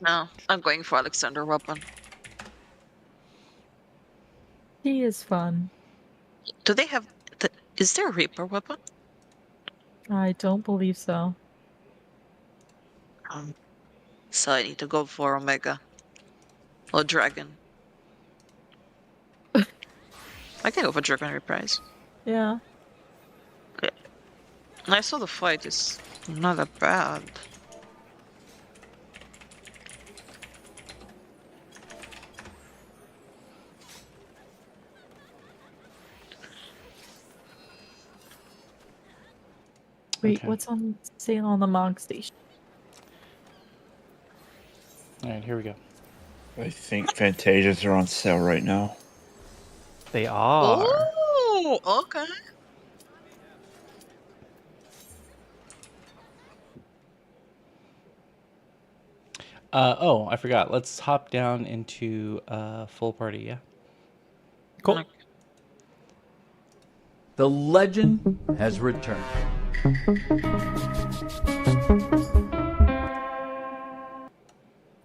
No, I'm going for Alexander weapon. He is fun. Do they have... Is there a Reaper weapon? I don't believe so. So I need to go for Omega. Or Dragon. I can go for Dragon Reprise. Yeah. I saw the fight is not that bad. Wait, Okay. what's on sale on the Mog Station? All right, here we go. I think Fantasias are on sale right now. They are. Oh, okay. Oh, I forgot. Let's hop down into full party, yeah? Cool. The legend has returned.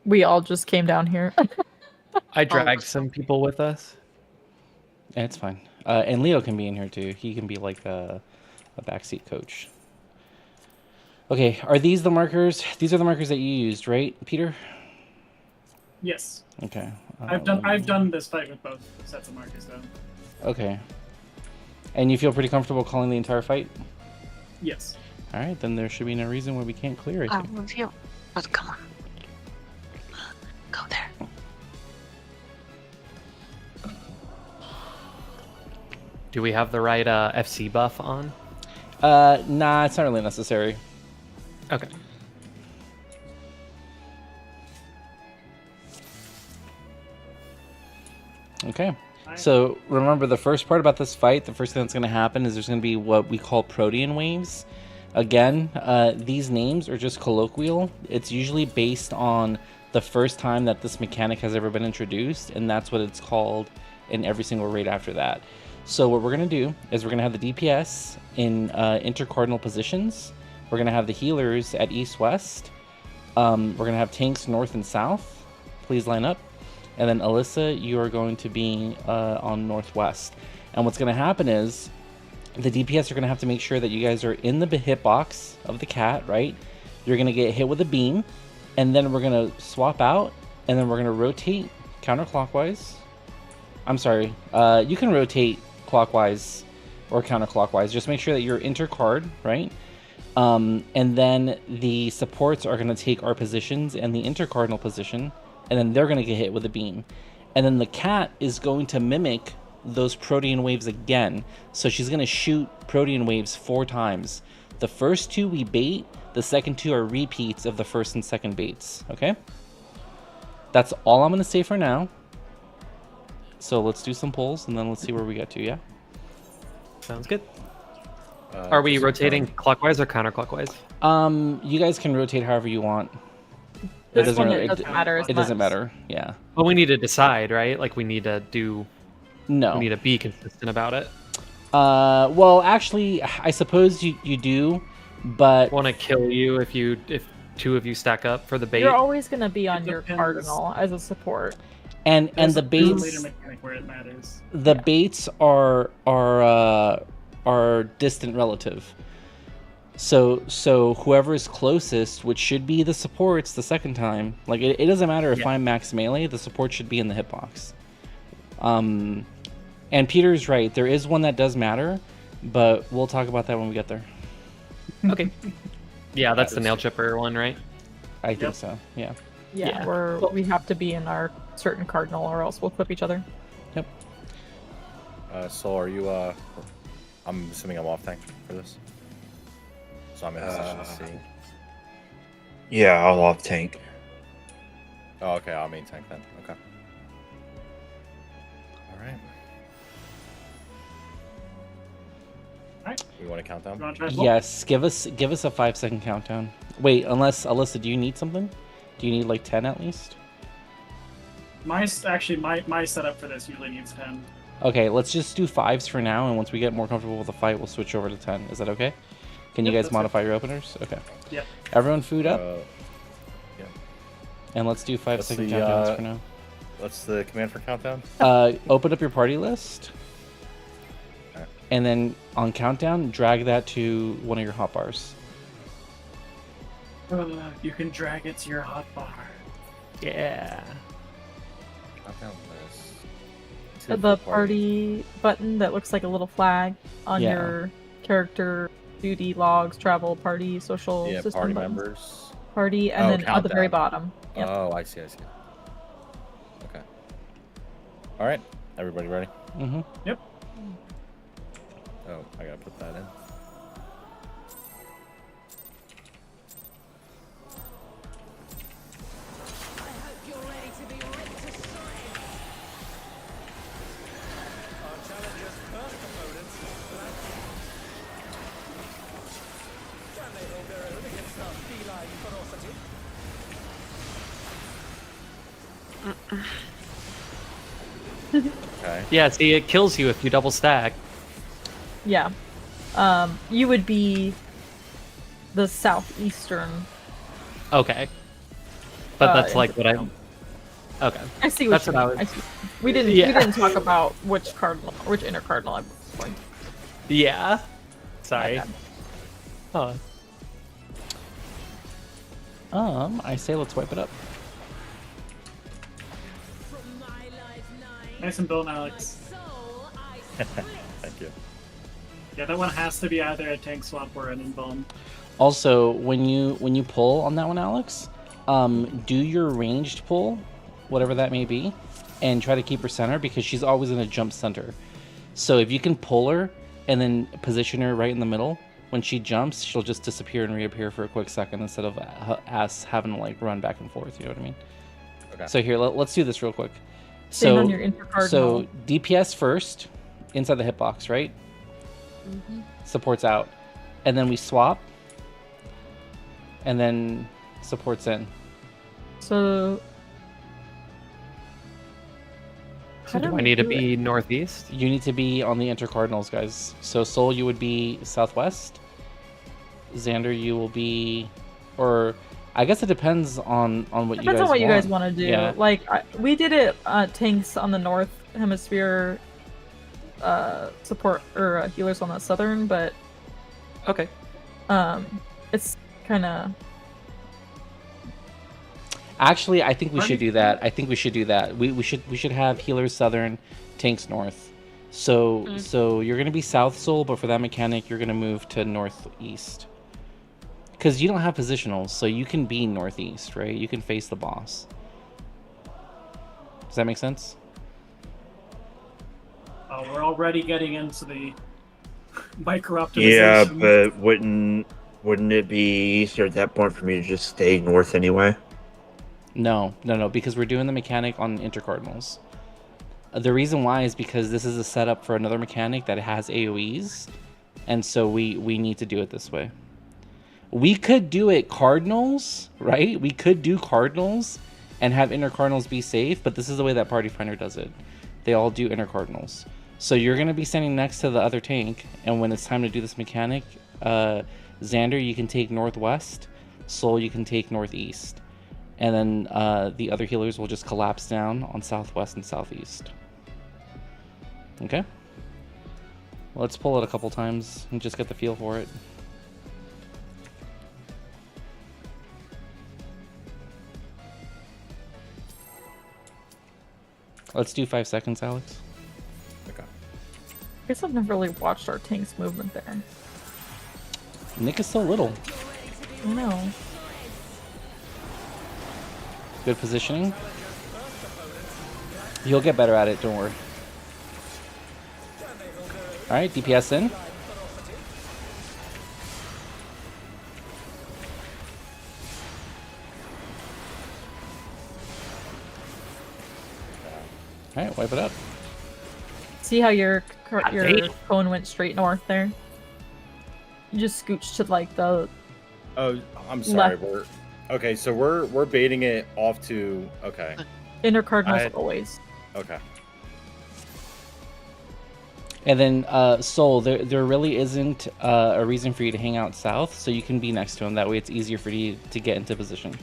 We all just came down here. I dragged some people with us. It's fine. And Leo can be in here too. He can be like a backseat coach. Okay, are these the markers? These are the markers that you used, right, Peter? Yes. Okay. I've done this fight with both sets of markers though. Okay. And you feel pretty comfortable calling the entire fight? Yes. All right, then there should be no reason why we can't clear it. I'm with you. But come on. Go there. Do we have the right FC buff on? Nah, it's not really necessary. Okay. Okay. So remember the first part about this fight, the first thing that's going to happen is there's going to be what we call protean waves. Again, these names are just colloquial. It's usually based on the first time that this mechanic has ever been introduced, and that's what it's called in every single raid after that. So what we're going to do is we're going to have the DPS in intercardinal positions. We're going to have the healers at east-west. We're going to have tanks north and south. Please line up. And then Alyssa, you are going to be on northwest. And what's going to happen is the DPS are going to have to make sure that you guys are in the hitbox of the cat, right? You're going to get hit with a beam, and then we're going to swap out, and then we're going to rotate counterclockwise. I'm sorry, you can rotate clockwise or counterclockwise. Just make sure that you're intercard, right? And then the supports are going to take our positions and the intercardinal position, and then they're going to get hit with a beam. And then the cat is going to mimic those protean waves again. So she's going to shoot protean waves 4 times. The first 2 we bait, the second 2 are repeats of the first and second baits, okay? That's all I'm going to say for now. So let's do some pulls, and then let's see where we get to, yeah? Sounds good. Are we rotating clockwise or counterclockwise? You guys can rotate however you want. This one, it doesn't matter as It doesn't much. matter, yeah. Well, we need to decide, right? Like, we need to do... No. We need to be consistent about it. Well, actually, I suppose you do, but... Want to kill you if 2 of you stack up for the bait? You're always going to be on It your depends. cardinal as a support. And the There's a baits... later mechanic where it matters. The baits are distant relative. So whoever is closest, which should be the supports the second time, like it doesn't matter if I'm max melee, the support should be in the hitbox. And Peter's right, there is one that does matter, but we'll talk about that when we get there. Okay. Yeah, that's the nail chipper one, right? I think so, yeah. Yeah, Yeah. we have to be in our certain cardinal or else we'll clip each other. Yep. So are you, I'm assuming I'm off tank for this? So I'm in position to see. Yeah, I'll off tank. Oh, okay, I'll main tank then. Okay. Alright. Alright. We want to count down? You want to try to pull? Yes, give us a 5-second countdown. Wait, unless Alyssa, do you need something? Do you need like 10 at least? My setup for this usually needs 10. Okay, let's just do 5s for now, and once we get more comfortable with the fight, we'll switch over to 10. Is that okay? Can you Yep, guys that's modify your openers? Okay. Yep. Everyone food up? Yeah. And let's do 5 What's second the, countdowns for now. What's the command for countdown? Open up your party list. Alright. And then on countdown, drag that to one of your hotbars. You can drag it to your hotbar. Yeah. Countdown list. The party button that looks like a little flag on Yeah. your character duty logs, travel, party, social Yeah, system party buttons. members. Party, and Oh, then at the very countdown. bottom. Yep. Oh, I see. Okay. All right, everybody ready? Mm-hmm. Oh, I gotta put that in. Okay. Yeah, see, it kills you if you double stack. Yeah. You would be the southeastern. Okay. But that's in like what I. Japan. Okay. I see what That's you what I mean. was- I see. We didn't. Yeah. We didn't talk about which inner cardinal I was going. Yeah. Sorry. bad. Oh. I say let's wipe it up. Nice and built, Alex. Thank you. Yeah, that one has to be either a tank swap or an embalm. Also, when you pull on that one, Alex, do your ranged pull, whatever that may be, and try to keep her center because she's always going to jump center. So if you can pull her and then position her right in the middle, when she jumps, she'll just disappear and reappear for a quick second instead of us having to like run back and forth. You know what I mean? Okay. So here, let's do this real quick. Same So on your intercardinal. so DPS first, inside the hitbox, right? Supports out, and then we swap, and then supports in. So. So How do do I we need to do be northeast? You need to be on the intercardinals, guys. So Soul, you would be southwest. Xander, you will be, or I guess it depends on what Depends you guys on what you guys want. want to do. Yeah. Like we did it tanks on the north hemisphere, support or healers on the southern, but Okay. it's kind of Actually, I think we should do that. I think we should do that. We should have healers southern, tanks north. So you're gonna be south, Soul, but for that mechanic, you're gonna move to northeast. Because you don't have positionals, so you can be northeast, right? You can face the boss. Does that make sense? We're already getting into the micro optimization. Yeah, but wouldn't it be easier at that point for me to just stay north anyway? No, because we're doing the mechanic on intercardinals. The reason why is because this is a setup for another mechanic that has AoEs, and so we need to do it this way. We could do it cardinals, right? We could do cardinals and have intercardinals be safe, but this is the way that Party Finder does it. They all do intercardinals. So you're going to be standing next to the other tank, and when it's time to do this mechanic, Xander, you can take northwest, Soul, you can take northeast. And then the other healers will just collapse down on southwest and southeast. Okay? Let's pull it a couple times and just get the feel for it. Let's do 5 seconds, Alex. Okay. I guess I've never really watched our tank's movement there. Nick is so little. I know. Good positioning. You'll get better at it, don't worry. Alright, DPS in. Alright, wipe it up. See how your damn. cone went straight north there? You just scooched to like the Oh, I'm sorry. Left. Okay, so we're baiting it off to. Okay. inner cardinals I- always. Okay. And then, Soul, there really isn't a reason for you to hang out south, so you can be next to him. That way it's easier for you to get into position.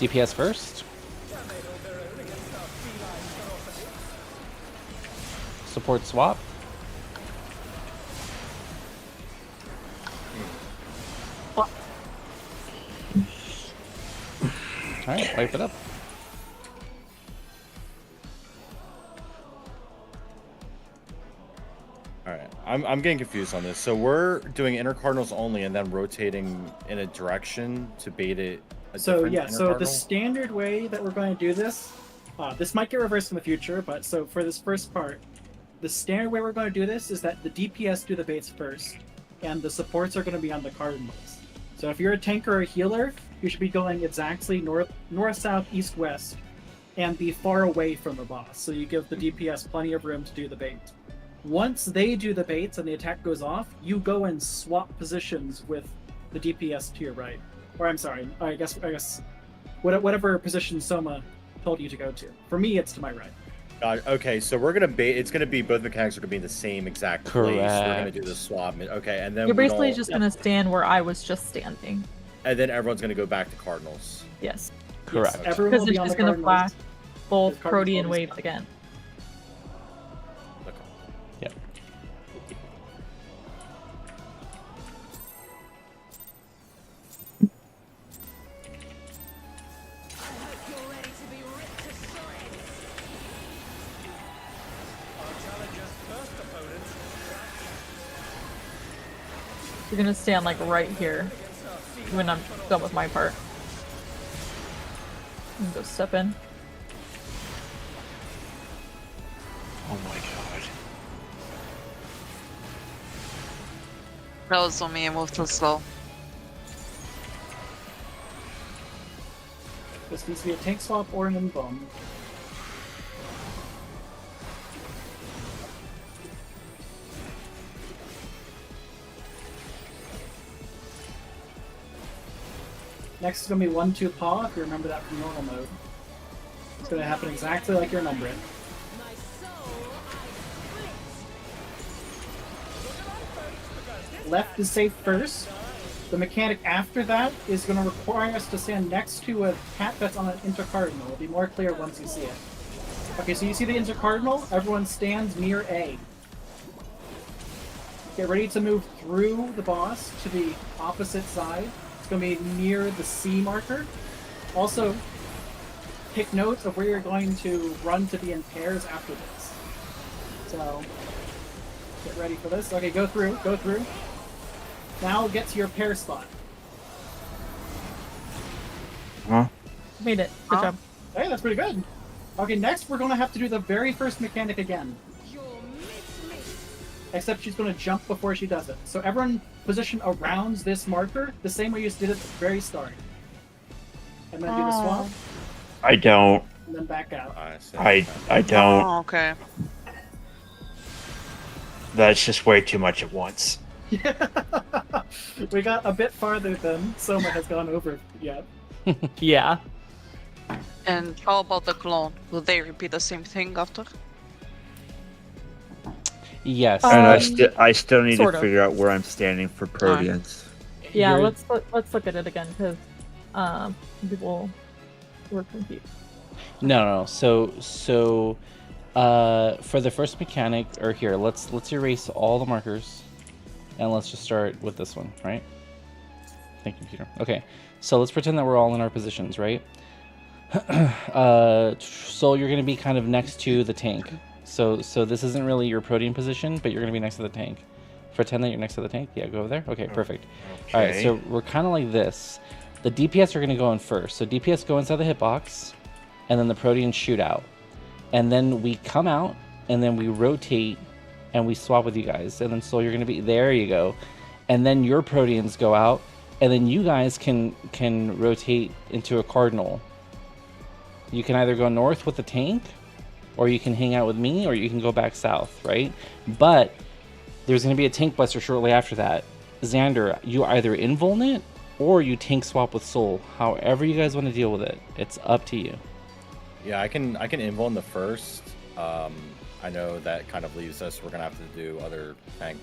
DPS first. Support swap. Alright, wipe it up. Alright, I'm getting confused on this. So we're doing inner cardinals only and then rotating in a direction to bait it. So yeah, inner so the cardinal? standard way that we're going to do this, this might get reversed in the future, but so for this first part, the standard way we're going to do this is that the DPS do the baits first, and the supports are going to be on the cardinals. So if you're a tank or a healer, you should be going exactly north, south, east, west, and be far away from the boss. So you give the DPS plenty of room to do the bait. Once they do the baits and the attack goes off, you go and swap positions with the DPS to your right. Or I'm sorry, I guess whatever position Soma told you to go to. For me, it's to my right. Okay, so we're gonna bait. It's gonna be both mechanics are gonna be in the same exact place. We're gonna Correct. do the swap. Okay, and then You're we basically don't- just gonna stand where I was just standing. and then everyone's gonna go back to cardinals. Yes. Correct. Yes, everyone Because will it's be on just the gonna cardinals. flash both The cardinals Protean always waves count. again. Okay. Yep. You're gonna stand like right here when I'm done with my part. And go step in. Oh my god. That was on me, I moved too slow. This needs to be a tank swap or an bomb. Next is going to be 1-2 paw, if you remember that from normal mode. It's going to happen exactly like you remember it. Left is safe first. The mechanic after that is going to require us to stand next to a cat that's on an intercardinal. It'll be more clear once you see it. Okay, so you see the intercardinal? Everyone stands near A. Get ready to move through the boss to the opposite side. It's going to be near the C marker. Also, take note of where you're going to run to be in pairs after this. So, get ready for this. Okay, go through, go through. Now get to your pair spot. Huh? Made it. Good job. Hey, that's pretty good. Okay, next we're going to have to do the very first mechanic again. Except she's going to jump before she does it. So everyone position around this marker the same way you did at the very start. I'm going to do the swap I don't. and then back out. I see. I don't. Oh, okay. That's just way too much at once. We got a bit farther than Soma has gone over yet. Yeah. And how about the clone? Will they repeat the same thing after? Yes. And Um, I still need to sort of. figure out where I'm standing for Proteans. Yeah, You're- let's look at it again because people were confused. No. So, for the first mechanic, or here, let's erase all the markers, and let's just start with this one, right? Thank you, Peter. Okay, so let's pretend that we're all in our positions, right? So you're gonna be kind of next to the tank. So this isn't really your Protean position, but you're gonna be next to the tank. Pretend that you're next to the tank. Yeah, go over there. Okay, perfect. All right, Okay. so we're kind of like this. The DPS are going to go in first. So DPS go inside the hitbox, and then the Proteans shoot out. And then we come out, and then we rotate, and we swap with you guys. And then so you're going to be, there you go. And then your Proteans go out, and then you guys can rotate into a Cardinal. You can either go north with the tank, or you can hang out with me, or you can go back south, right? But there's going to be a tank buster shortly after that. Xander, you either invuln it or you tank swap with Soul. However you guys want to deal with it, it's up to you. Yeah, I can invuln the first. I know that kind of leaves us. We're gonna have to do other tank.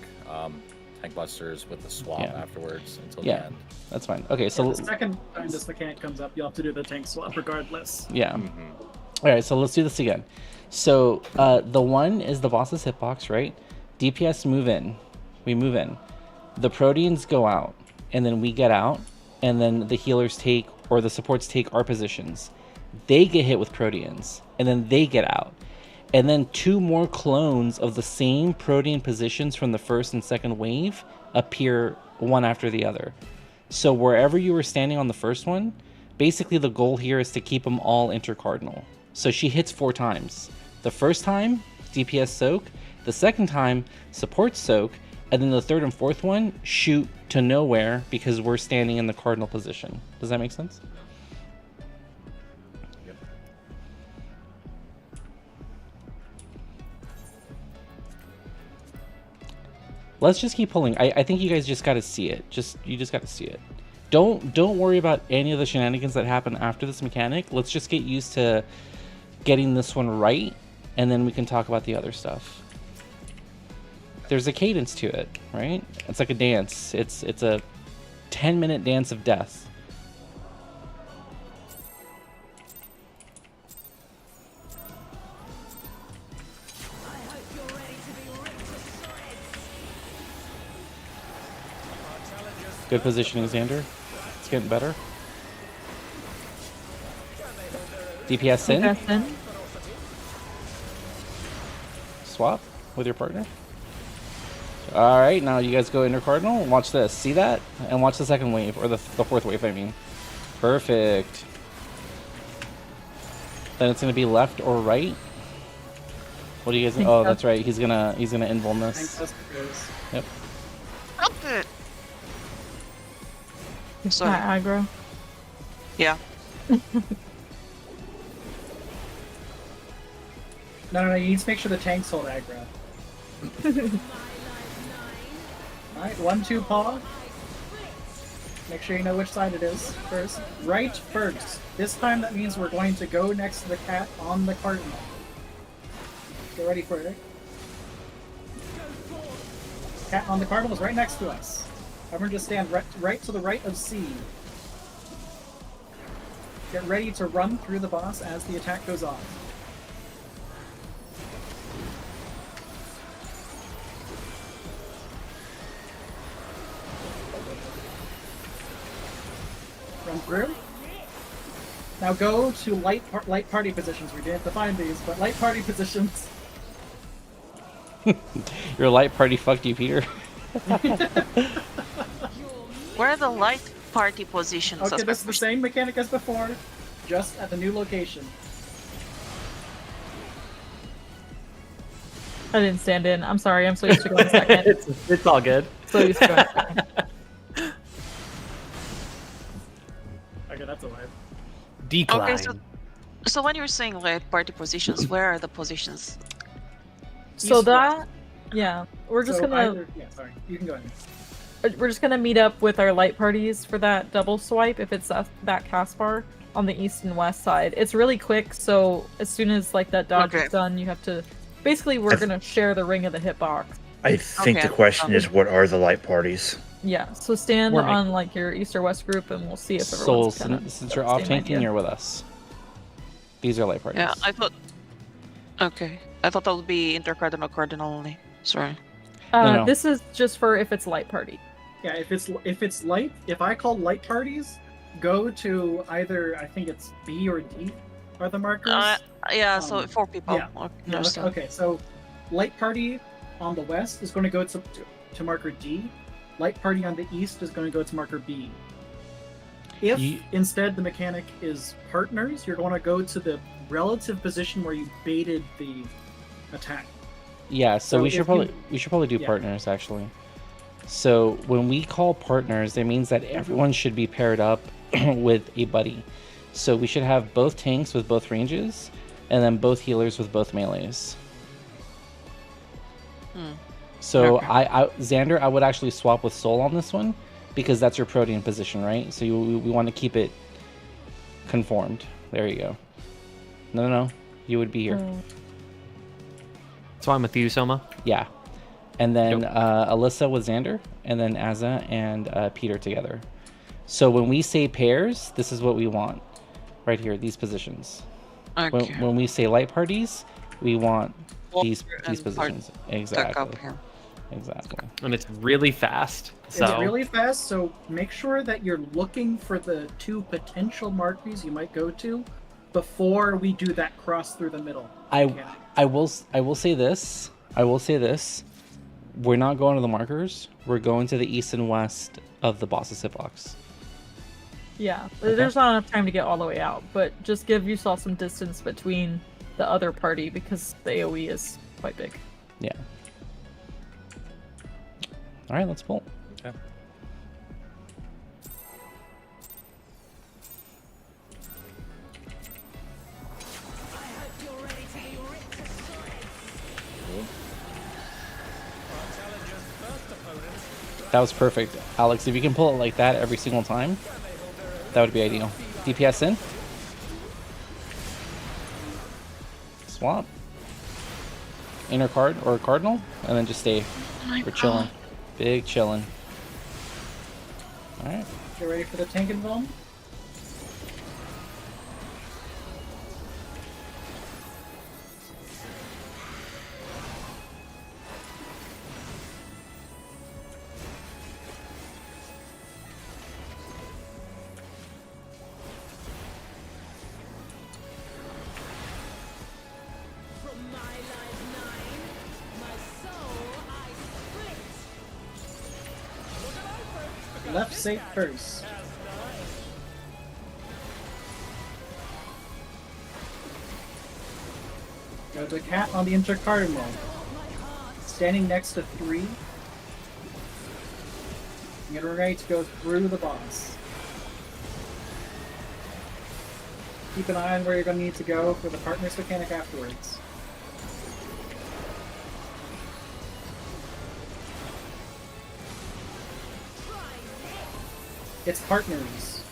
tank busters with the swap Yeah. afterwards until Yeah. the end. That's fine. Okay, so The second time this mechanic comes up, you'll have to do the tank swap regardless. yeah. Mm-hmm. All right, so let's do this again. So the 1 is the boss's hitbox, right? DPS move in. We move in. The Proteans go out, and then we get out, and then the healers take, or the supports take our positions. They get hit with Proteans, and then they get out. And then 2 more clones of the same Protean positions from the first and second wave appear one after the other. So wherever you were standing on the first one, basically the goal here is to keep them all intercardinal. So she hits 4 times. The first time, DPS soak. The second time, support soak. And then the third and fourth one, shoot to nowhere because we're standing in the cardinal position. Does that make sense? Yep. Let's just keep pulling. I think you guys just got to see it. You just got to see it. Don't worry about any of the shenanigans that happen after this mechanic. Let's just get used to getting this one right, and then we can talk about the other stuff. There's a cadence to it, right? It's like a dance. It's a 10-minute dance of death. Good positioning, Xander. It's getting better. DPS in. DPS in. Swap with your partner. All right, now you guys go intercardinal. Watch this. See that? And watch the second wave, or the fourth wave, I mean. Perfect. Then it's gonna be left or right. What do you guys? Think Oh, so. that's right. He's gonna invuln Tank this. buster goes. Yep. Stop it. It's Sorry. not aggro. Yeah. No, you need to make sure the tanks hold aggro. Alright, 1-2 paw. Make sure you know which side it is first. Right first. This time that means we're going to go next to the cat on the cardinal. Get ready for it. Cat on the cardinal is right next to us. Everyone just stand right to the right of C. Get ready to run through the boss as the attack goes off. Run through. Now go to light party positions. We didn't have to find these, but light party positions. Your light party fucked you, Peter. Where are the light party positions? Okay, That's this is my the same mechanic as before, just at the new location. I didn't stand in. I'm sorry. I'm so used to going second. It's all good. So used to going second. Okay, that's a vibe. Decline. Okay, so when you're saying light party positions, where are the positions? So East, that, yeah, we're just So gonna either, yeah, sorry, you can go ahead. we're just gonna meet up with our light parties for that double swipe if it's that cast bar on the east and west side. It's really quick, so as soon as like that dodge Okay. is done, you have to. Basically, we're gonna share the ring of the hitbox. I think Okay, the question is, what are the light parties? Yeah, so stand Warning. on like your east or west group, and we'll see if Soul, everyone's kinda since you're off same tanking, idea. you're with us. These are light parties. Yeah, I thought. Okay, I thought that would be intercardinal cardinal only. Sorry. No. This is just for if it's light party. Yeah, if it's light, if I call light parties, go to either I think it's B or D are the markers. Yeah, so 4 people. yeah. Okay, Yeah, understand. okay, so light party on the west is going to go to marker D. Light party on the east is going to go to marker B. If instead the mechanic is partners, you're going to go to the relative position where you baited the attack. Yeah, so we if should probably do yeah. partners actually. So when we call partners, it means that everyone should be paired up with a buddy. So we should have both tanks with both ranges, and then both healers with both melees. So Okay. Xander, I would actually swap with Soul on this one because that's your Protean position, right? So we want to keep it conformed. There you go. No, you would be here. Mm. So I'm with you, Soma. Yeah. and then Alyssa with Xander, and then Azza and Peter together. So when we say pairs, this is what we want, right here, these positions. Okay. When we say light parties, we want these Walker and positions. Tuck Exactly. up here. Exactly. And it's really fast. So It's really fast, so make sure that you're looking for the 2 potential markers you might go to before we do that cross through the middle. I will say this. We're not going to the markers. We're going to the east and west of the boss's hitbox. Yeah, there's not enough time to get all the way out, but just give yourself some distance between the other party because the AoE is quite big. Yeah. All right, let's pull. Okay. That was perfect. Alex, if you can pull it like that every single time, that would be ideal. DPS in. Swap. Inner card or cardinal, and then just stay. We're chilling. Big chilling. Alright. Get ready for the tank and Vuln. Left safe first. Go to cat on the intercardinal. Standing next to 3. Get ready to go through the boss. Keep an eye on where you're going to need to go for the partners mechanic afterwards. It's partners.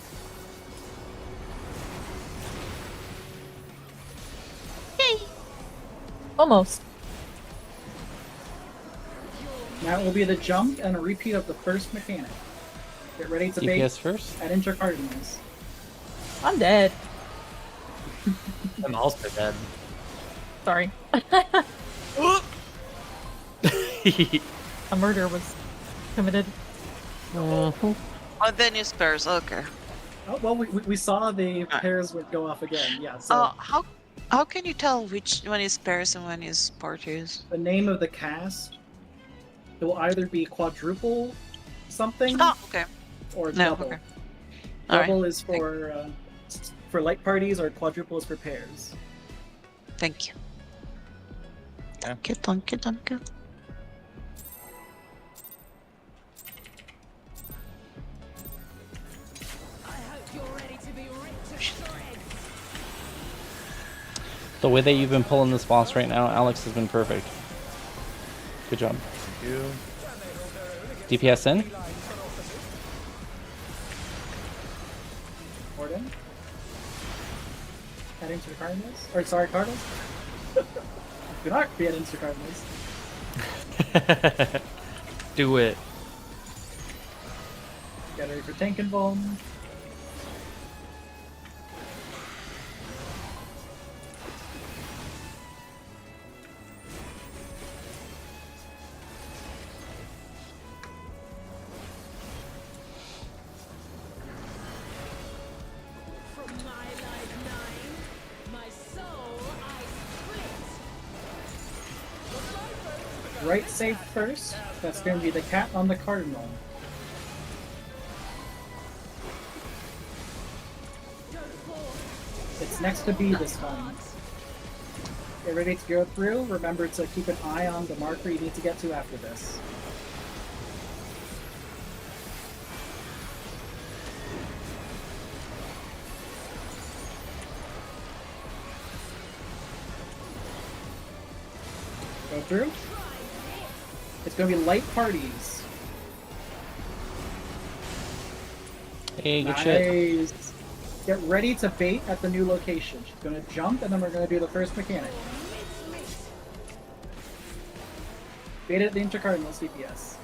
Almost. Now it will be the jump and a repeat of the first mechanic. Get ready to bait DPS first. at intercardinals. I'm dead. I'm also dead. Sorry. A murder was committed. Oh, then you spares. Okay. Oh, well, we saw the pairs would go off again. Yeah. So How can you tell which one is pairs and when is parties? the name of the cast, it will either be quadruple something Oh, okay. or No, double. okay. All Double right. is for light parties, or quadruple is for pairs. Thank you. Yeah. Thank you. The way that you've been pulling this boss right now, Alex, has been perfect. Good job. Thank you. DPS in. Morden. Heading to the Cardinals? Or sorry, Cardinals? Do not be heading to the Cardinals. Do it. Get ready for tank and Vuln. Right safe first. That's going to be the cat on the cardinal. It's next to B this time. Get ready to go through. Remember to keep an eye on the marker you need to get to after this. Go through. It's going to be light parties. Hey, good shit. Nice. Get ready to bait at the new location. She's going to jump, and then we're going to do the first mechanic. Baited the Intercardinals DPS.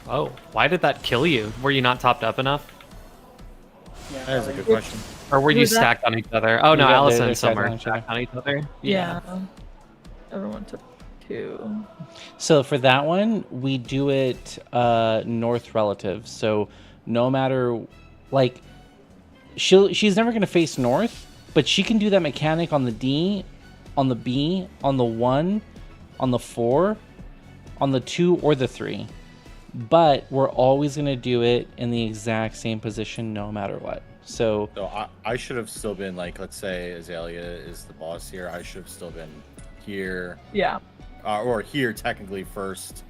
Oh, why did that kill you? Were you not topped up enough? Yeah, That is a probably. good question. Or were you Who's that? stacked on each other? Oh no, Yeah, they're Allison stacked on somewhere each other. stacked on each other. Yeah. Everyone took 2. So for that one, we do it north relative. So no matter, like, she's never gonna face north, but she can do that mechanic on the D, on the B, on the 1, on the 4, on the 2, or the 3. But we're always gonna do it in the exact same position no matter what. So So I should have still been like, let's say Azalea is the boss here. I should have still been here, Yeah. or here technically first,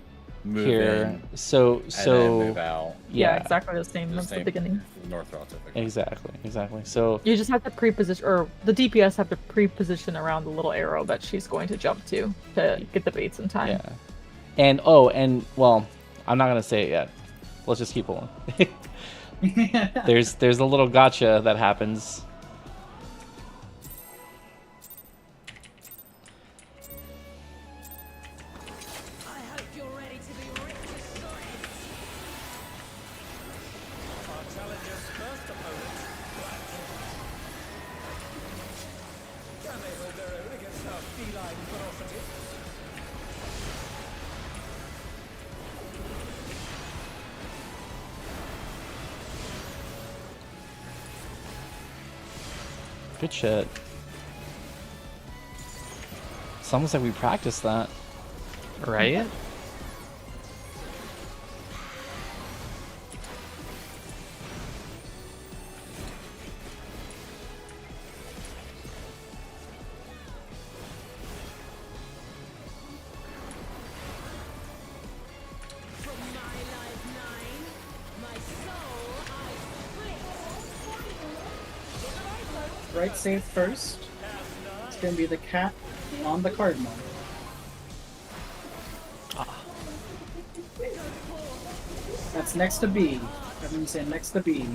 move here, in, so and then move out. Yeah, exactly the same The as the same beginning. north relative. Okay. Exactly. So You just have to pre-position, or the DPS have to pre-position around the little arrow that she's going to jump to get the baits in time. yeah, and well, I'm not gonna say it yet. Let's just keep going. There's a little gotcha that happens. Good shit. It's almost like we practiced that. Right? Right save first. It's going to be the cat on the cardinal. That's next to B. Everyone's saying next to B.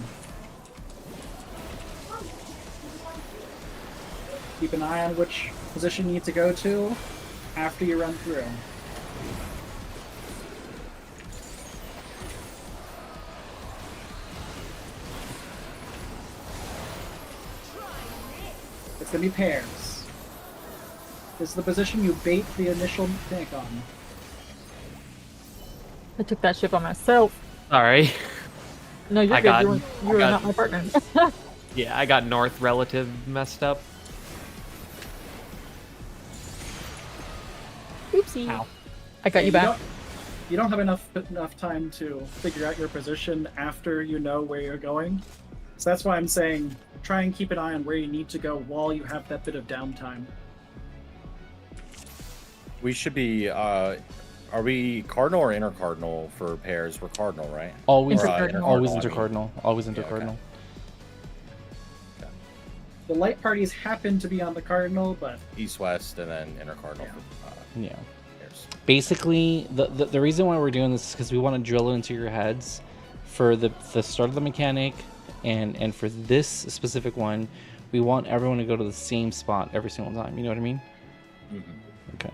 Keep an eye on which position you need to go to after you run through. It's gonna be pairs. This is the position you bait the initial tank on. I took that ship on myself. Sorry. No, you're I good. got- You I were got- not my partner. Yeah, I got north relative messed up. Oopsie. Ow. I got you back. You don't have enough time to figure out your position after you know where you're going. So that's why I'm saying try and keep an eye on where you need to go while you have that bit of downtime. We should be. Are we cardinal or intercardinal for pairs? We're cardinal, right? Always, Intercardinal. always I mean. intercardinal. Always Yeah, okay. intercardinal. The light parties happen to be on the cardinal, but East west and then intercardinal for Yeah. pairs. Basically, the reason why we're doing this is because we want to drill into your heads for the start of the mechanic, and for this specific one, we want everyone to go to the same spot every single time. You know what I mean? Mm-hmm. Okay.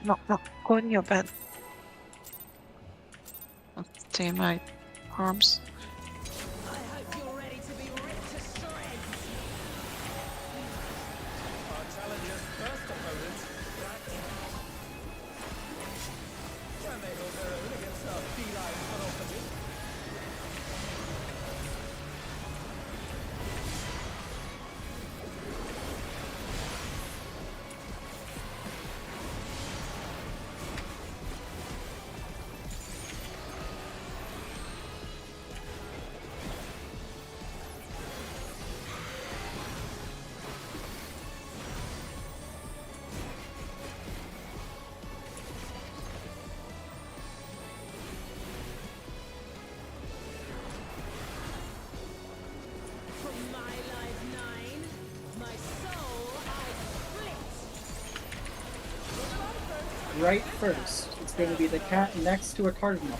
No, go in your bed. Stay in my arms. right first, it's going to be the cat next to a cardinal.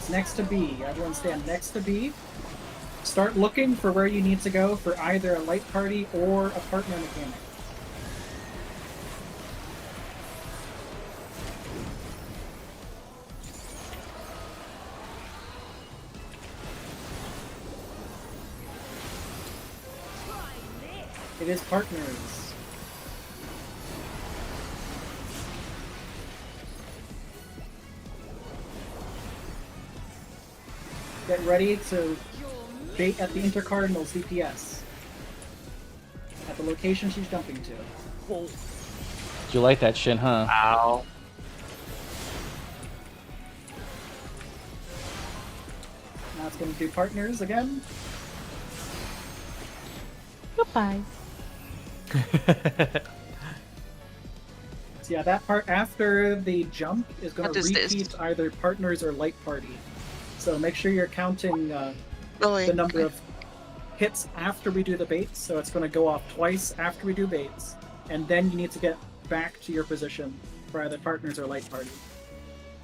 It's next to B. Everyone stand next to B. Start looking for where you need to go for either a light party or a partner mechanic. It is partners. Get ready to bait at the Intercardinal's DPS. At the location she's jumping to. You like that shit, huh? Ow. Now it's going to do partners again. Goodbye. So yeah, that part after the jump is going What to is this? repeat either partners or light party. So make sure you're counting Going. the number of hits after we do the baits. So it's going to go off twice after we do baits, and then you need to get back to your position for either partners or light party.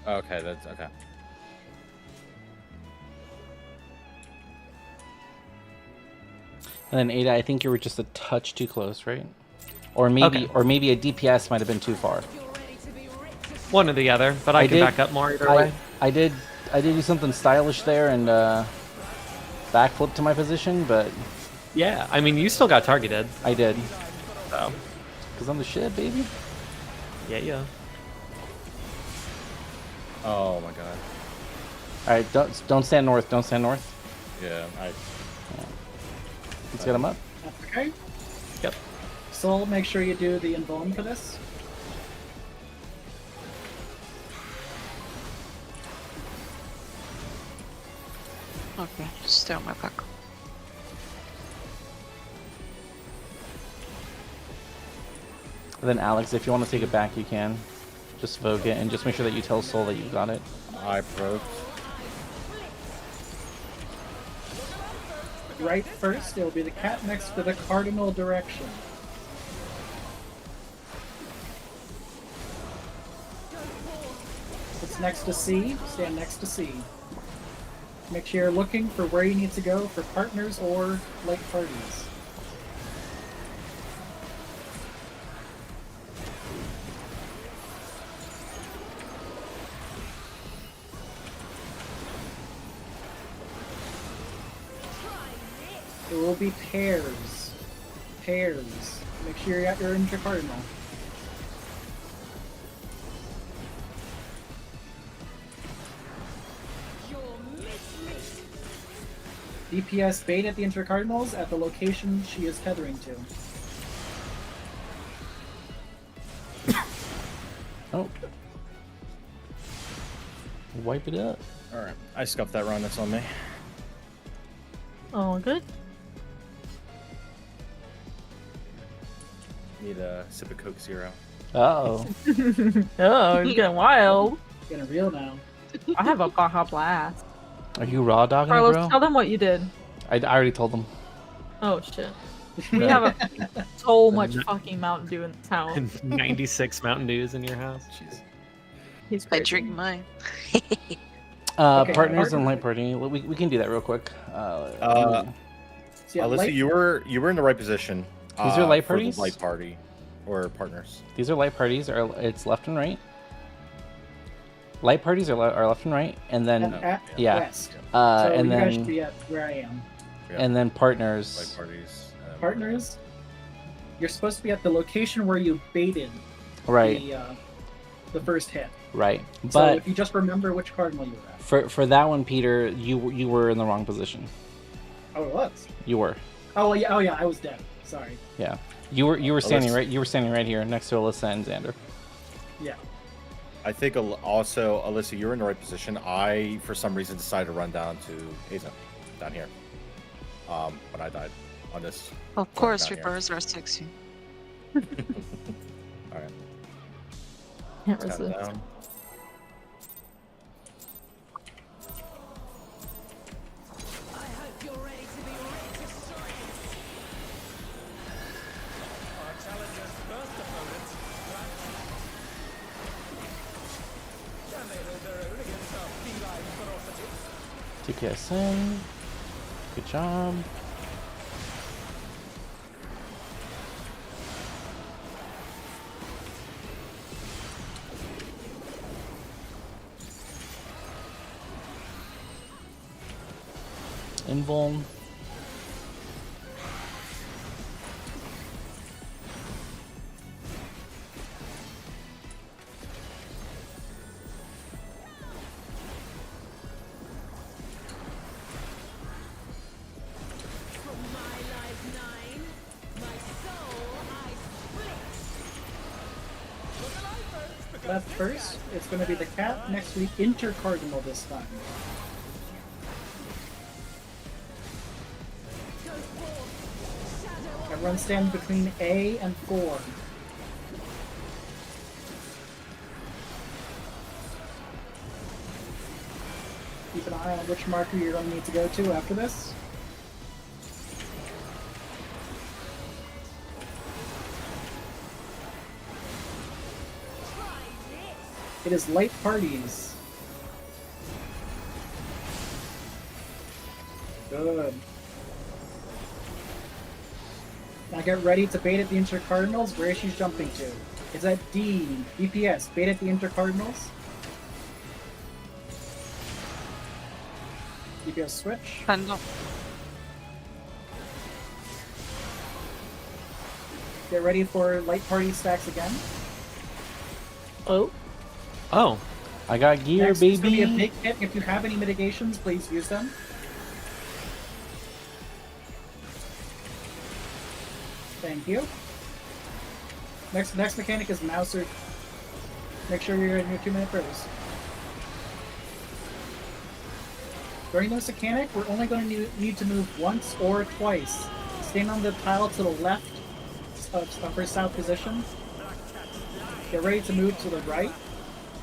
Okay, that's okay. And then Ada, I think you were just a touch too close, right? Or maybe, Okay. or maybe a DPS might have been too far. One or the other, but I can did- back up more either way. I did do something stylish there and backflip to my position, but Yeah, I mean, you still got targeted. I did So, because I'm the shit, baby. yeah. Oh my god. All right, don't stand north. Don't stand north. Yeah, Let's get him up. That's okay. Yep. Soul, make sure you do the invuln for this. Okay, just stay on my back. And then Alex, if you want to take it back, you can. Just vogue it and just make sure that you tell Soul that you got it. I broke. Right first, it'll be the cat next to the cardinal direction. It's next to C, stand next to C. Make sure you're looking for where you need to go for partners or light parties. It will be pairs. Pairs. Make sure you're at your intercardinal. DPS bait at the intercardinals at the location she is tethering to. Oh. Wipe it up. Alright, I scuffed that run, that's on me. Oh, good. Need a sip of Coke Zero. Uh-oh. Oh, it's getting wild. Getting real now. I have a Baja Blast. Are you raw dogging it, Carlos, bro? tell them what you did. I already told them. Oh shit. We have so much fucking Mountain Dew in this house. And 96 Mountain Dews in your house. Jeez. He's I crazy. drink mine. Okay, Partners and partner. light party. We can do that real quick. So yeah, Alyssa, light- you were in the right position. These are light for the parties? light party or partners. These are light parties. It's left and right. Light parties are left and right, and then at yeah. west. uh, So and you guys should then be at where I am. Yeah. and then Light partners. parties. Partners, you're supposed to be at the location where you baited Right, the first hit. right. So But if you just remember which cardinal you were at. for that one, Peter, you were in the wrong position. Oh, it was. You were. Oh yeah, I was dead. Sorry. Yeah. You were standing Alyssa. right. You were standing right here next to Alyssa and Xander. Yeah. I think also, Alyssa, you're in the right position. I, for some reason, decided to run down to Aza, down here. But I died on this. Of course, down here. Reapers are sexy. All right, Can't let's count it resist. down. DPS in. Good job. Invuln. Left first, it's going to be the cat. Next week, intercardinal this time. Everyone stand between A and 4. Keep an eye on which marker you're going to need to go to after this. It is light parties. Good. Now get ready to bait at the intercardinals. Where is she jumping to? Is that D? DPS. Bait at the intercardinals. DPS switch. And Get ready for light party stacks again. Oh. Oh, I got gear, Next is gonna be a baby. big hit. If you have any mitigations, please use them. Thank you. Next mechanic is Mouser. Make sure you're in your 2-minute burst. During this mechanic, we're only going to need to move once or twice. Stand on the tile to the left of her south position. Get ready to move to the right.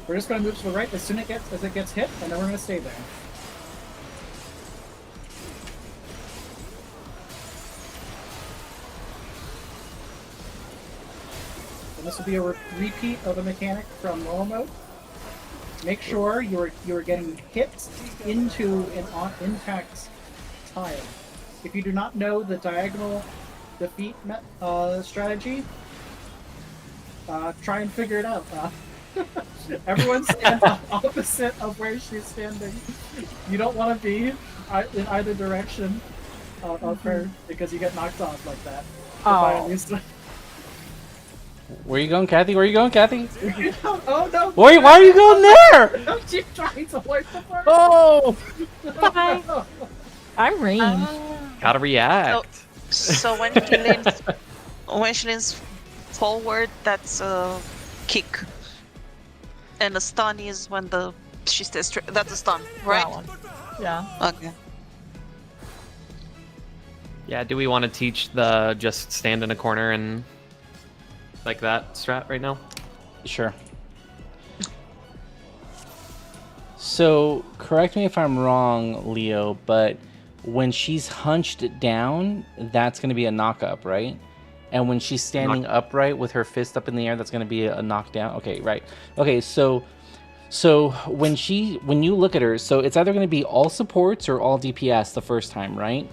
We're just going to move to the right as soon as it gets hit, and then we're going to stay there. And this will be a repeat of a mechanic from normal mode. Make sure you're getting hit into an intact tile. If you do not know the diagonal defeat strategy, try and figure it out. Everyone stands opposite of where she's standing. You don't want to be in either direction of her because you get knocked off like that. Oh. Where you going, Kathy? Where you going, Kathy? Oh no! Wait, why are you going there? She's trying to wipe the first. Oh! Bye. I'm ranged. gotta react. so when she leans forward, that's a kick. And a stun is when she stays straight. That's a stun, right? That one. Yeah. Okay. Yeah, do we want to teach the just stand in a corner and like that strat right now? Sure. So, correct me if I'm wrong, Leo, but when she's hunched down, that's going to be a knock-up, right? And when she's standing upright with her fist up in the air, that's going to be a knockdown. Okay, right. Okay, so when you look at her, so it's either going to be all supports or all DPS the first time, right?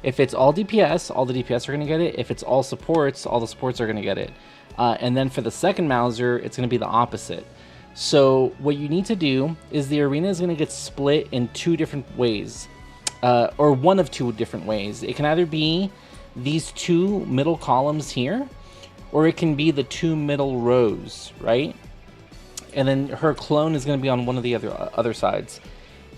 If it's all DPS, all the DPS are going to get it. If it's all supports, all the supports are going to get it. And then for the second Mauser, it's going to be the opposite. So what you need to do is the arena is going to get split in two different ways, or one of two different ways. It can either be these two middle columns here, or it can be the two middle rows, right? And then her clone is going to be on one of the other sides.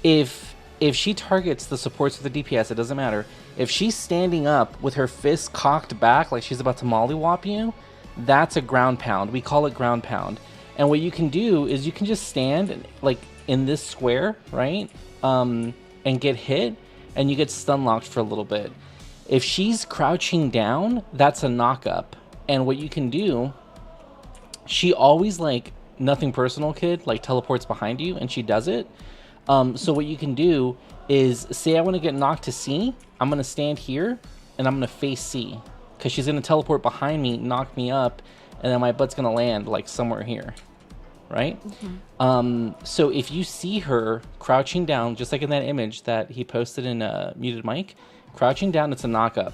If she targets the supports with the DPS, it doesn't matter. If she's standing up with her fist cocked back like she's about to mollywop you, that's a ground pound. We call it ground pound. And what you can do is you can just stand like in this square, right? And get hit, and you get stun locked for a little bit. If she's crouching down, that's a knock up. And what you can do, she always, like, nothing personal, kid, like teleports behind you, and she does it. So what you can do is, say I want to get knocked to C, I'm going to stand here, and I'm going to face C. Because she's going to teleport behind me, knock me up, and then my butt's going to land, like, somewhere here. right? So if you see her crouching down, just like in that image that he posted in Muted Mike, crouching down, it's a knock up.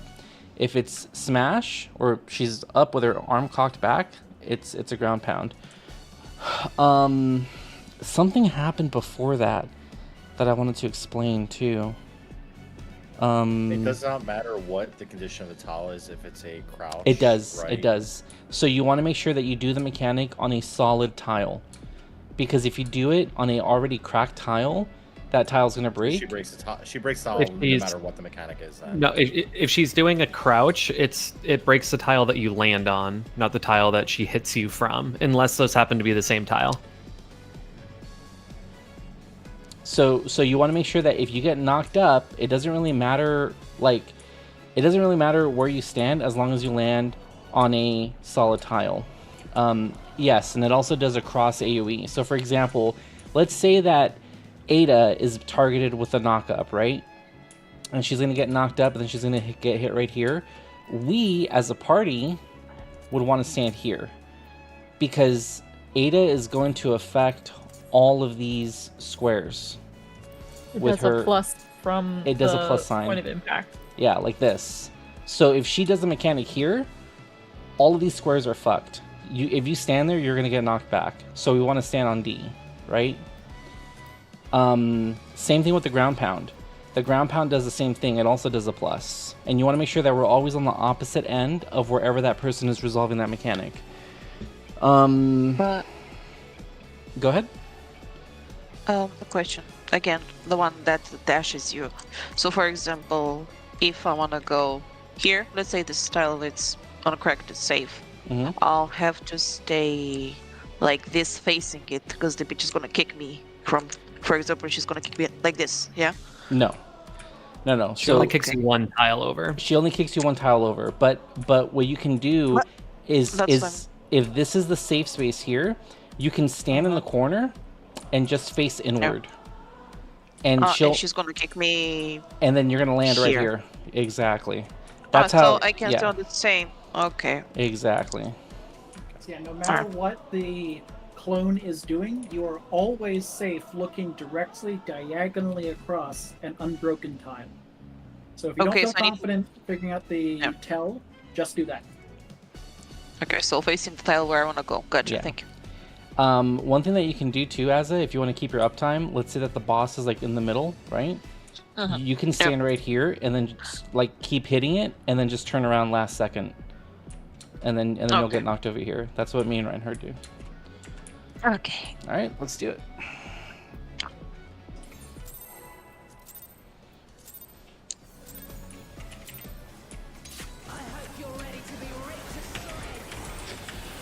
If it's smash or she's up with her arm cocked back, it's a ground pound. Something happened before that I wanted to explain too. It does not matter what the condition of the tile is if it's a crouch. It does. right? It does. So you want to make sure that you do the mechanic on a solid tile, because if you do it on a already cracked tile, that tile's gonna break. She breaks the tile. She breaks the tile If no she's- matter what the mechanic is. Then. No, if she's doing a crouch, it breaks the tile that you land on, not the tile that she hits you from, unless those happen to be the same tile. So you want to make sure that if you get knocked up, it doesn't really matter. Like, it doesn't really matter where you stand as long as you land on a solid tile. Yes, and it also does a cross AoE. So for example, let's say that Ada is targeted with a knock up, right? And she's gonna get knocked up, and then she's gonna get hit right here. We, as a party, would want to stand here, because Ada is going to affect all of these squares. It With does her- a plus from it does a the plus sign. point of impact. Yeah, like this. So if she does the mechanic here, all of these squares are fucked. If you stand there, you're gonna get knocked back. So we want to stand on D, right? Same thing with the ground pound. The ground pound does the same thing. It also does a plus. And you want to make sure that we're always on the opposite end of wherever that person is resolving that mechanic. But Go ahead. a question again, the one that dashes you. So for example, if I want to go here, let's say this tile it's uncracked, it's safe. Mhm. I'll have to stay like this facing it because the bitch is gonna kick me from. For example, she's gonna kick me like this. Yeah. No. She only kicks you one tile over. She only kicks you one tile over. But what you can do What? is That's fine. if this is the safe space here, you can stand in the corner and just face inward. And And she's gonna kick me. and then you're gonna land right Here. here. Exactly. That's so how I can yeah, do the same. Okay. exactly. So yeah, no matter what the clone is doing, you are always safe looking directly diagonally across an unbroken tile. So if you Okay, don't so feel I need- confident figuring out the Yeah. tell, just do that. Okay, so facing the tile where I wanna go. Gotcha. Yeah. Thank you. One thing that you can do too, Azza, if you want to keep your uptime, let's say that the boss is like in the middle, right? You can stand right here and then just, like keep hitting it, and then just turn around last second, and then you'll Okay. get knocked over here. That's what me and Reinhardt do. Okay. All right, let's do it.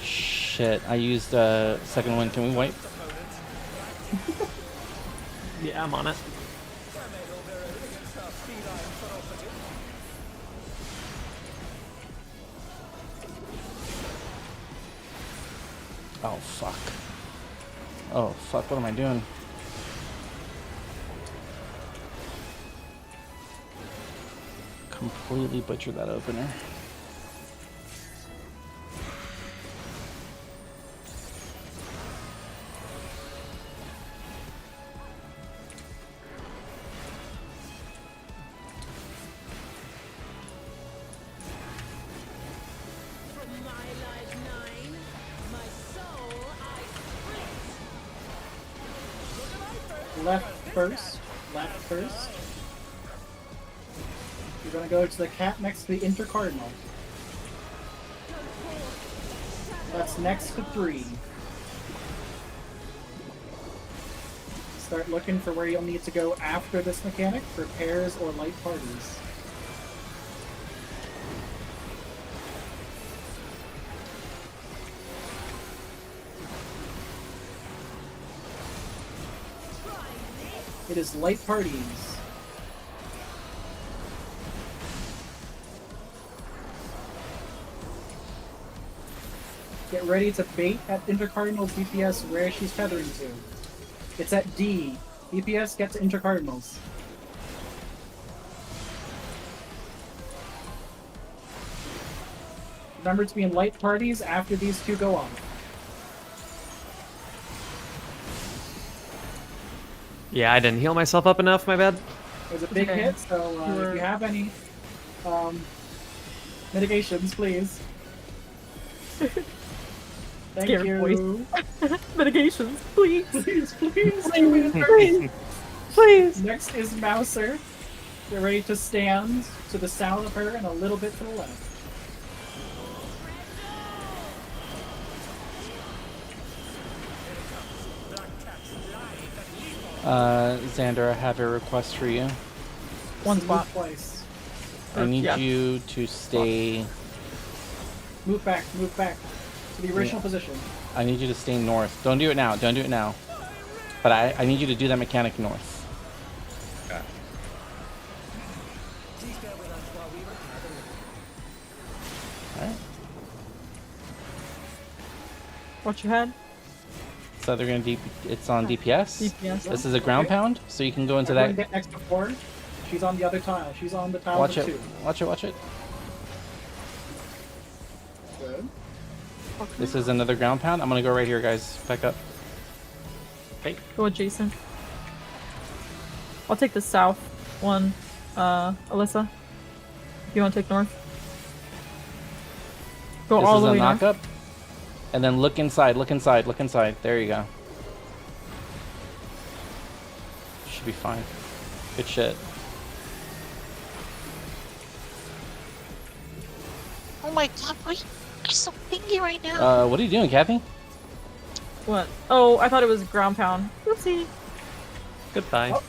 Shit, I used second wind. Can we wipe? Yeah, I'm on it. Oh fuck. Oh fuck, what am I doing? Completely butchered that opener. Left first. Left first. You're gonna go to the cat next to the intercardinal. That's next to 3. Start looking for where you'll need to go after this mechanic for pairs or light parties. It is light parties. Get ready to bait at Intercardinal's DPS where she's tethering to. It's at D. DPS gets Intercardinals. Remember to be in light parties after these two go off. Yeah, I didn't heal myself up enough. My bad. It was a big Okay. hit, so if you have any mitigations, please. Thank Scared you. voice. Mitigations, please. Please, please. Please. Please. Next is Mouser. Get ready to stand to the south of her and a little bit to the left. Xander, I have a request for you. One Move spot. twice. I need Yeah. you to stay. Move back to the original position. I need you to stay north. Don't do it now. Don't do it now. But I need you to do that mechanic north. Okay. Alright. Watch your head. So they're gonna it's on DPS. DPS. This is a ground Okay. pound, so you can go into Everyone that. get next to 4. She's on the other tile. She's on the tile Watch of it. 2. Watch it. Watch it. Good. This is another ground pound. I'm gonna go right here, guys. Back up. Go adjacent. I'll take the south one, Alyssa. If you want to take north. Go This all is the a way knock north. up. And then look inside. Look inside. Look inside. There you go. Should be fine. Good shit. Oh my god, why are you so pingy right now? What are you doing, Kathy? What? Oh, I thought it was ground pound. Oopsie. Goodbye.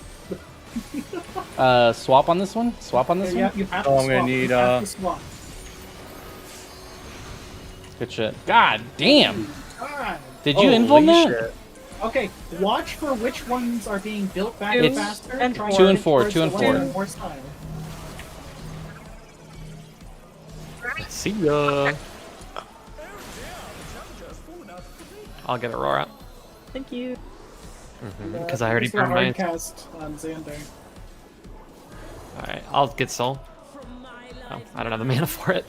Swap on this one. Swap on this Yeah, one. you have Oh, to I'm gonna swap. need, You have to swap. Good shit. God damn. Alright. Did you invul that? Okay, watch for which ones are being built back It's faster. and Try 2 and to 4, towards 2 and the ones 4. that have more style. See ya. I'll get Aurora. Thank you. Because I already Here's the burned hard mine. cast on Xander. Alright, I'll get Soul. Oh, I don't have the mana for it.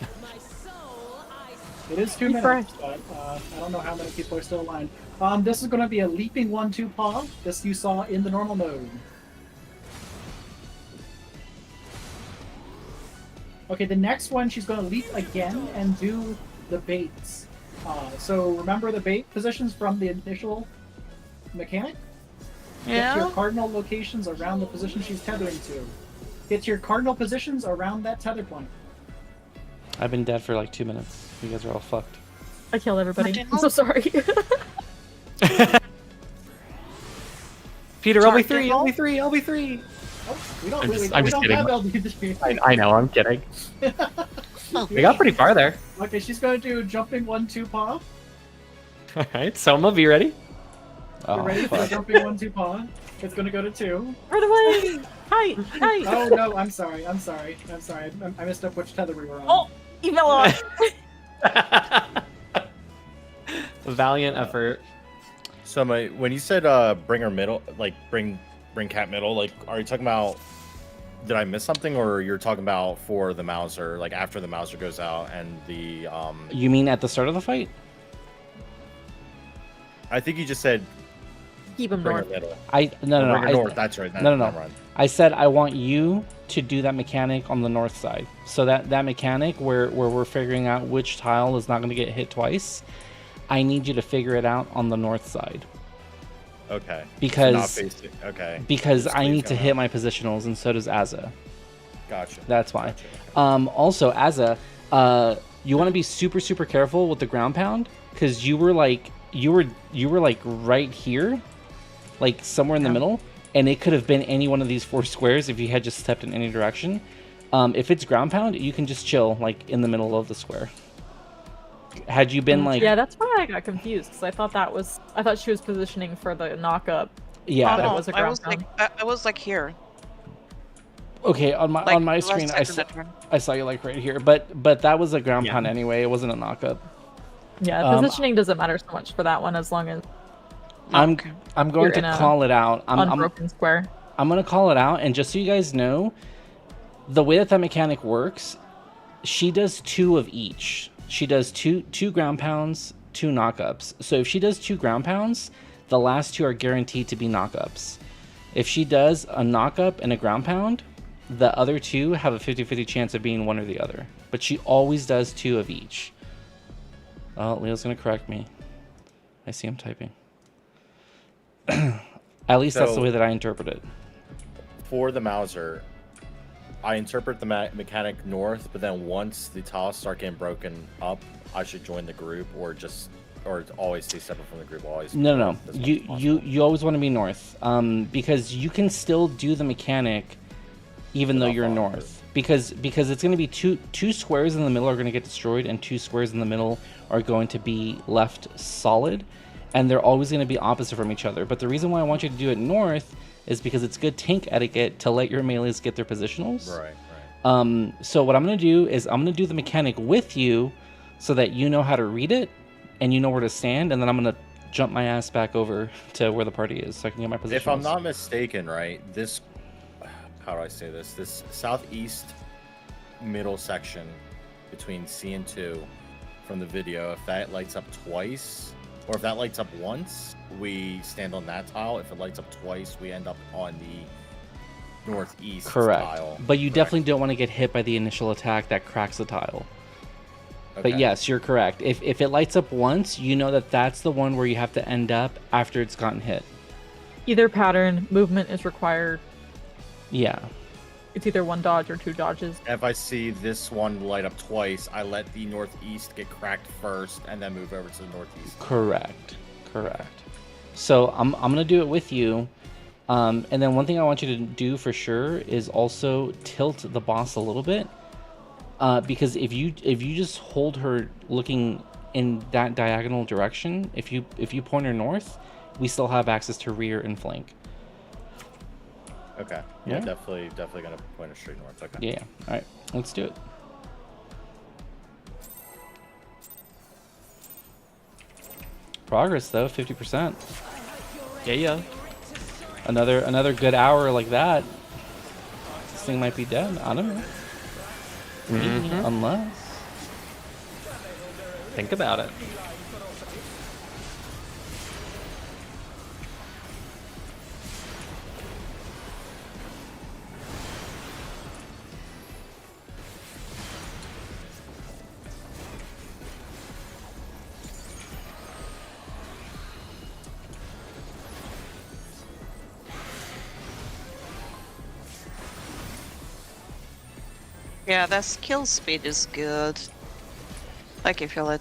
It is 2 Be minutes, but I don't know how many people are still aligned. This is going to be a leaping 1-2 paw. This you saw in the normal mode. Okay, the next one she's going to leap again and do the baits. So remember the bait positions from the initial mechanic? Get to your Yeah? cardinal locations around the position she's tethering to. Get to your cardinal positions around that tether point. I've been dead for like 2 minutes. You guys are all fucked. I killed everybody. Martin, I'm so sorry. Peter, Sorry, LB3, Careful. LB3, LB3. Oh, we don't I'm really just- I'm we just don't kidding. have LD3. I know, I'm kidding. We got pretty far there. Okay, she's going to do jumping 1-2 paw. Alright, Soma, be ready. You're Oh, ready for the fuck. jumping 1-2 paw. It's going to go to 2. Run away! Hi! Hi! Oh no, I'm sorry. I messed up which tether we were on. Oh! You fell off! Valiant effort. So when you said bring her middle, like bring cat middle, like are you talking about? Did I miss something, or you're talking about for the Mouser, like after the Mouser goes out and the You mean at the start of the fight? I think you just said Keep him bring her north. middle. No. Bring her north. That's right. No. Never mind. I said I want you to do that mechanic on the north side. So that mechanic where we're figuring out which tile is not going to get hit twice, I need you to figure it out on the north side. Okay. Because Not facing. Okay. because Just I leave need to him hit out. my positionals, and so does Azza. Gotcha. That's why. Gotcha. Also, Azza, you want to be super careful with the ground pound, because you were like right here, like somewhere in the middle, and it could have been any one of these 4 squares if you had just stepped in any direction. If it's ground pound, you can just chill like in the middle of the square. Had you been like, Yeah, that's why I got confused, because I thought she was positioning for the knock-up. yeah, But it no, was a I ground was like I was like here. okay, on my Like, my screen, last second turn. I saw you like right here, but that was a ground Yeah. pound anyway. It wasn't a knockup. Yeah, positioning doesn't matter so much for that one as long as I'm Okay. going You're in to a call it out. I'm unbroken square. gonna call it out, and just so you guys know, the way that mechanic works, she does 2 of each. She does two ground pounds, 2 knockups. So if she does 2 ground pounds, the last 2 are guaranteed to be knockups. If she does a knock up and a ground pound, the other two have a 50-50 chance of being one or the other. But she always does 2 of each. Oh, Leo's gonna correct me. I see him typing. At least that's the So- way that I interpret it. For the Mauser, I interpret the mechanic north, but then once the tiles start getting broken up, I should join the group or always stay separate from the group. Always. No. as much as You possible. always want to be north, because you can still do the mechanic, even though Without you're falling north. Because it's going to be two squares in the middle are going to get destroyed, and 2 squares in the middle are going to be left solid, and they're always going to be opposite from each other. But the reason why I want you to do it north is because it's good tank etiquette to let your melees get their positionals. Right. So what I'm going to do is I'm going to do the mechanic with you so that you know how to read it and you know where to stand, and then I'm going to jump my ass back over to where the party is so I can get my position. If I'm not mistaken, right, this, how do I say this? This southeast middle section between C and 2 from the video, if that lights up twice, or if that lights up once, we stand on that tile. If it lights up twice, we end up on the northeast Correct. tile. But you Correct. definitely don't want to get hit by the initial attack that cracks the tile. But Okay. yes, you're correct. If it lights up once, you know that that's the one where you have to end up after it's gotten hit. Either pattern, movement is required. Yeah. It's either 1 dodge or 2 dodges. If I see this one light up twice, I let the northeast get cracked first, and then move over to the northeast. Correct. So I'm gonna do it with you, and then one thing I want you to do for sure is also tilt the boss a little bit, because if you just hold her looking in that diagonal direction, if you point her north, we still have access to rear and flank. Okay. Yeah. Yeah, definitely gonna point her straight north. Okay. Yeah. All right. Let's do it. Progress though, 50%. Yeah. Another good hour like that. This thing might be dead. I don't know. Maybe, unless. Think about it. Yeah, the skill speed is good. I can feel it.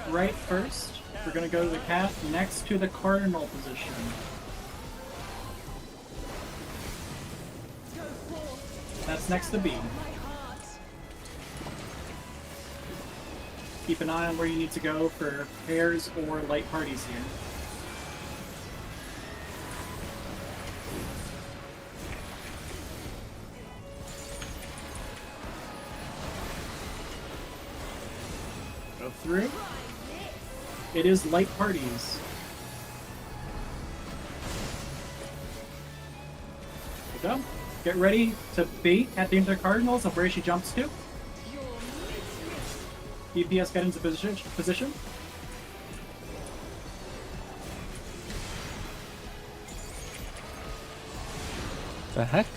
Right first, we're gonna go to the cat next to the cardinal position. That's next to B. Keep an eye on where you need to go for pairs or light parties here. Go through. It is light parties. There we go. Get ready to bait at the Intercardinals of where she jumps to. DPS get into position. The heck?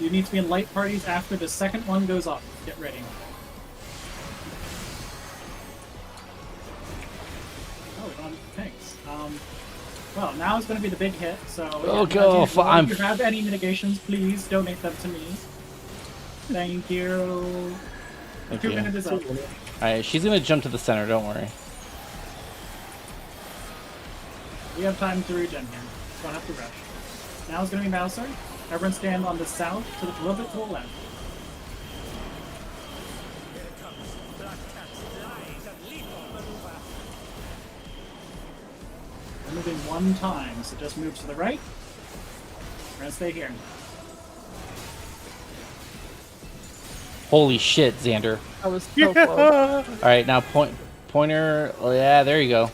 You need to be in light parties after the second one goes off. Get ready. Oh, thanks. Well, now it's going to be the big hit, so... Oh, yeah, go, if you have any mitigations, please donate them to me. Thank you. Thank 2 you. minutes is up. Alright, she's gonna jump to the center, don't worry. We have time to regen here. Don't have to rush. Now it's going to be Mouser. Everyone stand on the south, to the, a little bit to the left. We're moving 1 time, so just move to the right. We're going to stay here. Holy shit, Xander. That was so close. Alright, now pointer. Oh, yeah, there you go.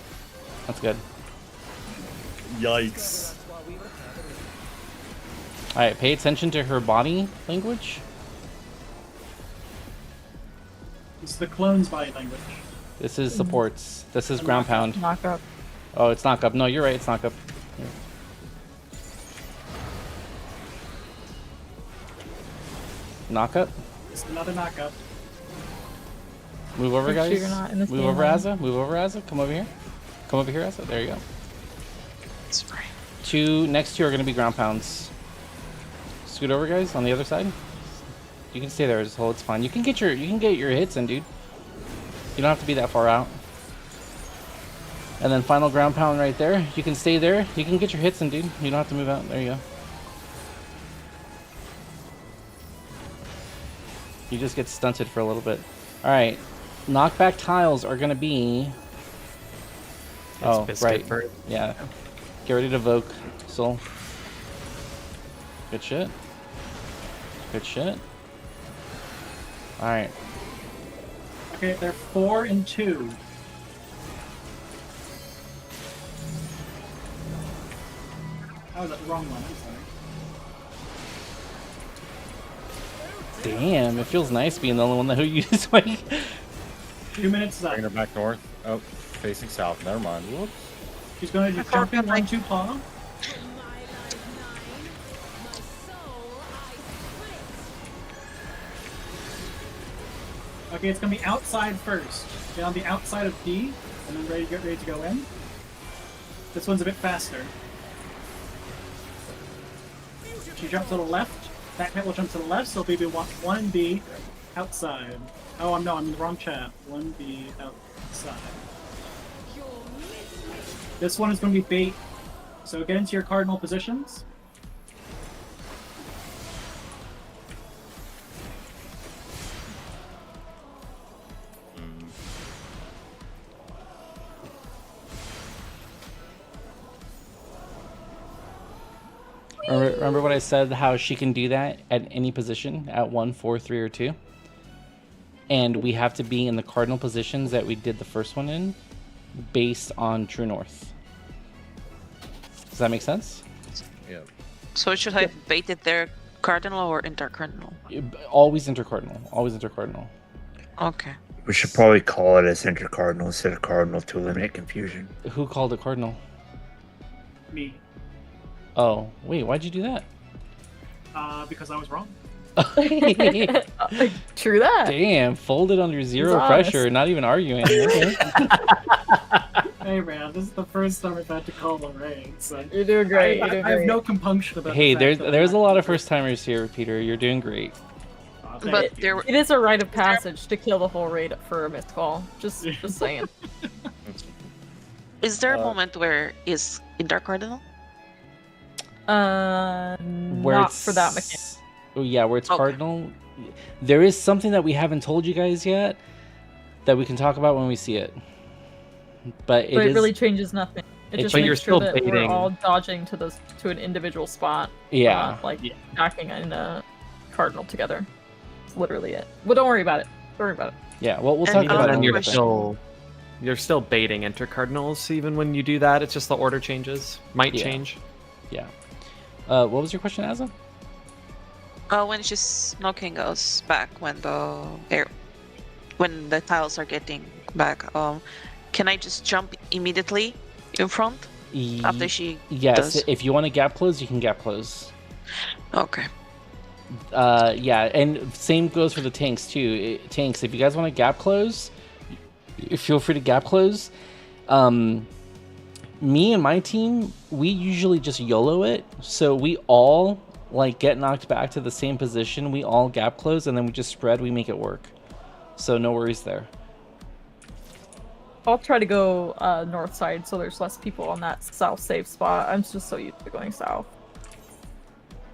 That's good. Yikes. Alright, pay attention to her body language. This is the clone's body language. This is supports. This is ground pound. Knock up. Oh, it's knock up. No, you're right. It's knock up. Here. Knock up. It's another knockup. Move over, Make sure guys. you're not in the Move same over, lane. Azza. Move over, Azza. Come over here. Come over here, Azza. There you go. Sorry. Next two are going to be ground pounds. Scoot over, guys, on the other side. You can stay there as a whole. It's fine. You can get your hits in, dude. You don't have to be that far out. And then final ground pound right there. You can stay there. You can get your hits in, dude. You don't have to move out. There you go. You just get stunted for a little bit. All right. Knockback tiles are going to be... Oh, Biscuit right. first. Yeah. Get ready to Voke, Soul. Good shit. Good shit. Alright. Okay, they're 4 and 2. Oh, that's the wrong one. I'm sorry. Damn, it feels nice being the only one that who uses my... 2 minutes up. Bringing her back north. Oh, facing south. Never mind. Whoops. She's going to do jumping 1-2 paw. Okay, it's gonna be outside first. Get on the outside of D, and then get ready to go in. This one's a bit faster. She jumps to the left. That pit will jump to the left, so it'll be 1 and B outside. Oh, I'm in the wrong chat. 1B outside. This one is going to be bait. So get into your cardinal positions. Remember what I said, how she can do that at any position, at 1, 4, 3, or 2? And we have to be in the cardinal positions that we did the first one in, based on true north. Does that make sense? Yeah. So should I have baited their cardinal or intercardinal? Always intercardinal. Always intercardinal. Okay. We should probably call it a center cardinal instead of cardinal to eliminate confusion. Who called it cardinal? Me. Oh, wait, why'd you do that? Because I was wrong. True that. Damn, folded under zero He's honest. pressure, not even arguing. Okay. Hey man, this is the first time I've had to call a raid, so You're doing great. I You're doing have great. no compunction about Hey, the fact that there's I'm a lot not- of first timers here, Peter. You're doing great. Thank But you. there, It is a rite of passage to kill the whole raid for a missed call. Just saying. is there a moment where is intercardinal? Where Not it's, for that mechanic. Oh yeah, where it's Okay. cardinal. There is something that we haven't told you guys yet that we can talk about when we see it. But But it is really changes nothing. It just But you're makes sure still that we're baiting. all dodging to an individual spot. yeah. Not, like attacking in a cardinal together. It's literally it. But don't worry about it. Don't worry about it. Yeah, well, we'll And talk the about other it. And when we you're get there. still baiting intercardinals even when you do that. It's just the order changes. Might Yeah. change. Yeah. What was your question, Azza? When she's knocking us back when the tiles are getting back, can I just jump immediately in front after she Yes, does? if you want to gap close, you can gap close. Okay. Yeah, and same goes for the tanks too. Tanks, if you guys want to gap close, feel free to gap close. Me and my team, we usually just YOLO it, so we all like get knocked back to the same position. We all gap close, and then we just spread. We make it work. So no worries there. I'll try to go north side so there's less people on that south safe spot. I'm just so used to going south.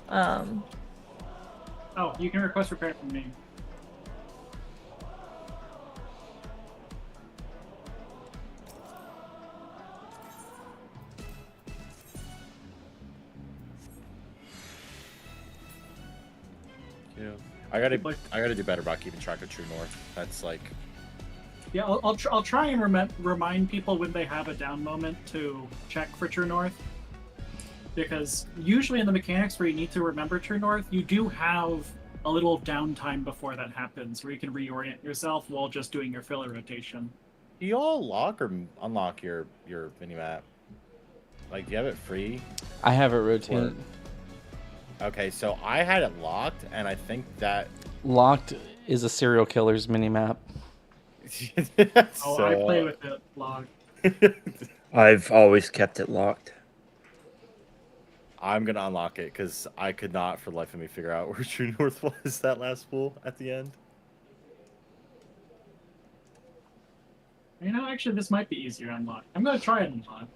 Oh, you can request repair from me. Yeah. I gotta do better about keeping track of true north. That's like Yeah, I'll try and remind people when they have a down moment to check for true north. Because usually in the mechanics where you need to remember true north, you do have a little downtime before that happens, where you can reorient yourself while just doing your filler rotation. Do you all lock or unlock your mini map? Like, do you have it free? I have it rotate. Or- Okay, so I had it locked, and I think that. Locked is a serial killer's minimap. Oh, I play with it log. I've always kept it locked. I'm gonna unlock it because I could not, for the life of me, figure out where True North was that last pool at the end. You know, actually, this might be easier to unlock. I'm gonna try it unlock.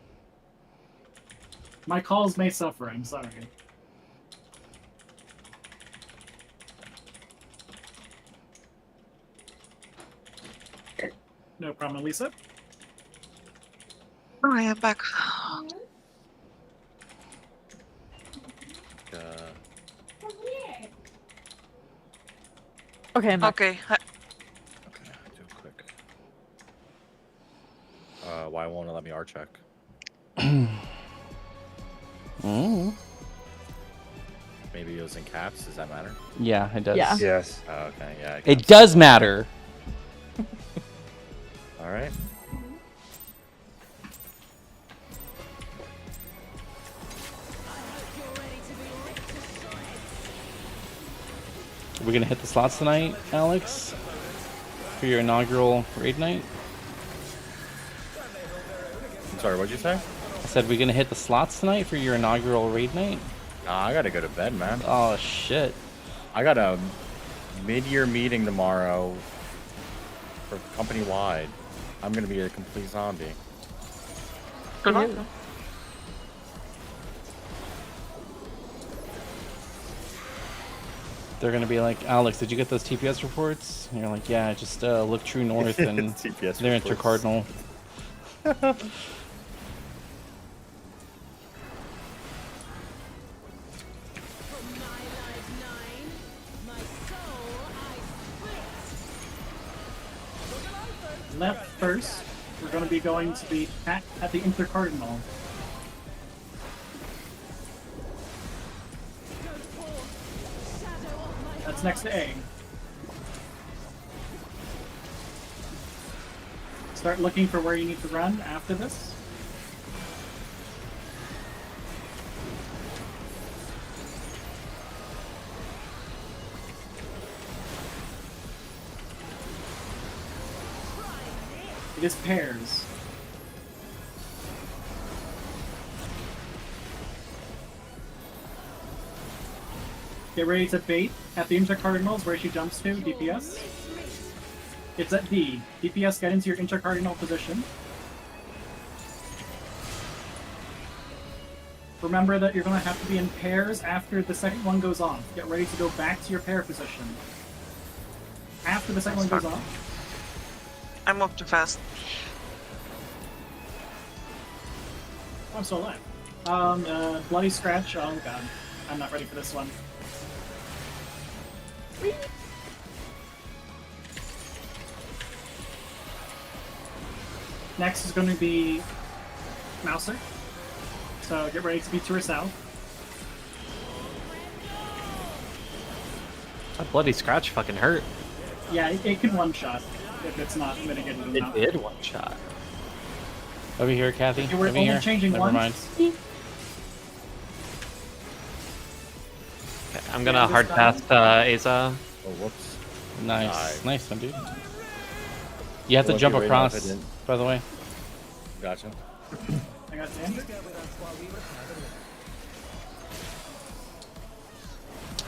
My calls may suffer. I'm sorry. No problem, Lisa. Oh, I am back. Okay, I'm back. Okay. Okay, do it quick. Why won't it let me R check? Mm. Maybe it was in caps. Does that matter? Yeah, it does. Yeah. Yes. Oh, okay, yeah. It does matter. All right. We're gonna hit the slots tonight, Alex, for your inaugural raid night. I'm sorry. What'd you say? I said we're gonna hit the slots tonight for your inaugural raid night. Nah, I gotta go to bed, man. Oh shit! I got a mid-year meeting tomorrow for company-wide. I'm gonna be a complete zombie. Good luck. They're gonna be like, Alex, did you get those TPS reports? And you're like, yeah, just look true north and TPS they're reports. intercardinal. Left first. We're going to be going to the at the intercardinal. That's next to A. Start looking for where you need to run after this. It is pairs. Get ready to bait at the intercardinals where she jumps to, DPS. It's at D. DPS, get into your intercardinal position. Remember that you're going to have to be in pairs after the second one goes off. Get ready to go back to your pair position. After the second one goes off. I moved too fast. I'm still alive. Bloody Scratch. Oh god. I'm not ready for this one. Next is going to be Mouser. So get ready to be to her south. That bloody scratch fucking hurt. Yeah, it can one-shot if it's not mitigated It enough. did one shot. Over here, Kathy. You were Over only here. changing Never one? mind. Okay, I'm gonna Yeah, hard this pass Aza. Oh, whoops. Nice, Nice. nice one, dude. You have to Well, jump if you ran off, across, it didn't. by the way. Gotcha. I got Xander.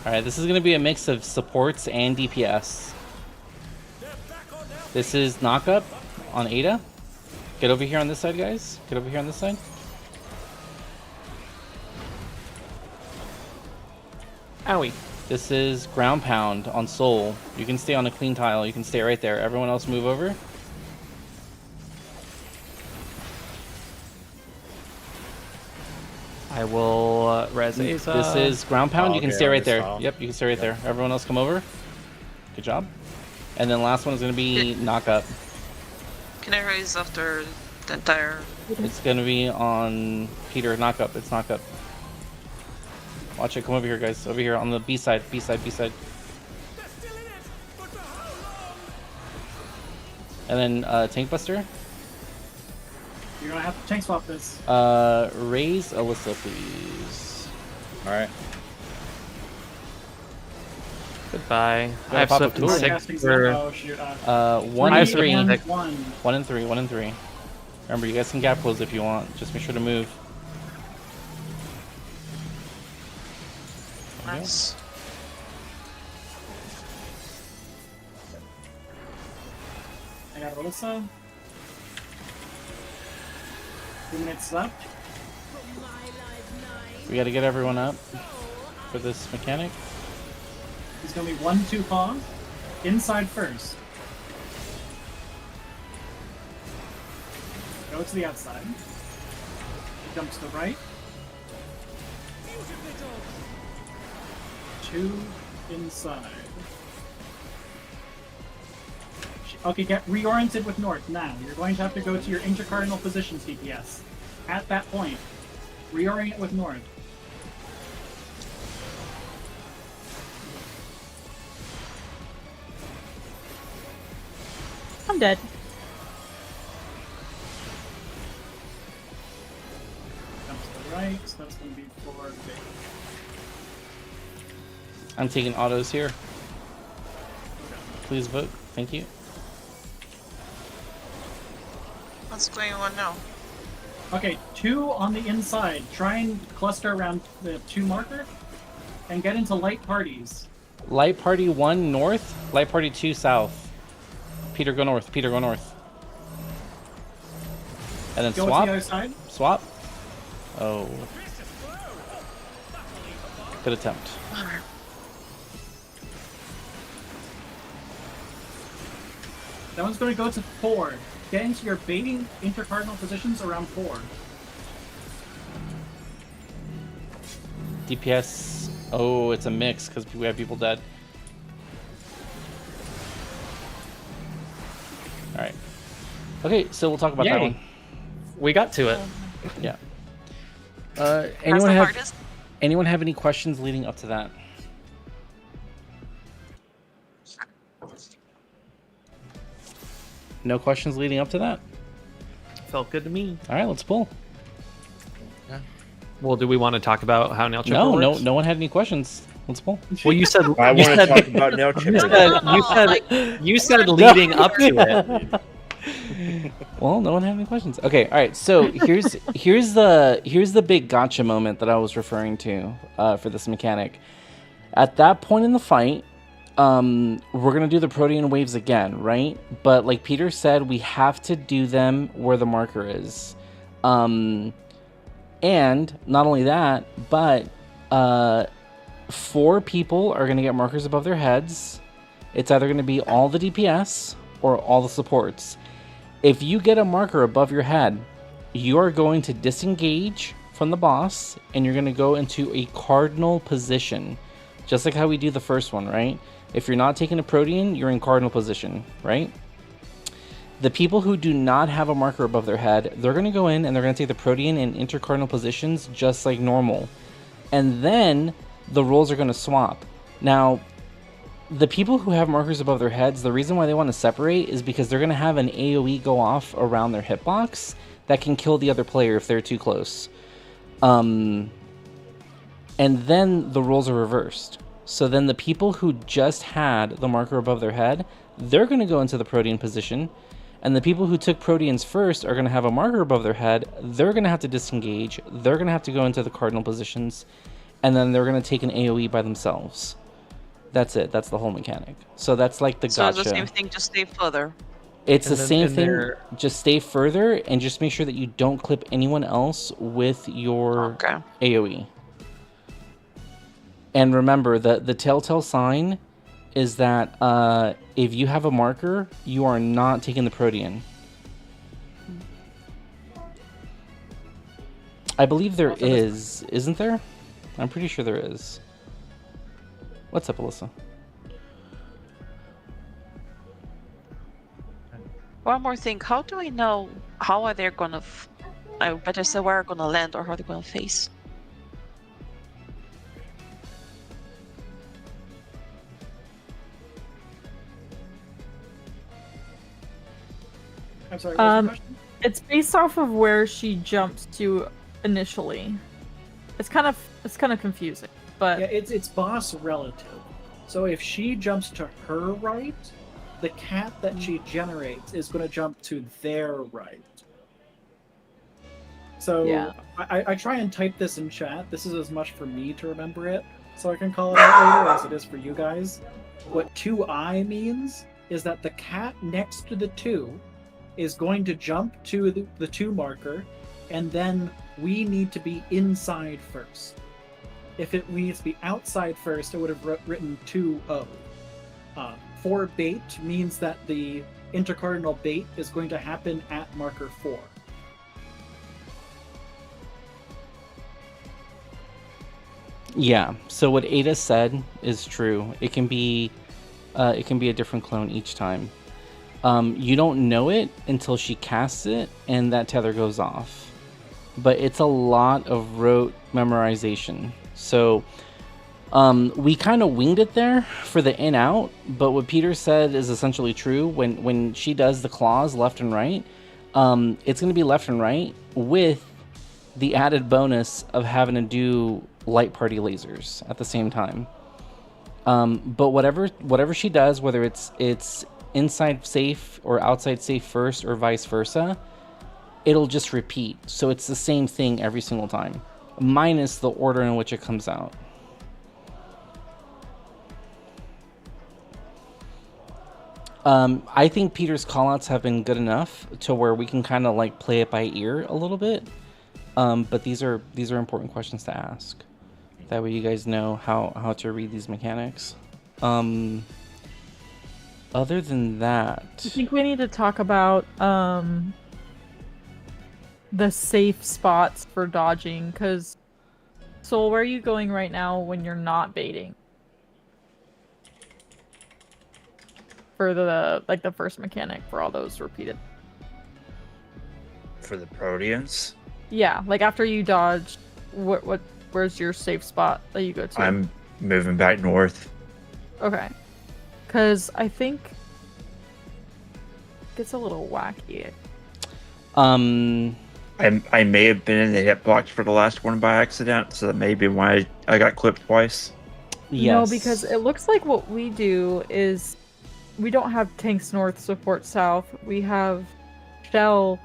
All right, this is gonna be a mix of supports and DPS. This is knock up on Ada. Get over here on this side, guys. Get over here on this side. Owie. This is ground pound on Soul. You can stay on a clean tile. You can stay right there. Everyone else move over. I will res Aza. This is ground pound. Oh, You can okay, stay on right this there. tile. Yep, you can stay right Yep. there. Everyone else come over. Good job. And then last one is going to be knock up. Can I raise after the entire... It's going to be on Peter. Knock up. It's knock up. Watch it. Come over here, guys. Over here on the B side. B side. B side. And then Tank Buster. You're gonna have to tank swap this. Raise Alyssa, please. All right. Goodbye. Gotta I have pop a Swift and tool. Six Casting for. oh shoot. 1 I and have 3. Swift and 1. 1 and 3. 1 and 3. Remember, you guys can gap close if you want. Just make sure to move. There you go. Nice. I got Alyssa. 2 minutes left. We got to get everyone up for this mechanic. He's gonna be 1-2 paw. Inside first. Go to the outside. Jump to the right. 2 inside. Okay, get reoriented with north now. You're going to have to go to your intercardinal positions DPS. At that point, reorient with north. I'm dead. Jump to the right, so that's going to be for big. I'm taking autos here. Please vote. Thank you. What's going on now? Okay, 2 on the inside. Try and cluster around the 2 marker and get into light parties. Light Party 1 north, Light Party 2 south. Peter, go north. Peter, go north. And then Go to swap. the other side. Swap. Oh. Good attempt. That one's going to go to 4. Get into your baiting intercardinal positions around 4. DPS. Oh, it's a mix because we have people dead. All right. Okay, so we'll talk about that Yay. one. We got to it. Yeah. That's Anyone the have hardest. anyone have any questions leading up to that? No questions leading up to that? Felt good to me. All right, let's pull. Well, do we want to talk about how nail chipper No, works? no one had any questions. Let's pull. Well, you said I you want to said, talk about nail chipper. you said leading up to it. Well, no one had any questions. Okay, all right. So here's the big gotcha moment that I was referring to for this mechanic. At that point in the fight, we're gonna do the Protean waves again, right? But like Peter said, we have to do them where the marker is. And not only that, but 4 people are gonna get markers above their heads. It's either gonna be all the DPS or all the supports. If you get a marker above your head, you are going to disengage from the boss and you're going to go into a cardinal position. Just like how we do the first one, right? If you're not taking a Protean, you're in cardinal position, right? The people who do not have a marker above their head, they're going to go in and they're going to take the Protean in intercardinal positions just like normal. And then the roles are going to swap. Now, the people who have markers above their heads, the reason why they want to separate is because they're going to have an AoE go off around their hitbox that can kill the other player if they're too close. And then the roles are reversed. So then the people who just had the marker above their head, they're going to go into the Protean position. And the people who took Proteans first are going to have a marker above their head. They're going to have to disengage. They're going to have to go into the cardinal positions. And then they're going to take an AoE by themselves. That's it. That's the whole mechanic. So that's like the So gotcha. it's the same thing, just stay further. It's And the then- same and thing. they're- Just stay further and just make sure that you don't clip anyone else with your Okay. AoE. And remember that the telltale sign is that if you have a marker, you are not taking the Protean. I believe there is, isn't there? I'm pretty sure there is. What's up, Alyssa? One more thing. How do we know how are they gonna? I better say where are gonna land or how they're gonna face. I'm sorry, what was the question? It's based off of where she jumps to initially. It's kind of confusing, but Yeah, it's boss relative. So if she jumps to her right, the cat that she generates is going to jump to their right. So Yeah. I try and type this in chat. This is as much for me to remember it, so I can call it out later as it is for you guys. What 2i means is that the cat next to the 2 is going to jump to the 2 marker, and then we need to be inside first. If it needs to be outside first, it would have written 2-0. 4 bait means that the intercardinal bait is going to happen at marker 4. Yeah. So what Ada said is true. It can be a different clone each time. You don't know it until she casts it and that tether goes off. But it's a lot of rote memorization. So we kind of winged it there for the in out, but what Peter said is essentially true. When she does the claws left and right, it's going to be left and right with the added bonus of having to do light party lasers at the same time. But whatever she does, whether it's inside safe or outside safe first or vice versa, it'll just repeat. So it's the same thing every single time, minus the order in which it comes out. I think Peter's callouts have been good enough to where we can kind of like play it by ear a little bit. But these are important questions to ask. That way you guys know how to read these mechanics. Other than that, I think we need to talk about the safe spots for dodging, because Soul, where are you going right now when you're not baiting? For the first mechanic for all those repeated. For the Proteans, Yeah, like after you dodge, where's your safe spot that you go to? I'm moving back north. Okay. Because I think it gets a little wacky. I may have been in the hitbox for the last one by accident, so that may be why I got clipped twice. yes. No, because it looks like what we do is we don't have tanks north, support south. We have shell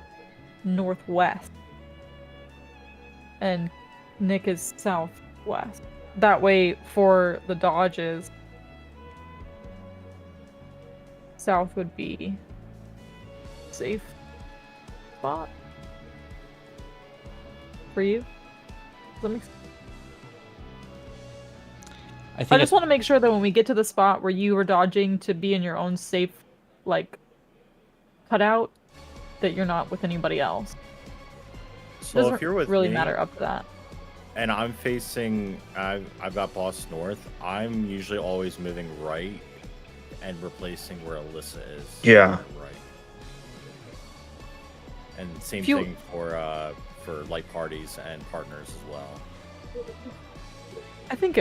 northwest. And Nick is southwest. That way, for the dodges, south would be safe spot for you. Does that make sense? I just want to make sure that when we get to the spot where you are dodging to be in your own safe, like, cutout, that you're not with anybody else. So Doesn't if you're with really me, matter up to that. and I'm facing, I've got boss north, I'm usually always moving right and replacing where Alyssa is. Yeah. Right. And same If you- thing for light parties and partners as well. I think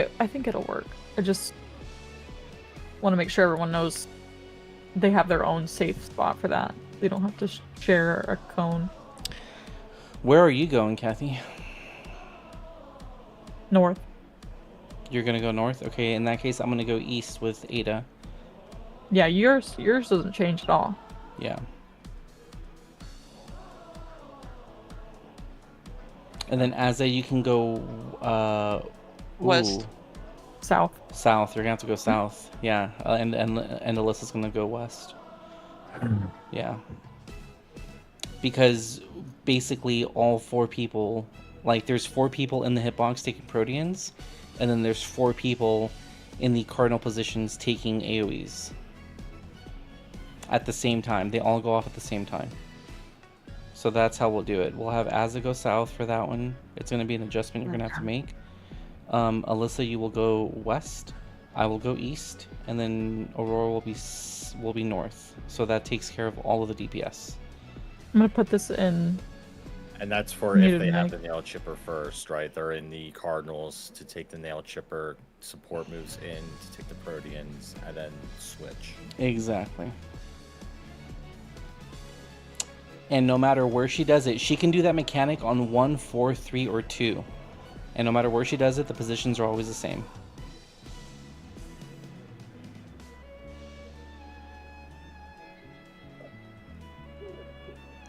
it'll work. I just want to make sure everyone knows they have their own safe spot for that. They don't have to share a cone. Where are you going, Kathy? North. You're gonna go north? Okay, in that case, I'm gonna go east with Ada. Yeah, yours doesn't change at all. Yeah. And then Azza, you can go West. ooh, South. south. You're gonna have to go south. Yeah, and Alyssa's gonna go west. Yeah. Because basically all 4 people, like there's 4 people in the hitbox taking Proteans, and then there's 4 people in the cardinal positions taking AoEs. At the same time. They all go off at the same time. So that's how we'll do it. We'll have Azza go south for that one. It's going to be an adjustment you're going to have to make. Alyssa, you will go west. I will go east. And then Aurora will be north. So that takes care of all of the DPS. I'm gonna put this in. And that's for Muted if they have mic. the nail chipper first, right? They're in the Cardinals to take the nail chipper, support moves in to take the Proteans, and then switch. Exactly. And no matter where she does it, she can do that mechanic on 1, 4, 3, or 2. And no matter where she does it, the positions are always the same.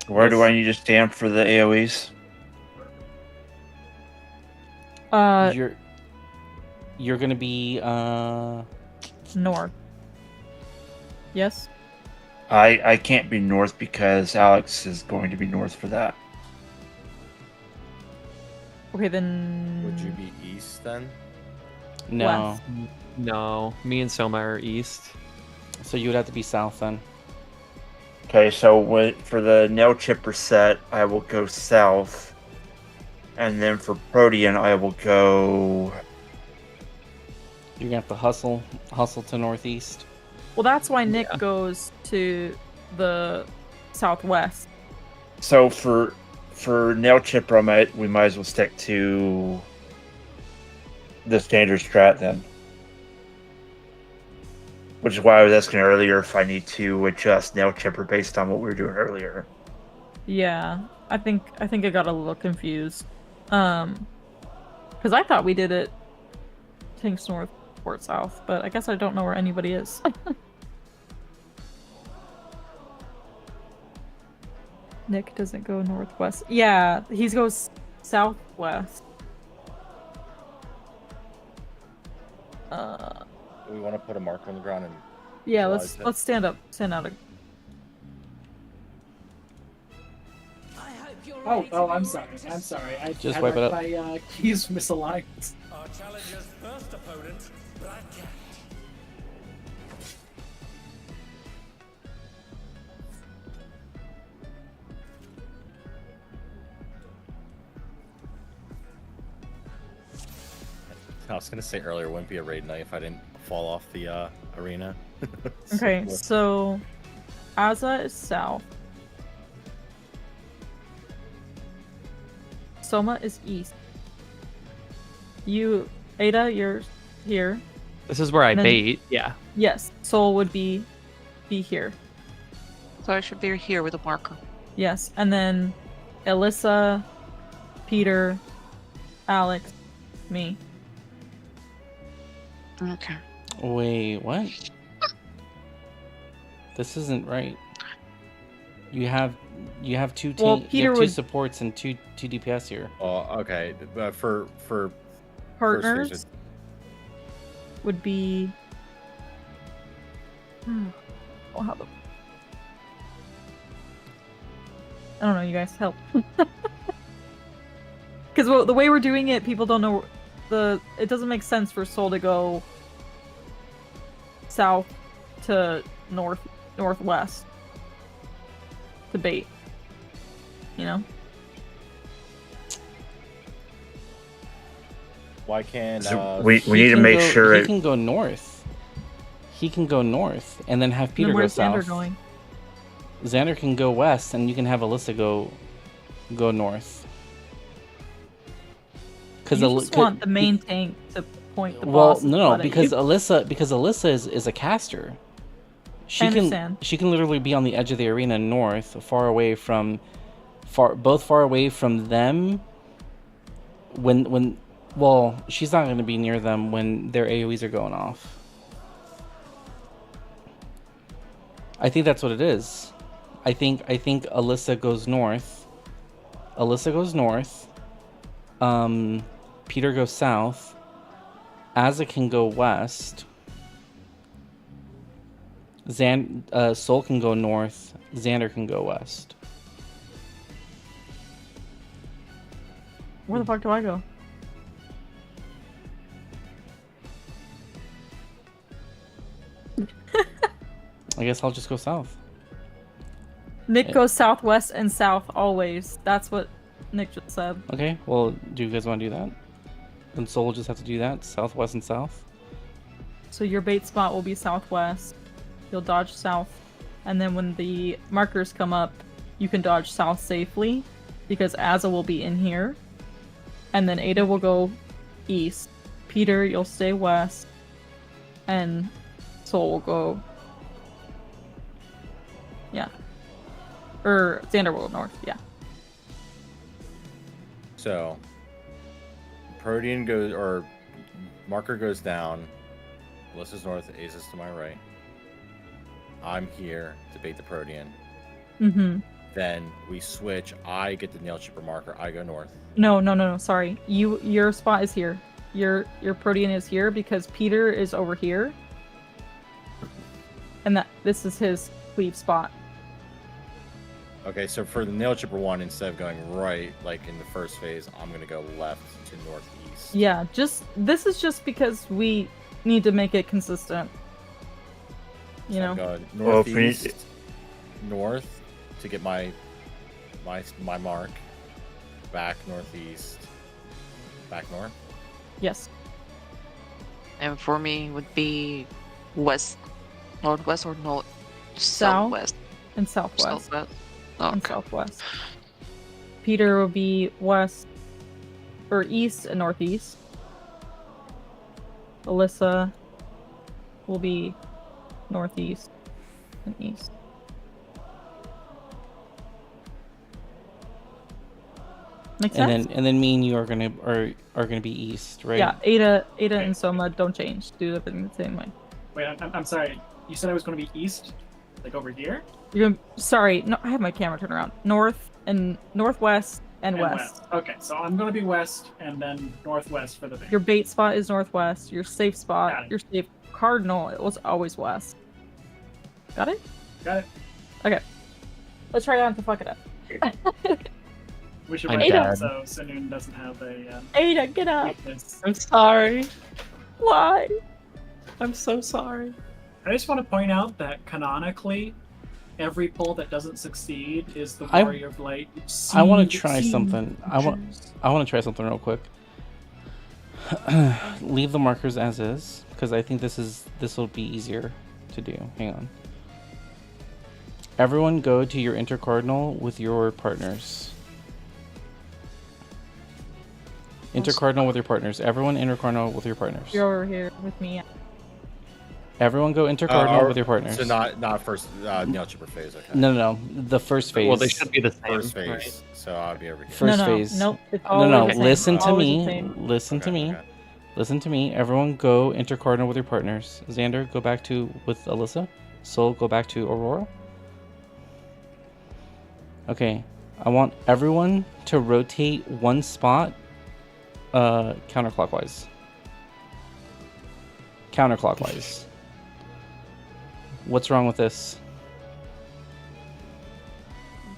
Where do I need to stand for the AoEs? You're gonna be North. Yes? I can't be north because Alex is going to be north for that. Okay, then... Would you be east then? no. West. No, me and Soma are east. So you would have to be south then. Okay, so for the nail chipper set, I will go south, and then for Protean, I will go. You're gonna have to hustle to northeast. Well, that's why Nick goes to the southwest. So for nail chipper, we might as well stick to the standard strat then. Which is why I was asking earlier if I need to adjust nail chipper based on what we were doing earlier. Yeah, I think I got a little confused. Because I thought we did it Tinks North, Port South, but I guess I don't know where anybody is. Nick doesn't go northwest. Yeah, he goes southwest. Do we want to put a marker on the ground and Yeah, visualize it? let's stand up. Stand out. Oh, I'm sorry. I Just had wipe it up. my keys misaligned. Our challenger's first opponent, Black Cat. I was gonna say earlier, it wouldn't be a raid night if I didn't fall off the arena. Okay, so Azza is south. Soma is east. You, Ada, you're here. This is where I And then- bait. Yeah. Yes, Sol would be here. So I should be here with a marker. Yes, and then Alyssa, Peter, Alex, me. Okay. Wait, what? This isn't right. You have two Well, you Peter have two would- supports and two DPS here. Oh, okay. But for Partners First would be. Oh, how the. I don't know. You guys help. Because the way we're doing it, people don't know it doesn't make sense for Sol to go south to northwest to bait. You know? Why can't So we He need to can make go- sure he can go north. He can go north and then have Peter Then go where's south. Xander going? Xander can go west, and you can have Alyssa go north. You just want the main tank to point the well, boss. no, because Alyssa is a caster. She I can understand. she can literally be on the edge of the arena north, far away from them. Well, she's not going to be near them when their AoEs are going off. I think that's what it is. I think Alyssa goes north. Peter goes south. Azza can go west. Sol can go north. Xander can go west. Where the fuck do I go? I guess I'll just go south. Nick goes southwest and south always. That's what Nick just said. Okay, well, do you guys want to do that? Then Sol will just have to do that, southwest and south. So your bait spot will be southwest. You'll dodge south. And then when the markers come up, you can dodge south safely because Azza will be in here. And then Ada will go east. Peter, you'll stay west. And Sol will go... Yeah. Or Xander will go north, yeah. So, Protean goes, or marker goes down. Alyssa's north, Ace is to my right. I'm here to bait the Protean. Mm-hmm. Then we switch. I get the nail chipper marker. I go north. No. Sorry. Your spot is here. Your Protean is here because Peter is over here. And this is his cleave spot. Okay, so for the nail chipper one, instead of going right, like in the first phase, I'm gonna go left to northeast. Yeah, this is just because we need to make it consistent. You So know? I'm going Well, if we- northeast, north to get my mark. Back northeast. Back north. Yes. And for me would be west, northwest or north, South? southwest, And southwest. southwest. And Okay. southwest. Peter will be west or east and northeast. Alyssa will be northeast and east. Make sense? And then me and you are gonna be east, right? Yeah, Ada and Soma don't change. Do everything the same way. Wait, I'm sorry. You said I was going to be east, like over here. You're gonna, sorry, no, I have my camera turned around. North and northwest and west. Okay, so I'm going to be west and then northwest for the bait. Your bait spot is northwest. Your safe Got spot, it. your safe cardinal, it was always west. Got it? Got it. Okay. Let's try not to fuck it up. We should I'm write down dead. so Sinoon doesn't have a Ada, get up. weakness. I'm sorry. Why? I'm so sorry. I just want to point out that canonically, every pull that doesn't succeed is the I- Warrior of Light. I want to Siege, try siege, something. I want to try something real quick. Leave the markers as is because I think this will be easier to do. Hang on. Everyone go to your intercardinal with your partners. Intercardinal with your partners. Everyone intercardinal with your partners. You're over here with me. Everyone go intercardinal with your partners. So not first nail chipper phase. Okay. No. The first phase. Well, they should be the same. First phase. right? So I'll be over here. First no, phase. Nope. It's No. always the same. Listen to Always the me. same. Listen to Okay, me. okay. Listen to me. Everyone go intercardinal with your partners. Xander, go back to with Alyssa. Soul, go back to Aurora. Okay. I want everyone to rotate one spot counterclockwise. Counterclockwise. What's wrong with this?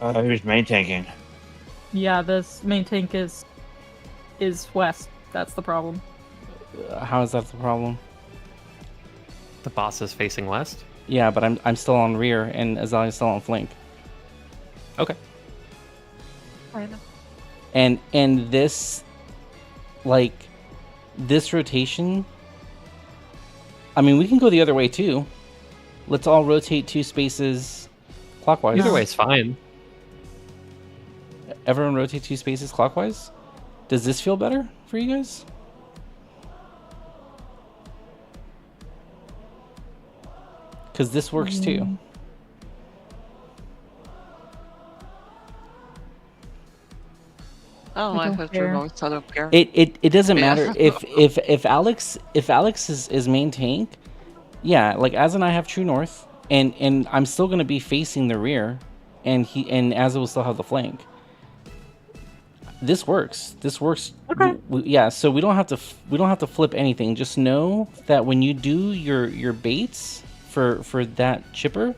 Who's main tanking? Yeah, this main tank is west. That's the problem. How is that the problem? The boss is facing west. Yeah, but I'm still on rear and Azalia's still on flank. Okay. And this, like, this rotation, I mean, we can go the other way too. Let's all rotate 2 spaces clockwise. Either way is fine. Everyone rotate 2 spaces clockwise. Does this feel better for you guys? Because this works too. Oh, I I don't have to care. go to up here. It doesn't Yeah. matter if Alex is main tank. Yeah, like Az and I have true north, and I'm still gonna be facing the rear, and Az will still have the flank. This works. This works. Okay. Yeah. So we don't have to flip anything. Just know that when you do your baits for that chipper,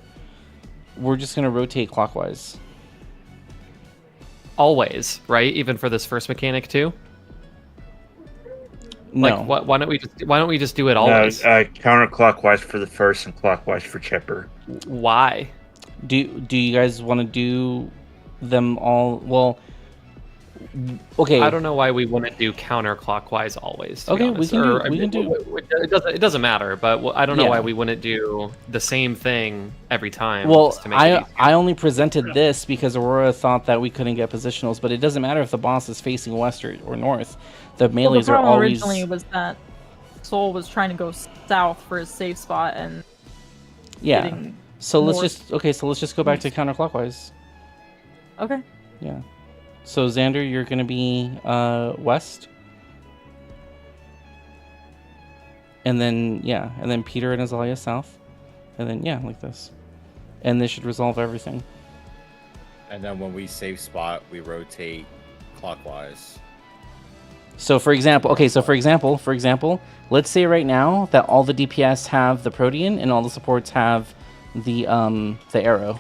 we're just gonna rotate clockwise. Always, right? Even for this first mechanic too. No. Like, why don't we just do it always? Counterclockwise for the first and clockwise for chipper. Why? Do you guys want to do them all? Well, okay. I don't know why we wouldn't do counterclockwise always. To be Okay, we honest. can do- Or, I we can mean, do- It doesn't matter, but I don't know Yeah. why we wouldn't do the same thing every time. Well, just to make it easier. I only presented this because Aurora thought that we couldn't get positionals, but it doesn't matter if the boss is facing west or north. The Well, the melees are problem always. originally was that Soul was trying to go south for his safe spot and Yeah. getting So let's north. just go back to counterclockwise. Okay. Yeah. So Xander, you're gonna be west. And then and then Peter and Azalea south. And then like this. And this should resolve everything. And then when we save spot, we rotate clockwise. So for example, let's say right now that all the DPS have the Protean and all the supports have the arrow.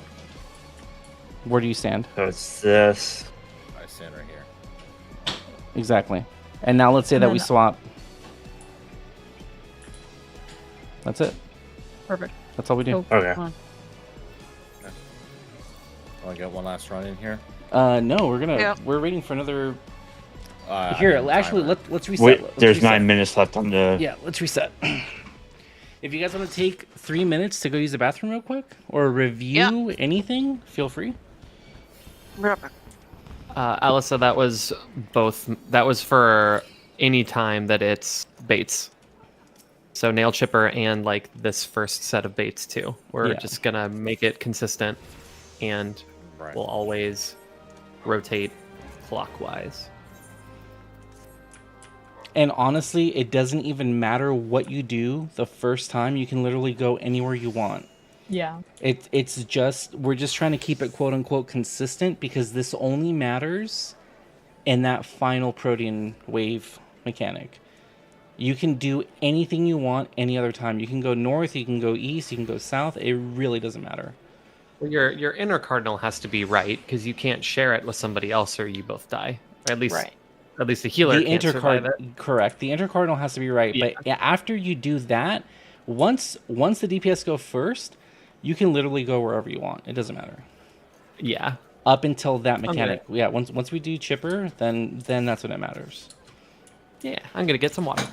Where do you stand? So it's this. I stand right here. Exactly. And now let's say that we swap. That's it. Perfect. That's all we do. Go. Okay. Come on. Want to get one last run in here? No, Yeah. we're waiting for another. I mean, Actually, timer. let's reset. Wait, Let's there's reset. 9 minutes left on the. Yeah, let's reset. If you guys want to take 3 minutes to go use the bathroom real quick or review anything, feel free. Alyssa, that was both. That was for any time that it's baits. So nail chipper and like this first set of baits too. We're just gonna make it consistent, and we'll always rotate clockwise. And honestly, it doesn't even matter what you do the first time. You can literally go anywhere you want. Yeah. It's just we're just trying to keep it quote unquote consistent because this only matters in that final Protean wave mechanic. You can do anything you want any other time. You can go north, you can go east, you can go south. It really doesn't matter. Well, your inner cardinal has to be right because you can't share it with somebody else or you both die. Or at least the healer can't survive it. Correct. The intercardinal has to be right. Yeah. But after you do that, once the DPS go first, you can literally go wherever you want. It doesn't matter. Yeah. Up until that mechanic. Yeah. Once we do chipper, then that's when it matters. Yeah. I'm gonna get some water.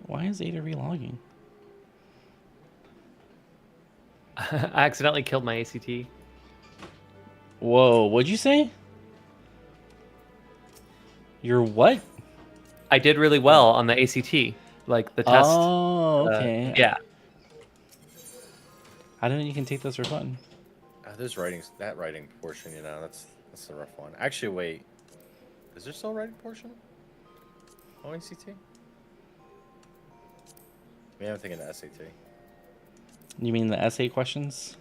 Why is Ada relogging? I accidentally killed my ACT. Whoa, what'd you say? You're what? I did really well on the ACT, like the test. Oh, okay. Yeah. I don't know you can take those for fun. There's that writing portion, that's the rough one. Actually, wait. Is there still a writing portion? On ACT? Maybe I'm thinking the SAT. You mean the essay questions?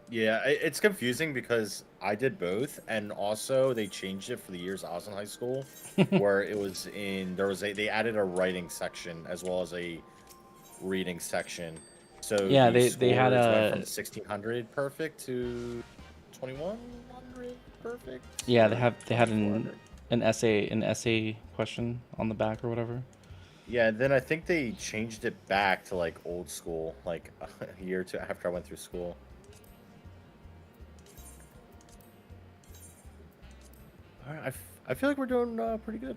Yeah, it's confusing because I did both, and also they changed it for the years I was in high school, where it was they added a writing section as well as a reading section. So yeah, the they had scores a went from 1600 perfect to 2100 perfect. Yeah, they had an essay question on the back or whatever. Yeah, then I think they changed it back to like old school, like a year or two after I went through school. All right, I feel like we're doing pretty good.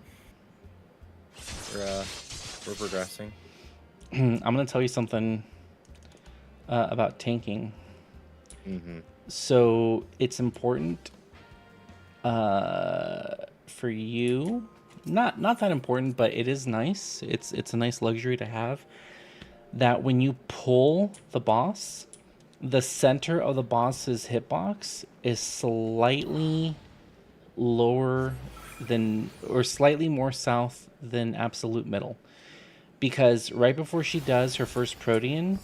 We're progressing. I'm gonna tell you something about tanking. Mm-hmm. So it's important for you. Not that important, but it is nice. It's a nice luxury to have. That when you pull the boss, the center of the boss's hitbox is slightly lower than, or slightly more south than absolute middle. Because right before she does her first Protean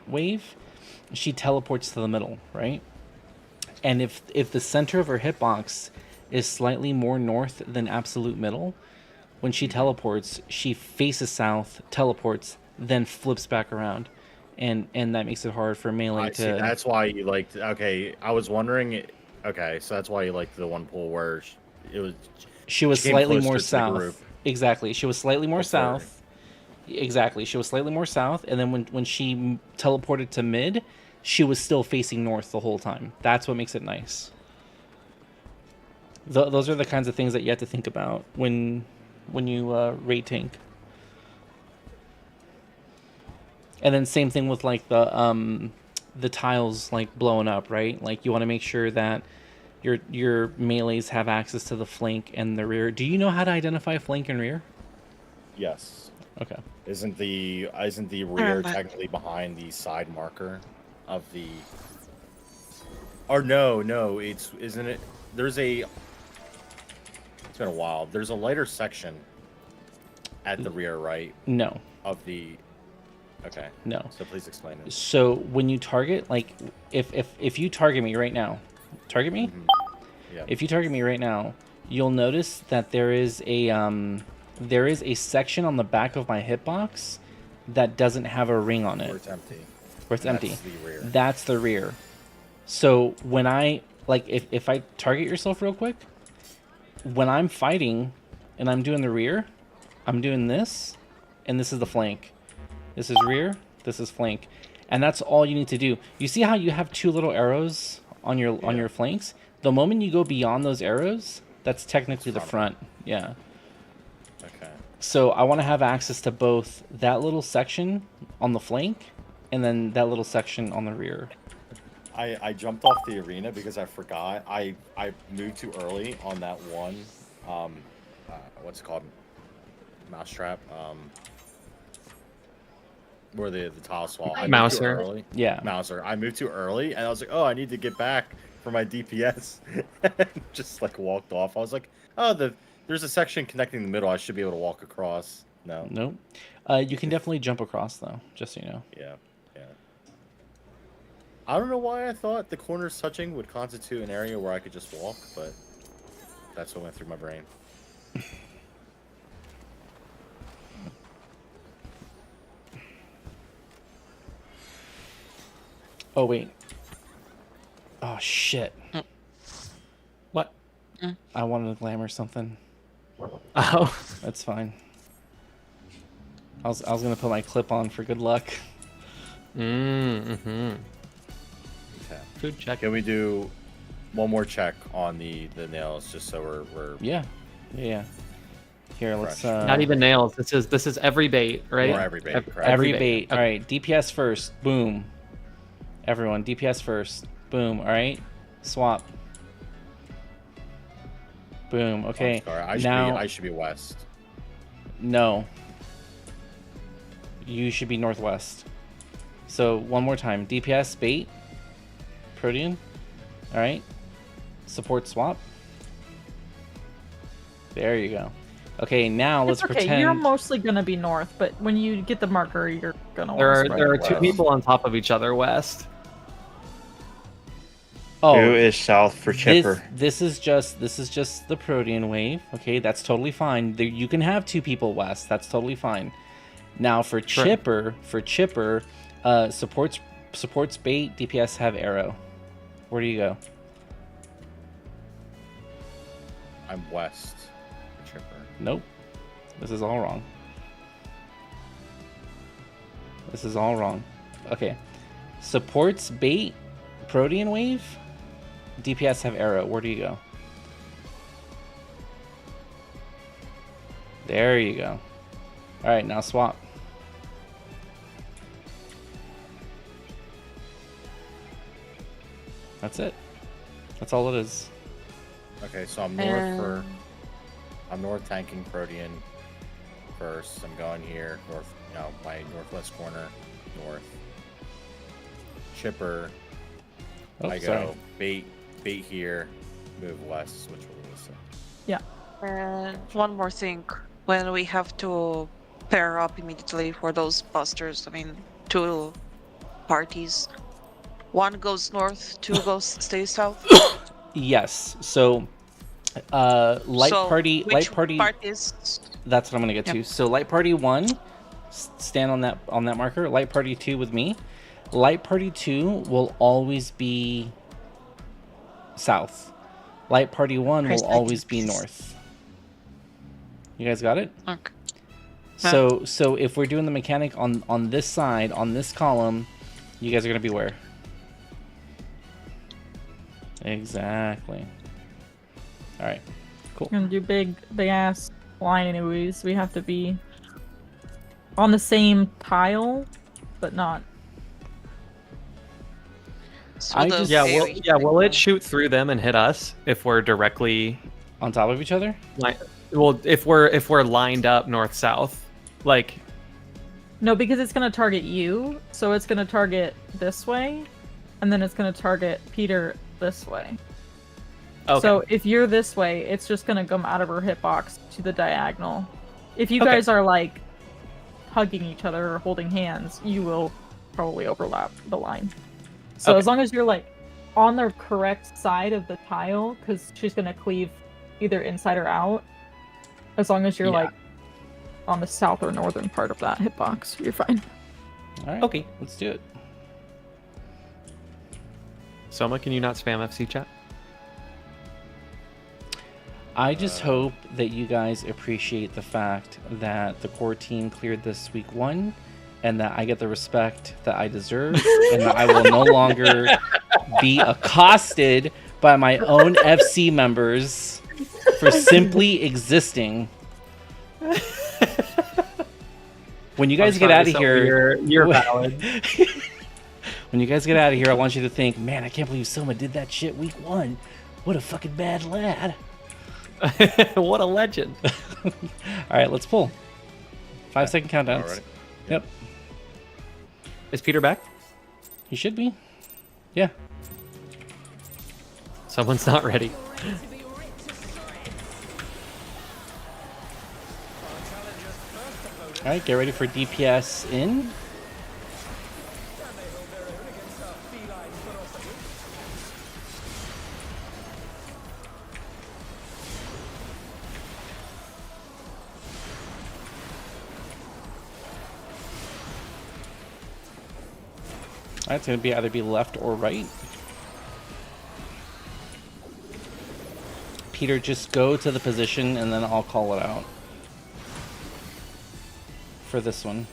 wave, she teleports to the middle, right? And if the center of her hitbox is slightly more north than absolute middle, when she teleports, she faces south, teleports, then flips back around. And that makes it hard for melee to... See, that's why you liked... Okay, I was wondering... Okay, so that's why you liked the one pull where it was... She was came slightly closer more to the south. group. Exactly. She was slightly more Before. south. Exactly. She was slightly more south. And then when she teleported to mid, she was still facing north the whole time. That's what makes it nice. Those are the kinds of things that you have to think about when you raid tank. And then same thing with like the tiles like blowing up, right? Like you want to make sure that your melees have access to the flank and the rear. Do you know how to identify flank and rear? Yes. Okay. Isn't the rear technically behind the side marker of the? Or no, isn't it? There's a. It's been a while. There's a lighter section at the rear, right? No. Of the. Okay. No. So please explain it. So when you target, like, if you target me right now, target me. Yeah. If you target me right now, you'll notice that there is a section on the back of my hitbox that doesn't have a ring on it. Where it's empty. Where it's empty. That's the rear. That's the rear. So when I like, if I target yourself real quick, when I'm fighting and I'm doing the rear, I'm doing this, and this is the flank. This is rear, this is flank. And that's all you need to do. You see how you have two little arrows on your flanks? The moment you go beyond those arrows, that's technically the front. Yeah. Okay. So I want to have access to both that little section on the flank and then that little section on the rear. I jumped off the arena because I forgot. I moved too early on that one. What's it called? Mousetrap. Where the tile swap. I moved too Mouser. early. Yeah. Mouser. I moved too early, and I was like, oh, I need to get back for my DPS. Just like walked off. I was like, oh, there's a section connecting the middle. I should be able to walk across. No. Nope. You can definitely jump across though, just so you know. Yeah. I don't know why I thought the corners touching would constitute an area where I could just walk, but that's what went through my brain. Oh wait. Oh shit. What? I wanted to glamour something. Oh. That's fine. I was gonna put my clip on for good luck. Mm-hmm. Okay. Food check. Can we do one more check on the nails just so we're Yeah. Here, let's Fresh. Not even nails. This is every bait, right? Or every bait, correct. every bait. Okay. All right, DPS first. Boom. Everyone, DPS first. Boom. All right. Swap. Boom. Okay. I'm sorry. now I should be west. no. You should be northwest. So one more time. DPS bait. Protean. All right. Support swap. There you go. Okay, now let's It's okay. pretend. You're mostly gonna be north, but when you get the marker, you're gonna. There wanna spread are it two west. people on top of each other west. Oh, Who is south for Chipper? This is just the Protean wave. Okay, that's totally fine. You can have two people west. That's totally fine. Now for Chipper, supports bait. DPS have arrow. Where do you go? I'm west. Chipper. Nope. This is all wrong. This is all wrong. Okay. Supports bait. Protean wave. DPS have arrow. Where do you go? There you go. All right, now swap. That's it. That's all it is. Okay, so I'm north tanking Protean first. I'm going here north. My northwest corner, north. Chipper. Oh, I go sorry. bait here, move west, switch over to Yeah. And one more thing, when we have to pair up immediately for those busters, I mean, two parties. One goes north, two stays south. Yes. So, light So party. which parties? That's what I'm gonna get to. So, light party 1, stand on that marker. Light party 2 with me. Light party 2 will always be south. Light party 1 will always be north. You guys got it? Okay. So if we're doing the mechanic on this side, on this column, you guys are gonna be where? Exactly. All right, cool. We're gonna do big ass line anyways. We have to be on the same tile, but not. So I the just- Yeah, AoE will it shoot through them and hit us if we're directly On top of each other? well, if we're lined up north south, like No, because it's gonna target you, so it's gonna target this way, and then it's gonna target Peter this way. okay. So if you're this way, it's just gonna come out of her hitbox to the diagonal. If you Okay. guys are like hugging each other or holding hands, you will probably overlap the line. So Okay. as long as you're like on the correct side of the tile, because she's gonna cleave either inside or out. As long as you're Yeah. like on the south or northern part of that hitbox, you're fine. All right. Okay. Let's do it. Soma, can you not spam FC chat? I just hope that you guys appreciate the fact that the core team cleared this week 1 and that I get the respect that I deserve and that I will no longer be accosted by my own FC members for simply existing. When you guys I'm get sorry, out of Soma, here, you're valid. when you guys get out of here, I want you to think, man, I can't believe Soma did that shit week 1. What a fucking bad lad. What a legend. All right, let's pull. 5-second countdowns. Alrighty. Yep, Is Peter back? he should be. Yeah. Someone's not ready. All right, get ready for DPS in. All right, it's going to be either be left or right. Peter, just go to the position and then I'll call it out. For this one.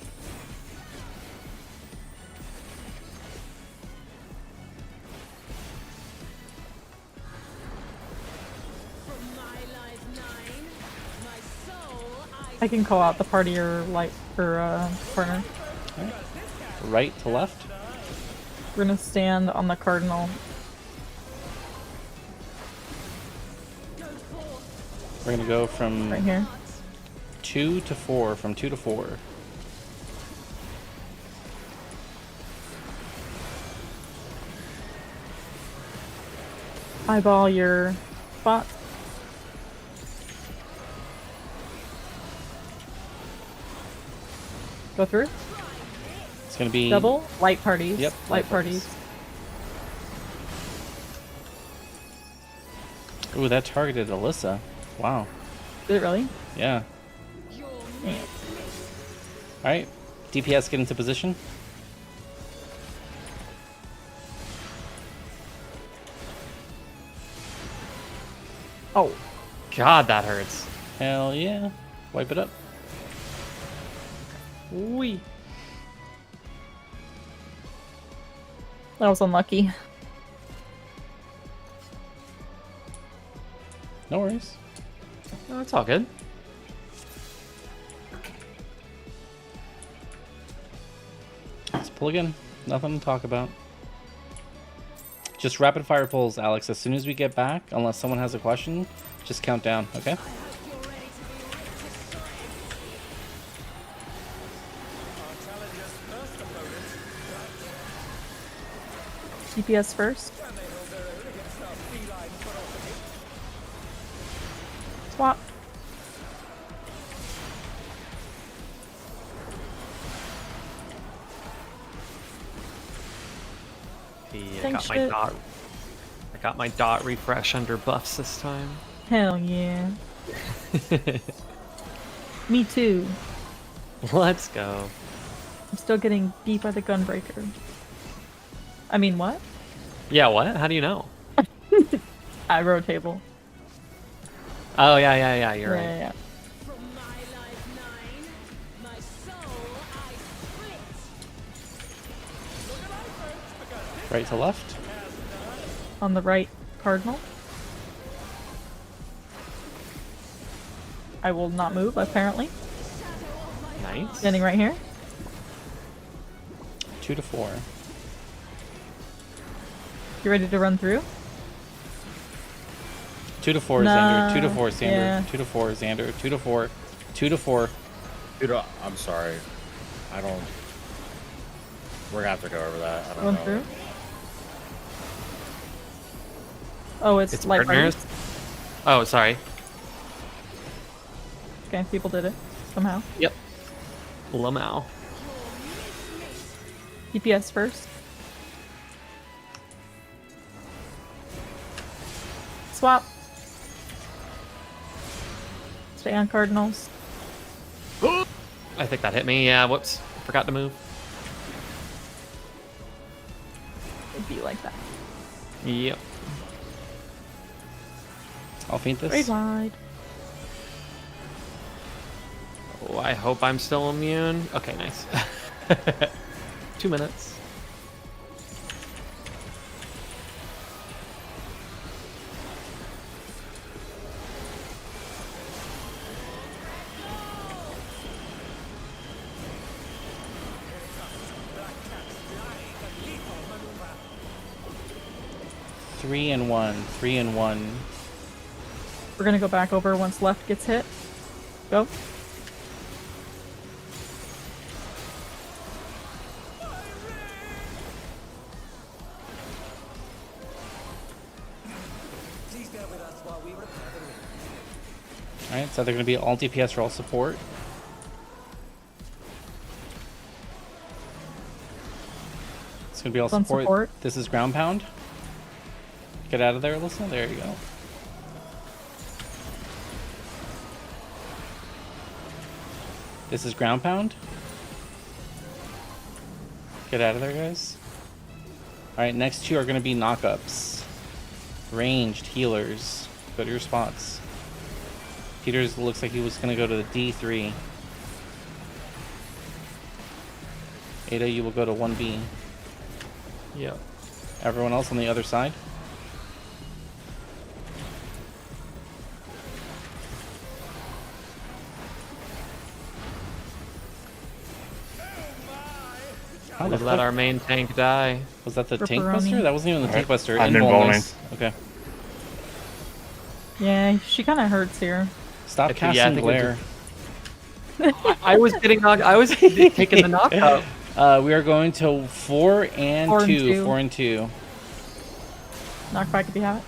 I can call out the party or light or partner. Right to left. We're gonna stand on the cardinal. We're going to go from Right here. 2 to 4. From 2 to 4. Eyeball your spot. Go through. It's going to be Double. Light parties. Yep, Light light parties. Ooh, that targeted Alyssa. Wow. Did it really? Yeah. Yeah. All right. DPS get into position. Oh, God, that hurts. Hell yeah. Wipe it up. Wee. that was unlucky. No worries. No, it's all good. Let's pull again. Nothing to talk about. Just rapid fire pulls, Alex. As soon as we get back, unless someone has a question, just count down, okay? DPS first. Swap. I Thanks, got my shit. dot. I got my dot refresh under buffs this time. Hell yeah. Me too. Let's go. I'm still getting beat by the gunbreaker. I mean, what? Yeah, what? How do you know? Aggro table. Oh, yeah, you're right. Yeah. Right to left. On the right cardinal. I will not move, apparently. Nice. Standing right here. 2 to 4. You ready to run through? 2 to 4, Nah, Xander. 2 to 4, Xander. yeah. 2 to 4, Xander. 2 to 4. 2 to 4. Dude, I'm sorry. I don't. We're gonna have to go over that. I don't Run know. through. Oh, it's light partners. parties. Oh, sorry. Okay, people did it somehow. Yep. Lamau. DPS first. Swap. Stay on Cardinals. I think that hit me. Yeah, whoops. Forgot to move. It'd be like that. Yep. I'll feint this. Very wide. Oh, I hope I'm still immune. Okay, nice. 2 minutes. Three and 1. 3 and 1. We're gonna go back over once left gets hit. Go. Please bear with us while we repair the ring. Alright, so they're going to be all DPS for all support. It's going to be all On support. support. This is ground pound. Get out of there, Alyssa. There you go. This is ground pound. Get out of there, guys. Alright, next two are going to be knockups. Ranged healers. Go to your spots. Peters looks like he was going to go to the D3. Ada, you will go to 1B. Yep. Everyone else on the other side. How We the let fuck- our main tank die. Was that the tank Ripperoni. buster? That wasn't even the tank buster. I'm Invuln, invulning. nice. Okay. Yeah, she kind of hurts here. Stop I think- casting yeah, I think glare. I was getting knocked. I was taking the knockout. We are going to 4 and 4 and 2. 2. 4 and 2. Knockback if you have it.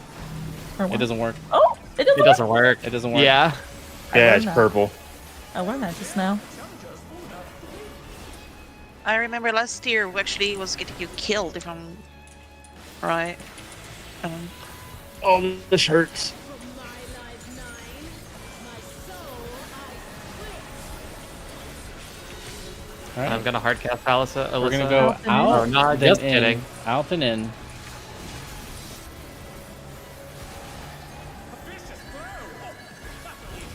Or It one. doesn't work. Oh, it doesn't. It doesn't work. It doesn't work. Yeah. I Yeah, learned it's that. purple. I learned that just now. I remember last year we actually was getting you killed if I'm right. Oh, this hurts. All right. I'm gonna hard cast Alyssa. We're gonna Alyssa. go Out and in. out. Oh, no, then just in. kidding. Out then in.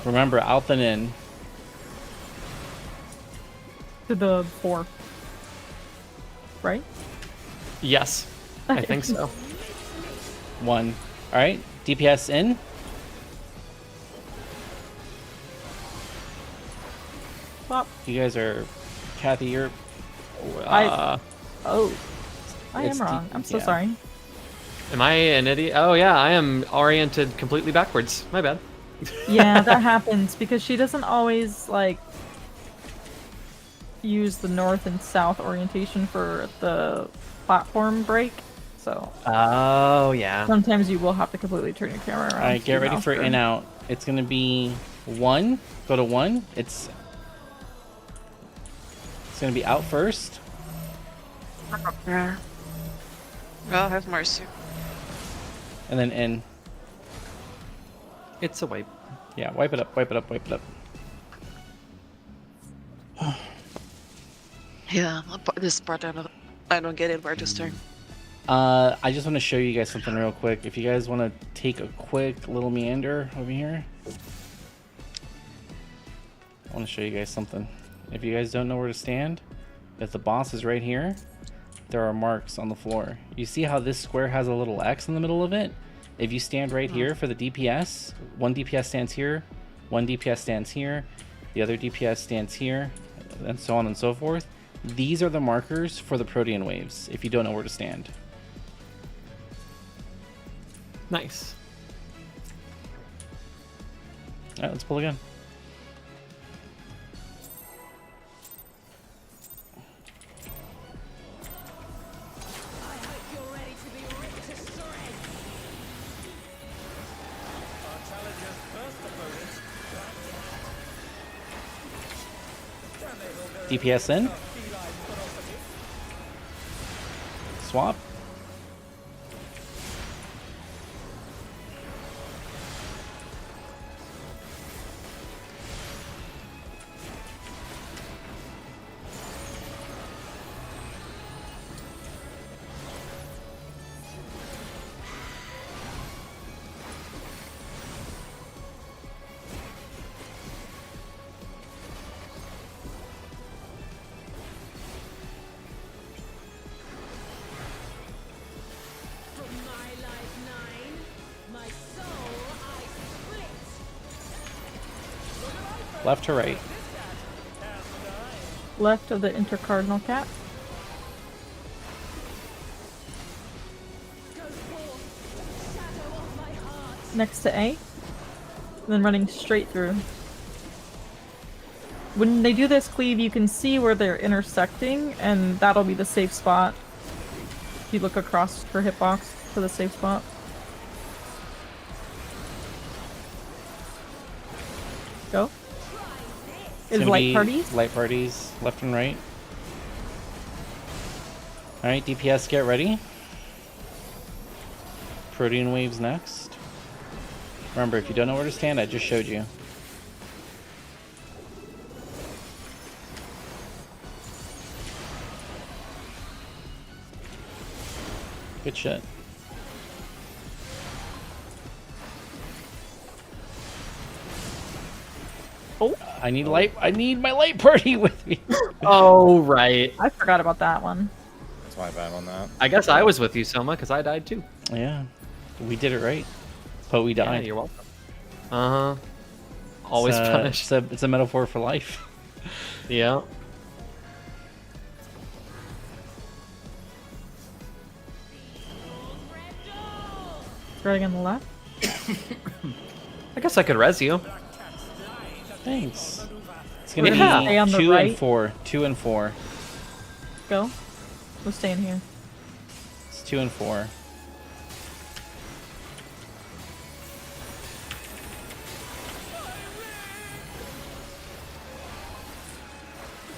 Remember, out then in. To the 4. Right? Yes. I think so. 1. All right. DPS in. Swap. You guys are. Kathy, you're. Uh, Oh. I It's am the- wrong. I'm so yeah. sorry. am I an idiot? Oh yeah, I am oriented completely backwards. My bad. Yeah, that happens because she doesn't always like use the north and south orientation for the platform break. So Oh yeah. sometimes you will have to completely turn your camera around. All right. to Get do ready mouse for turn. in out. It's gonna be 1. Go to 1. It's gonna be out first. Yeah. God have mercy. And then in. It's a wipe. Yeah, wipe it up, wipe it up, wipe it up. Yeah, this part I don't get it where to start. I just want to show you guys something real quick. If you guys want to take a quick little meander over here, I want to show you guys something. If you guys don't know where to stand, if the boss is right here, there are marks on the floor. You see how this square has a little X in the middle of it? If you stand right here for the DPS, one DPS stands here, One DPS stands here, the other DPS stands here, and so on and so forth. These are the markers for the Protean waves, if you don't know where to stand. Nice. Alright, let's pull again. DPS in. Swap. Left to right. Left of the intercardinal cap. Next to A. Then running straight through. When they do this cleave, you can see where they're intersecting, and that'll be the safe spot. If you look across her hitbox to the safe spot. Go. Is gonna light be parties? Light parties, left and right. Alright, DPS, get ready. Protean waves next. Remember, if you don't know where to stand, I just showed you. Good shit. Oh, I need my light party with me. Oh, right. I forgot about that one. That's my bad on that. I guess I was with you, Soma, because I died too. Yeah, we did it right, but we Yeah, died. you're welcome. Uh-huh. Always punished. It's a metaphor for life. Yeah. Starting on the left. I guess I could res you. Thanks. It's gonna We're gonna stay be on the 2 right. and 4. 2 and 4. Go. We're staying here. It's 2 and 4.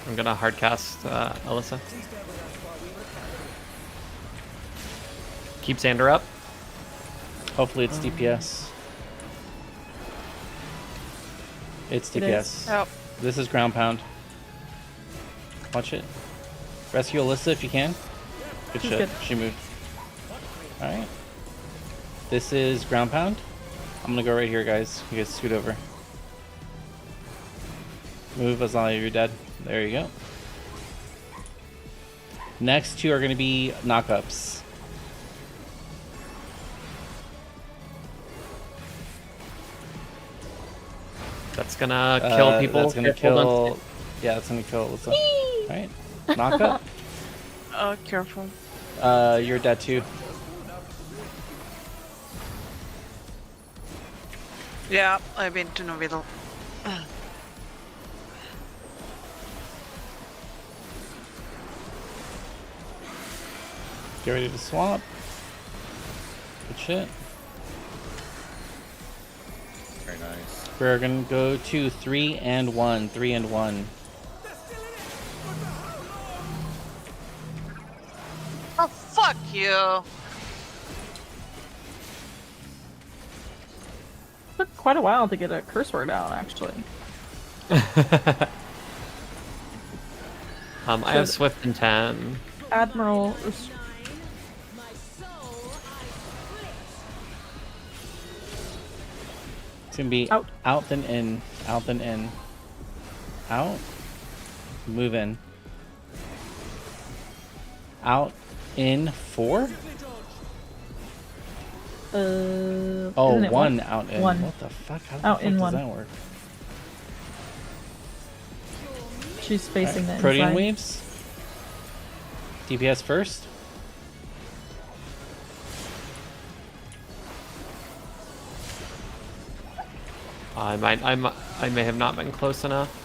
I'm gonna hard cast Alyssa. Keep Xander up. Hopefully it's DPS. It's It DPS. is. Yep. This is ground pound. Watch it. Rescue Alyssa if you can. Good She's shit. good. She moved. Alright. This is ground pound. I'm gonna go right here, guys. You guys scoot over. Move as long as you're dead. There you go. Next two are gonna be knockups. That's gonna kill people. That's gonna Hold on. kill. Yeah, that's gonna kill Alyssa. Alright. Knock up. Careful. You're dead too. Yeah, I've been to the middle. Get ready to swap. Good shit. Very nice. We're gonna go to 3 and 1. 3 and 1. Oh, fuck you. Took quite a while to get a curse word out, actually. I have Swift and 10. Admiral. It's gonna be Out. out then in, out then in, out, move in, out, in, 4. Oh, Oh, 1 out in. One. What the fuck? How Out the in fuck one. does that work? She's facing the Protean inside. waves. DPS first. I may have not been close enough.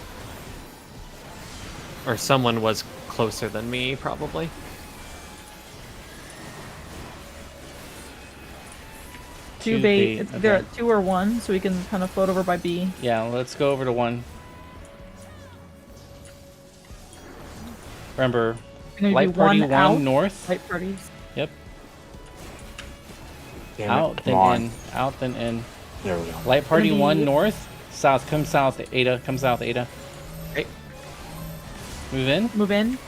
Or someone was closer than me, probably. Two bait. It's either at 2 or 1, so we can kind of float over by B. Yeah, let's go over to 1. Remember, We're gonna light do party 1 1 out. north. Light parties. Yep. Damn Out it, then come on. in. Out then in. There we go. Light party Gonna 1 be- north. South. Come south. Ada. Come south. Ada. Okay. Move in. Move in.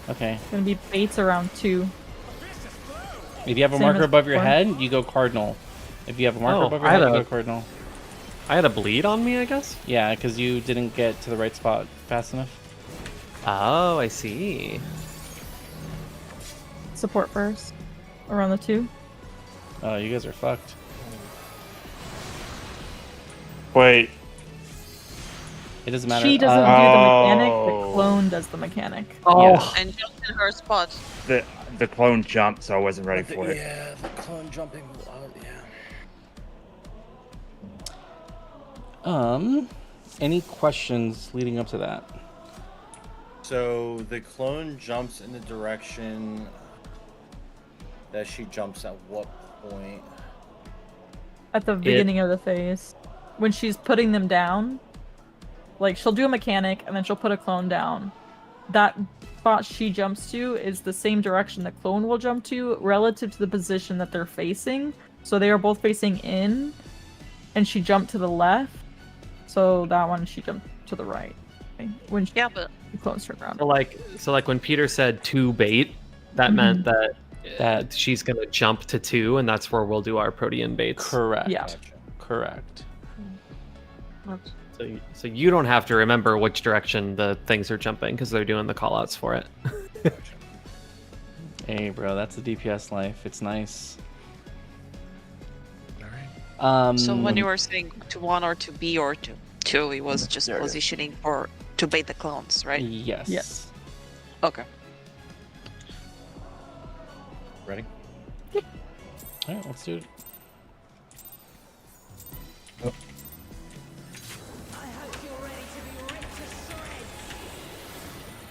Okay. Gonna be baits around 2. If you have a Same marker as above your before. head, you go cardinal. If you have a marker Oh, above your I head, had you a- go cardinal. I had a bleed on me, I guess? Yeah, because you didn't get to the right spot fast enough. Oh, I see. Support first. Around the 2. Oh, you guys are fucked. Wait. It doesn't matter. She doesn't do the mechanic, Oh. the clone does the mechanic. Yeah. And just in her spot. The clone jumped, so I wasn't ready for it. Yeah, the clone jumping. Yeah. Any questions leading up to that? So the clone jumps in the direction that she jumps at what point? At the beginning of the phase. When she's putting them down, like she'll do a mechanic and then she'll put a clone down. That spot she jumps to is the same direction the clone will jump to relative to the position that they're facing. So they are both facing in, and she jumped to the left. So that one she jumped to the right. When she Yeah, but clones turned around. So like when Peter said 2 bait, that meant that she's gonna jump to 2, and that's where we'll do our Protean baits. Correct. Yeah. Correct. So you don't have to remember which direction the things are jumping because they're doing the callouts for it. Hey, bro, that's the DPS life. It's nice. so when you were saying to 1 or to B or to 2, it was just There it is. positioning to bait the clones, right? Yes. Yes. Okay. Ready? All right, let's do it.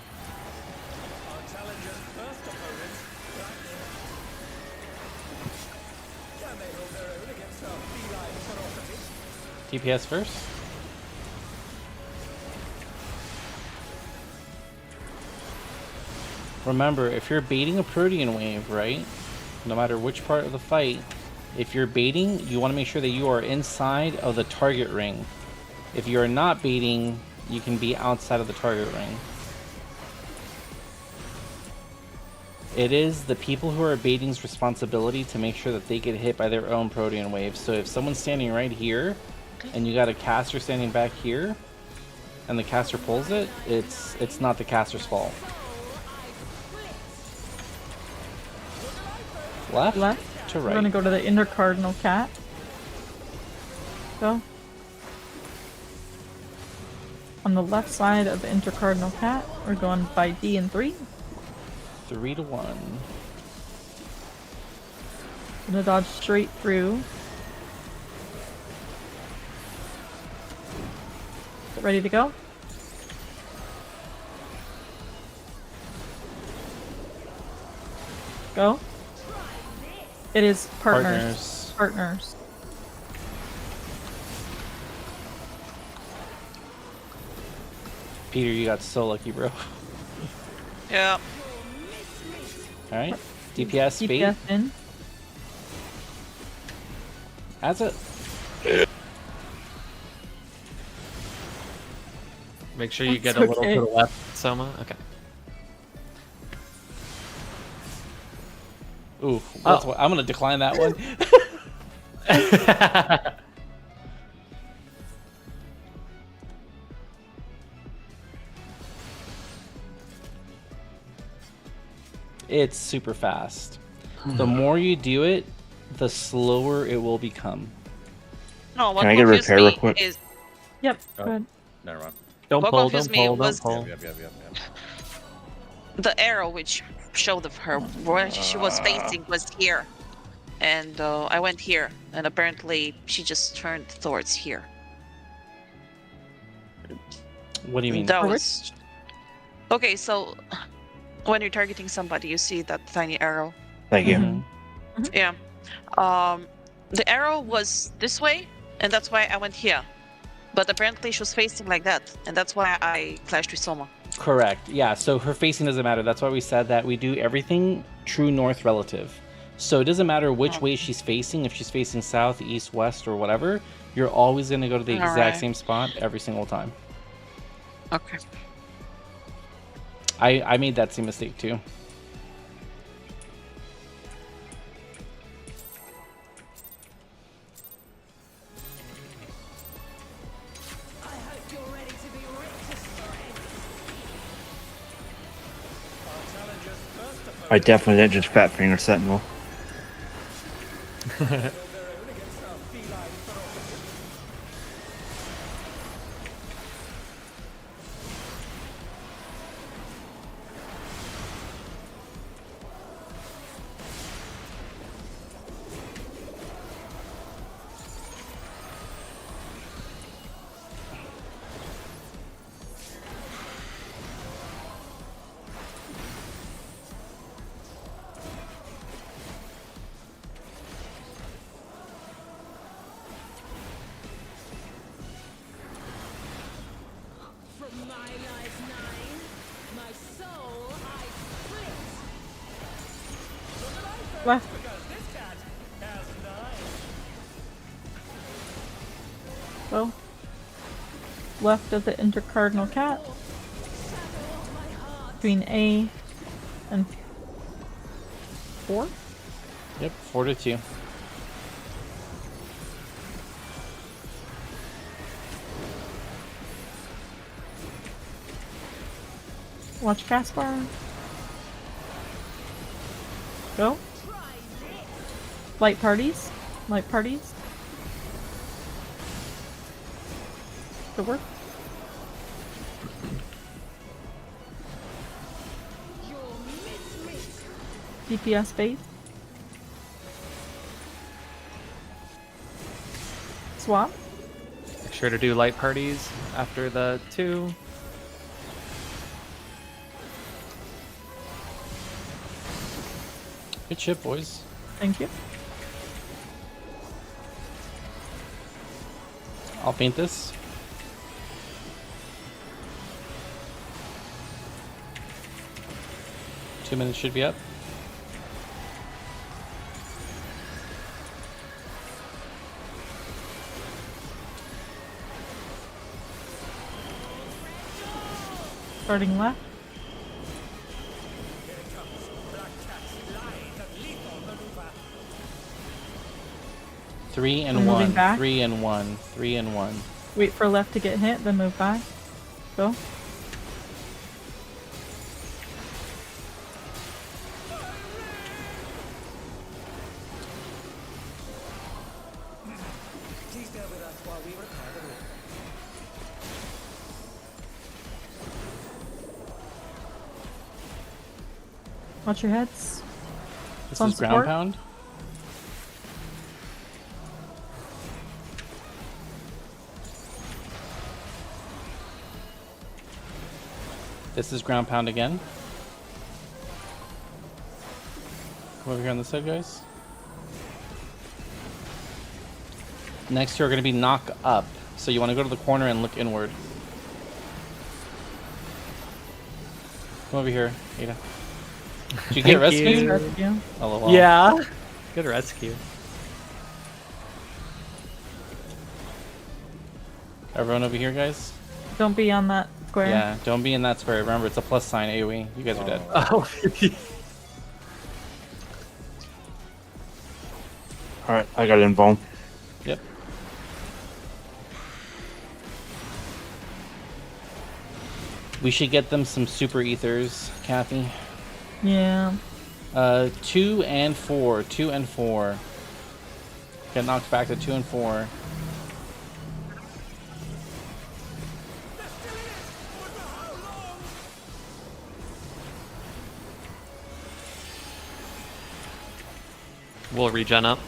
Our challenger's first opponent, can they hold their own against our feline ferocity? DPS first. Remember, if you're baiting a Protean wave, right? No matter which part of the fight, if you're baiting, you want to make sure that you are inside of the target ring. If you are not baiting, you can be outside of the target ring. It is the people who are baiting's responsibility to make sure that they get hit by their own Protean waves. So if someone's standing right here, and you got a caster standing back here, and the caster pulls it, it's not the caster's fault. Left? Left. To We're gonna right. go to the intercardinal cat. Go. On the left side of the intercardinal cat, we're going by D in 3. 3 to 1. Gonna dodge straight through. Get ready to go. Go. It is partners. Partners. Peter, you got so lucky, bro. Yeah. Alright. DPS, bait. DPS in. That's it. Make sure you That's get a little okay. to the left, Soma. Okay. Ooh, that's what, I'm gonna decline that one. It's super fast. The more you do it, the slower it will become. No, what Can I get a confused repair real me quick? is Yep. Oh. Good. Never mind. Don't What pull, confused don't me pull, was don't pull. Yep. the arrow which showed of her where she was facing was here, and I went here, and apparently she just turned towards here. What do you mean? That For was okay. So when you're targeting somebody, you see that tiny arrow. Thank you. Mhm. Yeah. The arrow was this way, and that's why I went here. But apparently she was facing like that, and that's why I clashed with Soma. Correct. Yeah. So her facing doesn't matter. That's why we said that we do everything true north relative. So it doesn't matter which way she's facing. If she's facing south, east, west, or whatever, you're always going to go to the exact Alright. same spot every single time. Okay. I made that same mistake too. I hope you're ready to be ripped to shreds. Our challenger's first opponent I definitely didn't just fat finger Sentinel. held their own against our feline ferocity. From my lies 9, my soul I split. Look alive, folks, Left. because this cat has 9. Well, left of the intercardinal cat Shadow of my heart. between A and 4. Yep. 4-2. Watch Caspar. Go. Light parties. Light parties. Good work. DPS base. Swap. Make sure to do light parties after the 2. Good shit, boys. Thank you. I'll paint this. Two minutes should be up. Starting left. Here it comes. Black Cat's lithe and lethal maneuver. 3 and I'm moving 1. back. 3 and 1. 3 and 1. Wait for left to get hit, then move back. Go. Please go with us while we repair the room. Watch your heads. This Some is ground support. pound. This is ground pound again. Come over here on this side, guys. Next, you're going to be knock up. So you want to go to the corner and look inward. Come over here, Ada. Did you get Thank you. rescued? Rescue. LOL. Yeah. Good rescue. Everyone over here, guys? Don't be on that square. Yeah, don't be in that square. Remember, it's a plus sign AoE. You guys are dead. Oh. Alright, I got involved. Yep. We should get them some super ethers, Kathy. Yeah. 2 and 4. 2 and 4. Get knocked back to 2 and 4. We'll regen up.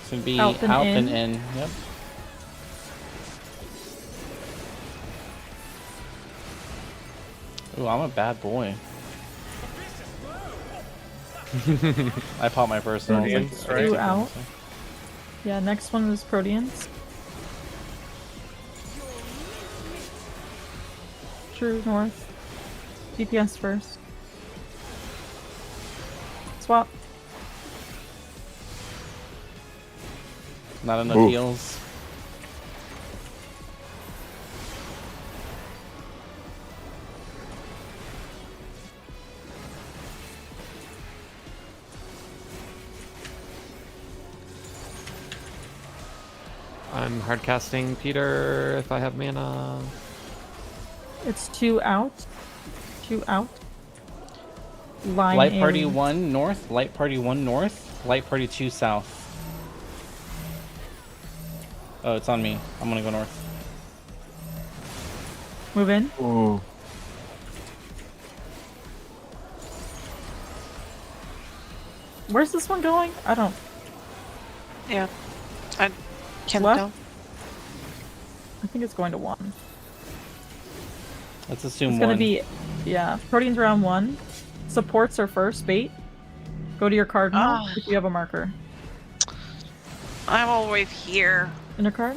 It's gonna be Out and out and in. in. Yep. Ooh, I'm a bad boy. I popped my personal. I was like, Proteans, alright, Two take out. it. Yeah, next one is Proteans. True north. DPS first. Swap. Not enough Oof. heals. I'm hard casting Peter if I have mana. It's 2 out. 2 out. Line Light party in. 1 north, light party 1 north, light party 2 south. Oh, it's on me. I'm gonna go north. Move in. Ooh. Where's this one going? I don't. Yeah. I can't Left? tell. I think it's going to 1. Let's assume It's one. gonna be, yeah. Proteins round 1. Supports are first. Bait. Go to your cardinal Ah. if you have a marker. I'm always here. Inner card.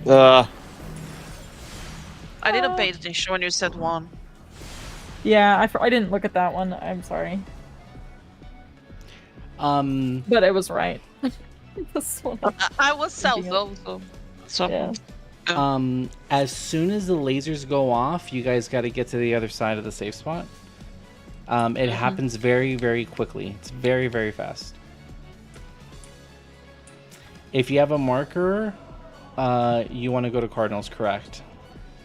I didn't pay attention when you said 1. Yeah, I didn't look at that one. I'm sorry, but it was right. This one. I was south Thinking though, of- so Yeah. As soon as the lasers go off, you guys got to get to the other side of the safe spot. It happens very, very quickly. It's very, very fast. If you have a marker, you want to go to Cardinals, correct?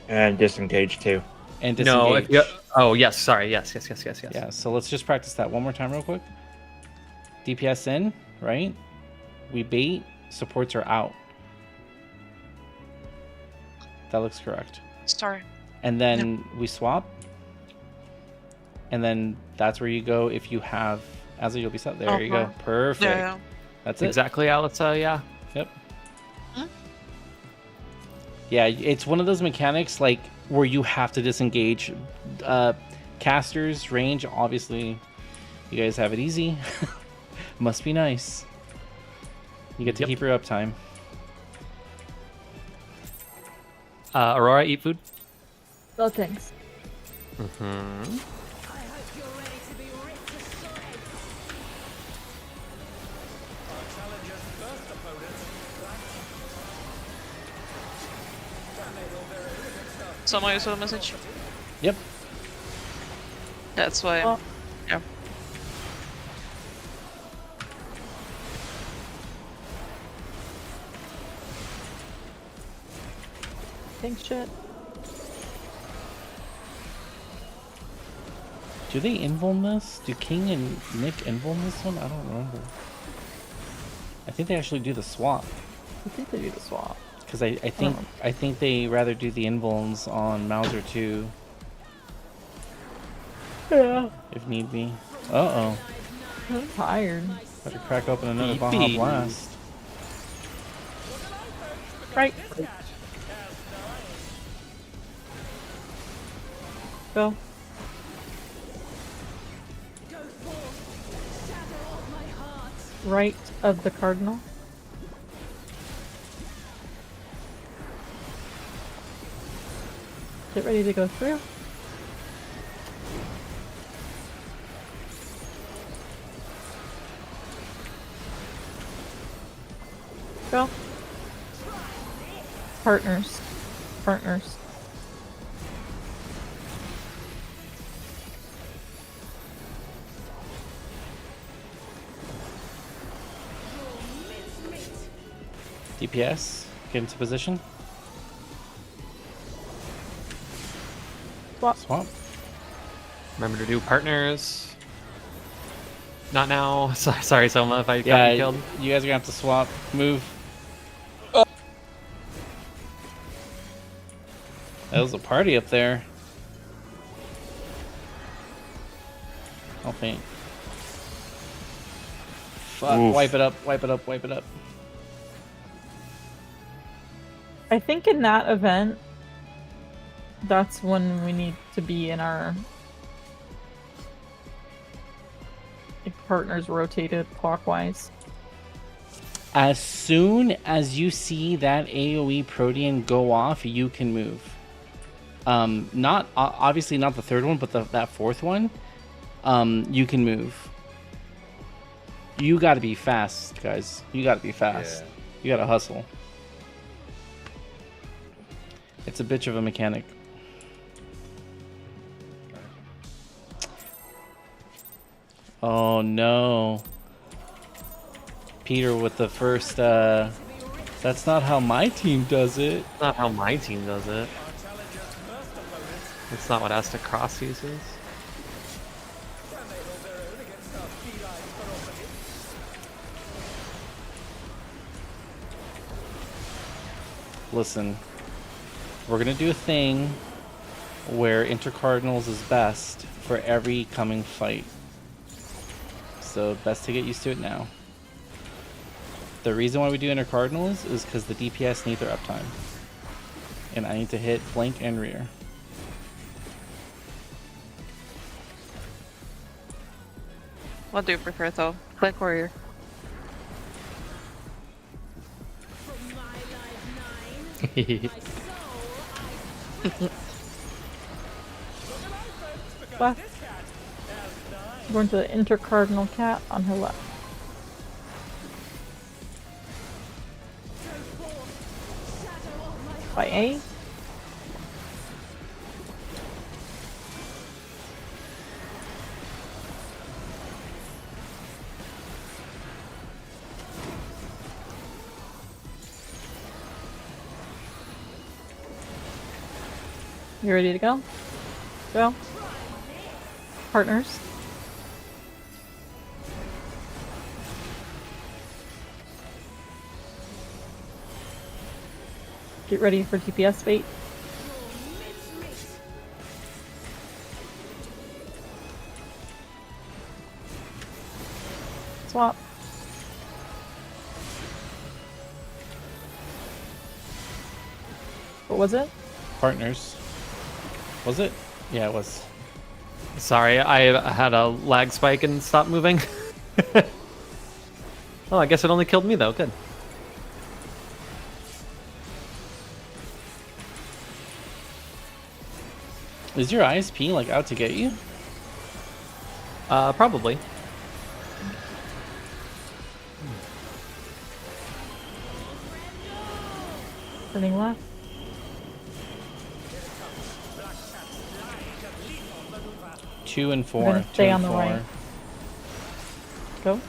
And disengage too. And disengage. No, if you. Oh yes, sorry. Yes. Yeah, so let's just practice that one more time real quick. DPS in, right? We bait, supports are out. That looks correct. sorry. And then we swap. And then that's where you go if you have Azza, you'll be set. There you go. Uh-huh. Perfect. Yeah. That's it. Exactly, Alisa. Yeah. Yep. Huh? Yeah, it's one of those mechanics like where you have to disengage. Casters, range, obviously, you guys have it easy. Must be nice. You get to Yep. keep your uptime. Aurora, eat food. Oh, thanks. Mm-hmm. I hope you're ready to be ripped aside. Our challenger's first opponent. Someone you saw the message? Yep. That's why. Oh. Yeah. Thanks, shit. Do they invuln this? Do King and Nick invuln this one? I don't remember. I think they actually do the swap. I think they do the swap. Because I think they rather do the invulns on Mauser too, Yeah. if need be. Uh-oh. I'm tired. Better crack open another Baja Beepy. Blast. Right. Go. Go forth, shadow of my heart. Right of the cardinal. Get ready to go through. Go. Partners. Partners. DPS, get into position. Swap. Swap. Remember to do partners. Not now. Sorry, Soma, if I got Yeah, you killed. you guys are gonna have to swap. Move. That was a party up there. I'll faint. Fuck, Oof. wipe it up, wipe it up, wipe it up. I think in that event, that's when we need to be in our partners rotated clockwise. As soon as you see that AoE Protean go off, you can move. Not obviously not the third one, but that fourth one. You can move. You got to be fast, guys. You got to be fast. Yeah. You got to hustle. It's a bitch of a mechanic. Oh no. Peter with the first, that's not how my team does it. Not how my team does it. Our challenger's first opponent. It's not what Asta Cross uses. Can they hold their own against our feline ferocity? Listen, we're gonna do a thing where Intercardinals is best for every coming fight. So best to get used to it now. The reason why we do Intercardinals is because the DPS need their uptime. And I need to hit flank and rear. What do you prefer though? Flank or rear? Left. Going to the intercardinal cat on her left. By A. You ready to go? Go. Partners. Get ready for DPS bait. Swap. What was it? Partners. Was it? Yeah, it was. Sorry, I had a lag spike and stopped moving. Oh, I guess it only killed me though. Good. Is your ISP like out to get you? Probably. Turning left. Two and four. We're gonna stay two on and the four. right. Go.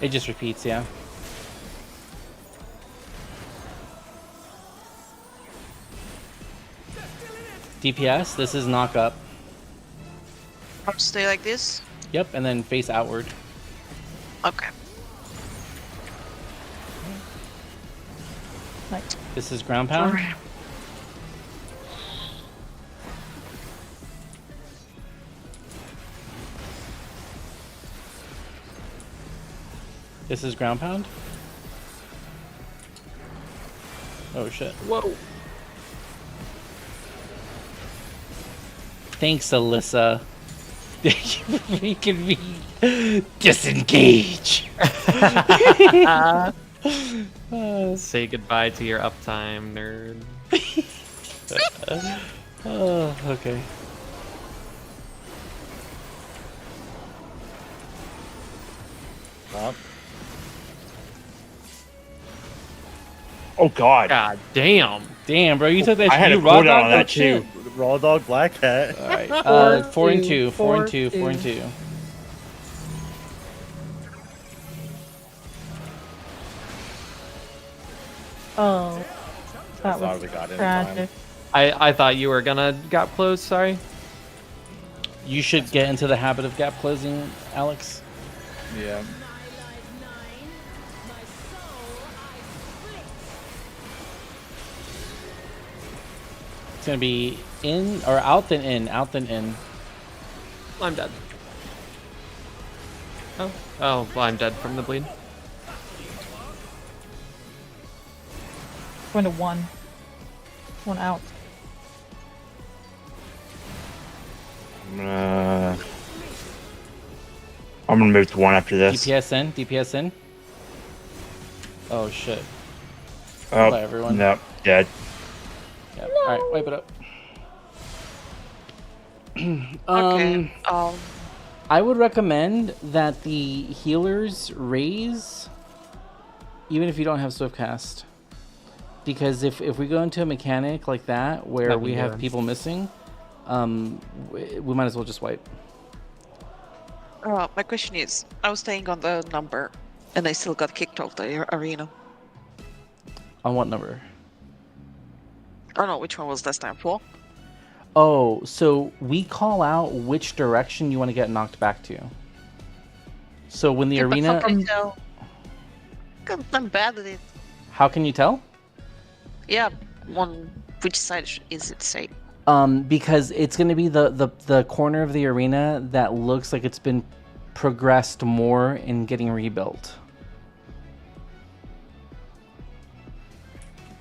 It just repeats, yeah. DPS, this is knock up. I'll stay like this? Yep, and then face outward. Okay. Nice. This is ground pound. Alright. This is ground pound. Oh shit. Whoa. Thanks, Alyssa. Thank you for making me disengage. Say goodbye to your uptime, nerd. Oh, okay. Up. Oh god. God damn. Damn, bro, you took that. I had you a raw cooldown dogged on that that shit. too. Raw dog black cat. All right, 4 Four, and two, 2, 4 and 2, 4 and four, 2, 4 and 2. Oh, that thought was we got it in tragic. I thought you were gonna gap close. Sorry. You should get into the habit of gap closing, Alex. Yeah. It's gonna be in or out then in, out then in. I'm dead. Oh. Oh, well, I'm dead from the bleed. Going to one. One out. I'm gonna move to 1 after this. DPS in, DPS in. Oh shit. Oh, Bye, everyone. No, dead. Yeah. All right, wipe it up. Okay. I would recommend that the healers raise, even if you don't have Swiftcast, because if we go into a mechanic like that where That'd be we have good. people missing, we might as well just wipe. My question is, I was staying on the number, and I still got kicked off the arena. On what number? I don't know which one was last time. 4? Oh, so we call out which direction you want to get knocked back to. So when the Yeah, but arena, how can you tell? I'm bad at it. how can you tell? Yeah, which side is it safe? Because it's going to be the corner of the arena that looks like it's been progressed more in getting rebuilt.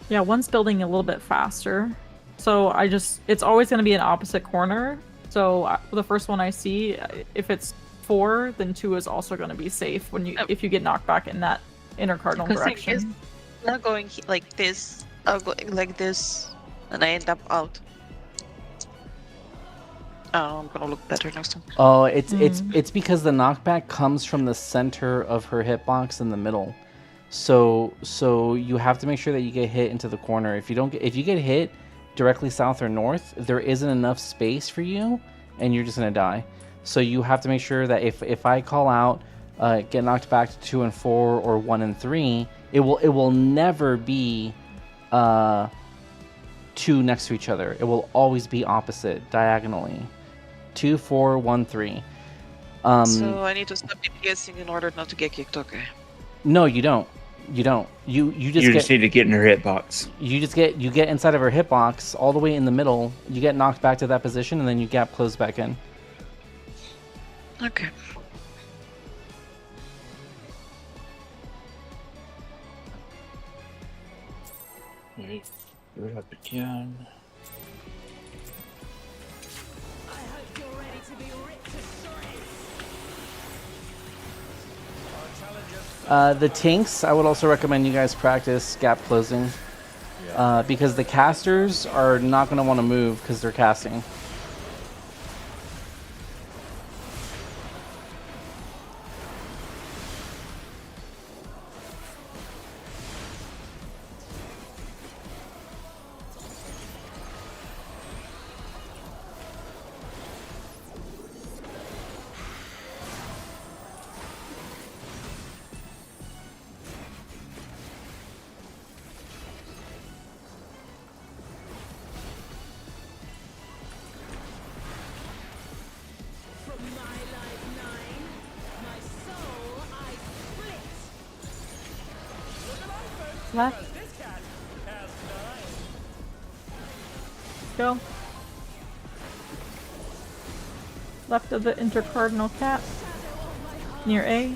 Yeah, one's building a little bit faster. So it's always going to be an opposite corner. So the first one I see, if it's 4, then 2 is also going to be safe if you get knocked back in that inner cardinal The thing direction. is, not going like this, I'm going like this, and I end up out. Oh, I'm gonna look better next time. Oh, it's because the knockback comes from the center of her hitbox in the middle. So you have to make sure that you get hit into the corner. If you get hit directly south or north, there isn't enough space for you, and you're just gonna die. So you have to make sure that if I call out, get knocked back to 2 and 4 or 1 and 3, it will never be 2 next to each other. It will always be opposite diagonally. 2, 4, 1, 3. So I need to stop DPSing in order not to get kicked. Okay. No, you don't. You don't. You just need to get in her hitbox. You get inside of her hitbox all the way in the middle. You get knocked back to that position, and then you gap close back in. Okay. Do it up again. The tanks, I would also recommend you guys practice gap closing, because the casters are not going to want to move because they're casting. Left. Go. Left of the intercardinal cat. Near A.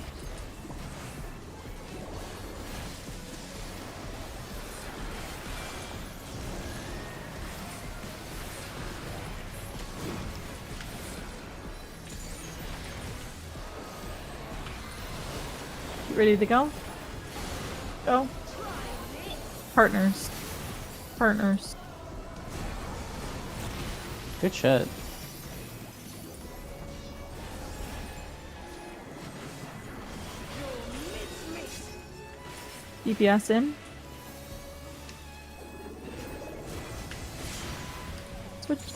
Ready to go? Go. Partners. Partners. Good shit. DPS in. Switch. It's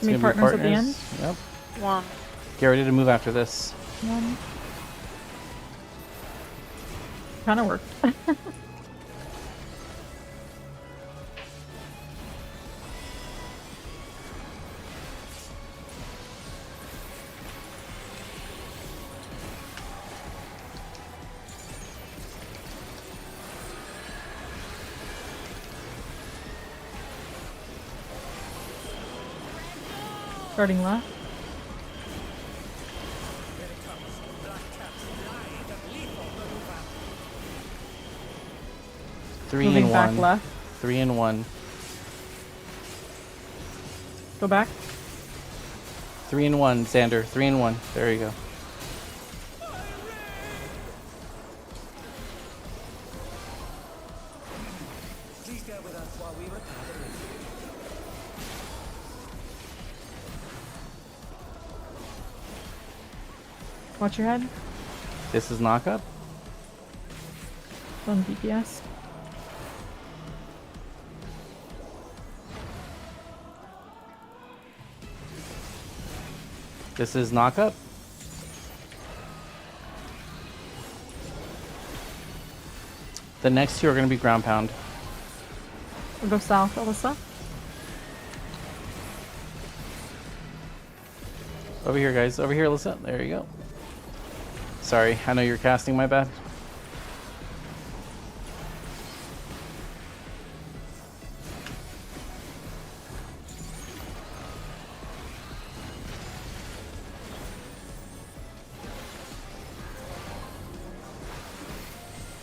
Any gonna be partners at the end? Yep. 1. Get ready to move after this. One. Kind of worked. Starting left. Three Moving and back one. left. 3 and 1. Go back. 3 and 1, Xander. 3 and 1. There you go. Please go with us while we repair the bridge. Watch your head. This is knock up. On DPS. This is knock up. The next two are going to be ground pound. We'll go south, Alyssa. Over here, guys. Over here, Alyssa. There you go. Sorry, I know you're casting, my bad.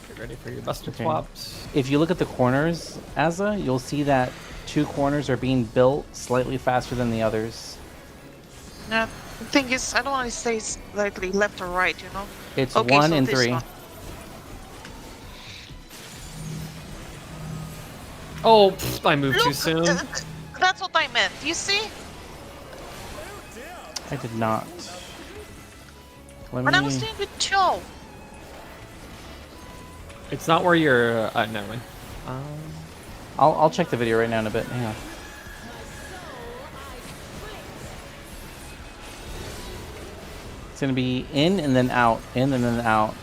Get ready for your buster Okay. swaps. If you look at the corners, Azza, you'll see that 2 corners are being built slightly faster than the others. Yeah. The thing is, I don't want to stay slightly left or right, you know? It's Okay, 1 so and this 3. one. Oh, pfft, I moved too Look, soon. that's what I meant. You see? I did not. Let When I was me. staying with Joe. It's not where you're. Never mind. I'll check the video right now in a bit. Hang on. It's gonna be in and then out, in and then out.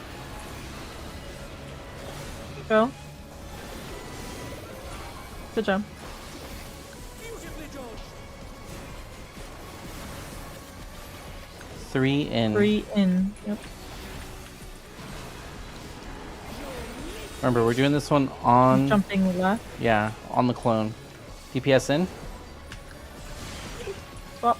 Go. Good job. Beautifully done. 3 in. 3 in. Yep. Remember, we're doing this one on. Jumping left. Yeah, on the clone. DPS in. Swap.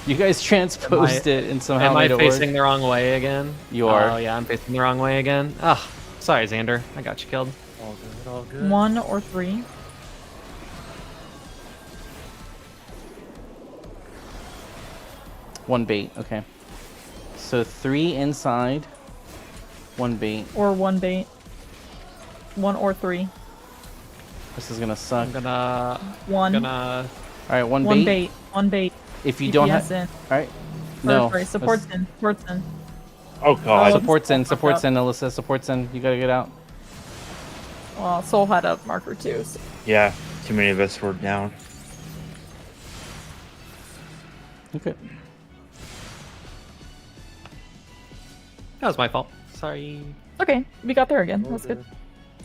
You guys transposed it and somehow Am I made it facing work. the wrong way again? You are. Oh yeah, I'm facing the wrong way again. Ah, sorry, Xander. I got you killed. All good, all good. 1 or 3. One bait. Okay. So 3 inside. 1 bait. Or 1 bait. 1 or 3. This is gonna suck. I'm gonna. 1. Gonna. All right, 1 1 bait. bait. 1 bait. If you don't DPS have. in. All right. Or, No. sorry, supports in. Supports in. Oh god. Supports in. Fuck Supports up. in. Alyssa. Supports in. You gotta get out. Well, Soul had a marker too. So. Yeah, too many of us were down. Okay. That was my fault. Sorry. Okay, we got there again. That's good.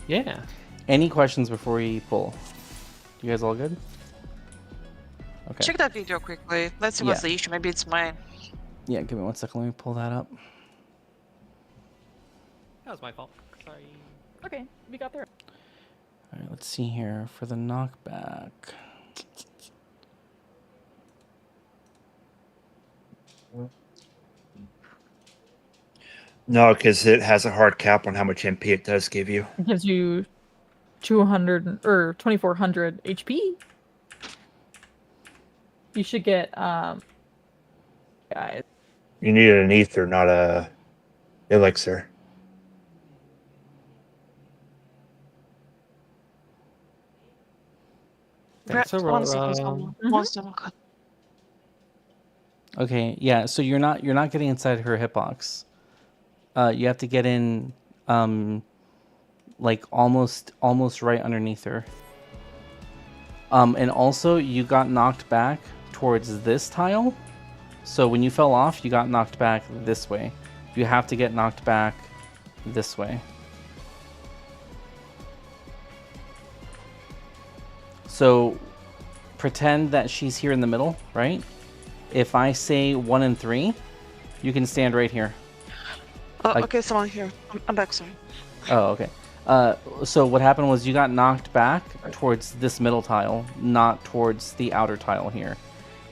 Yeah. Any questions before we pull? You guys all good? Okay. Check that video quickly. Let's see what's Yeah. the issue. Maybe it's mine. Yeah, give me 1 second. Let me pull that up. That was my fault. Sorry. Okay, we got there. All right, let's see here for the knockback. No, because it has a hard cap on how much MP it does give you. It gives you 200 or 2400 HP. You should get guys. You needed an ether, not a elixir. Thanks, Right, 1 second. Aurora. One second. Okay, yeah. So you're not getting inside her hitbox. You have to get in, like almost right underneath her. And also you got knocked back towards this tile. So when you fell off, you got knocked back this way. You have to get knocked back this way. So pretend that she's here in the middle, right? If I say 1 and 3, you can stand right here. Oh, Like- okay, someone here. I'm back, sorry. Oh, okay. So what happened was you got knocked back towards this middle tile, not towards the outer tile here.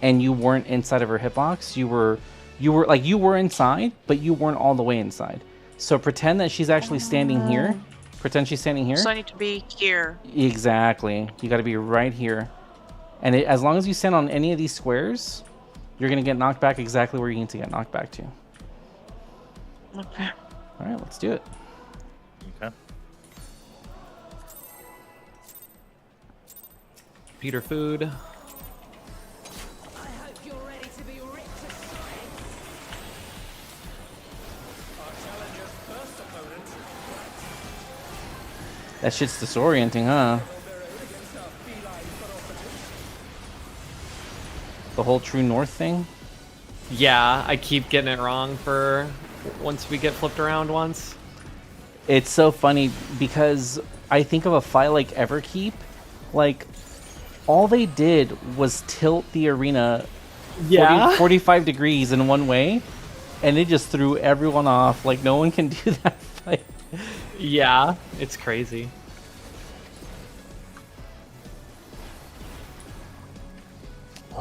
and you weren't inside of her hitbox. You were inside, but you weren't all the way inside. So pretend that she's actually standing here. Pretend she's standing here. So I need to be here. Exactly. You got to be right here. And as long as you stand on any of these squares, you're going to get knocked back exactly where you need to get knocked back to. Okay. All right, let's do it. Okay. Peter food. I hope you're ready to be ripped aside. Our challenger's first opponent That shit's disorienting, huh? held their own against our feline ferocity. The whole True North thing. Yeah, I keep getting it wrong for once we get flipped around once. It's so funny because I think of a fight like Everkeep, like all they did was tilt the arena 45 degrees in one way, and it just threw everyone off. Like no one can do that fight. Yeah, it's crazy.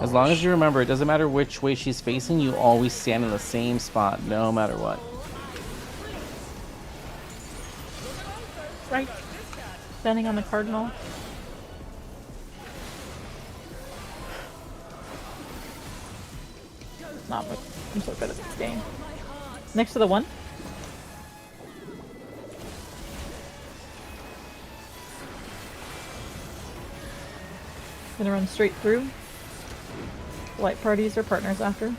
As long as you remember, it doesn't matter which way she's facing, you always stand in the same spot, no matter what. Right. Standing on the cardinal. Not much. I'm so good at this game. Next to the one. Gonna run straight through. Light parties or partners after.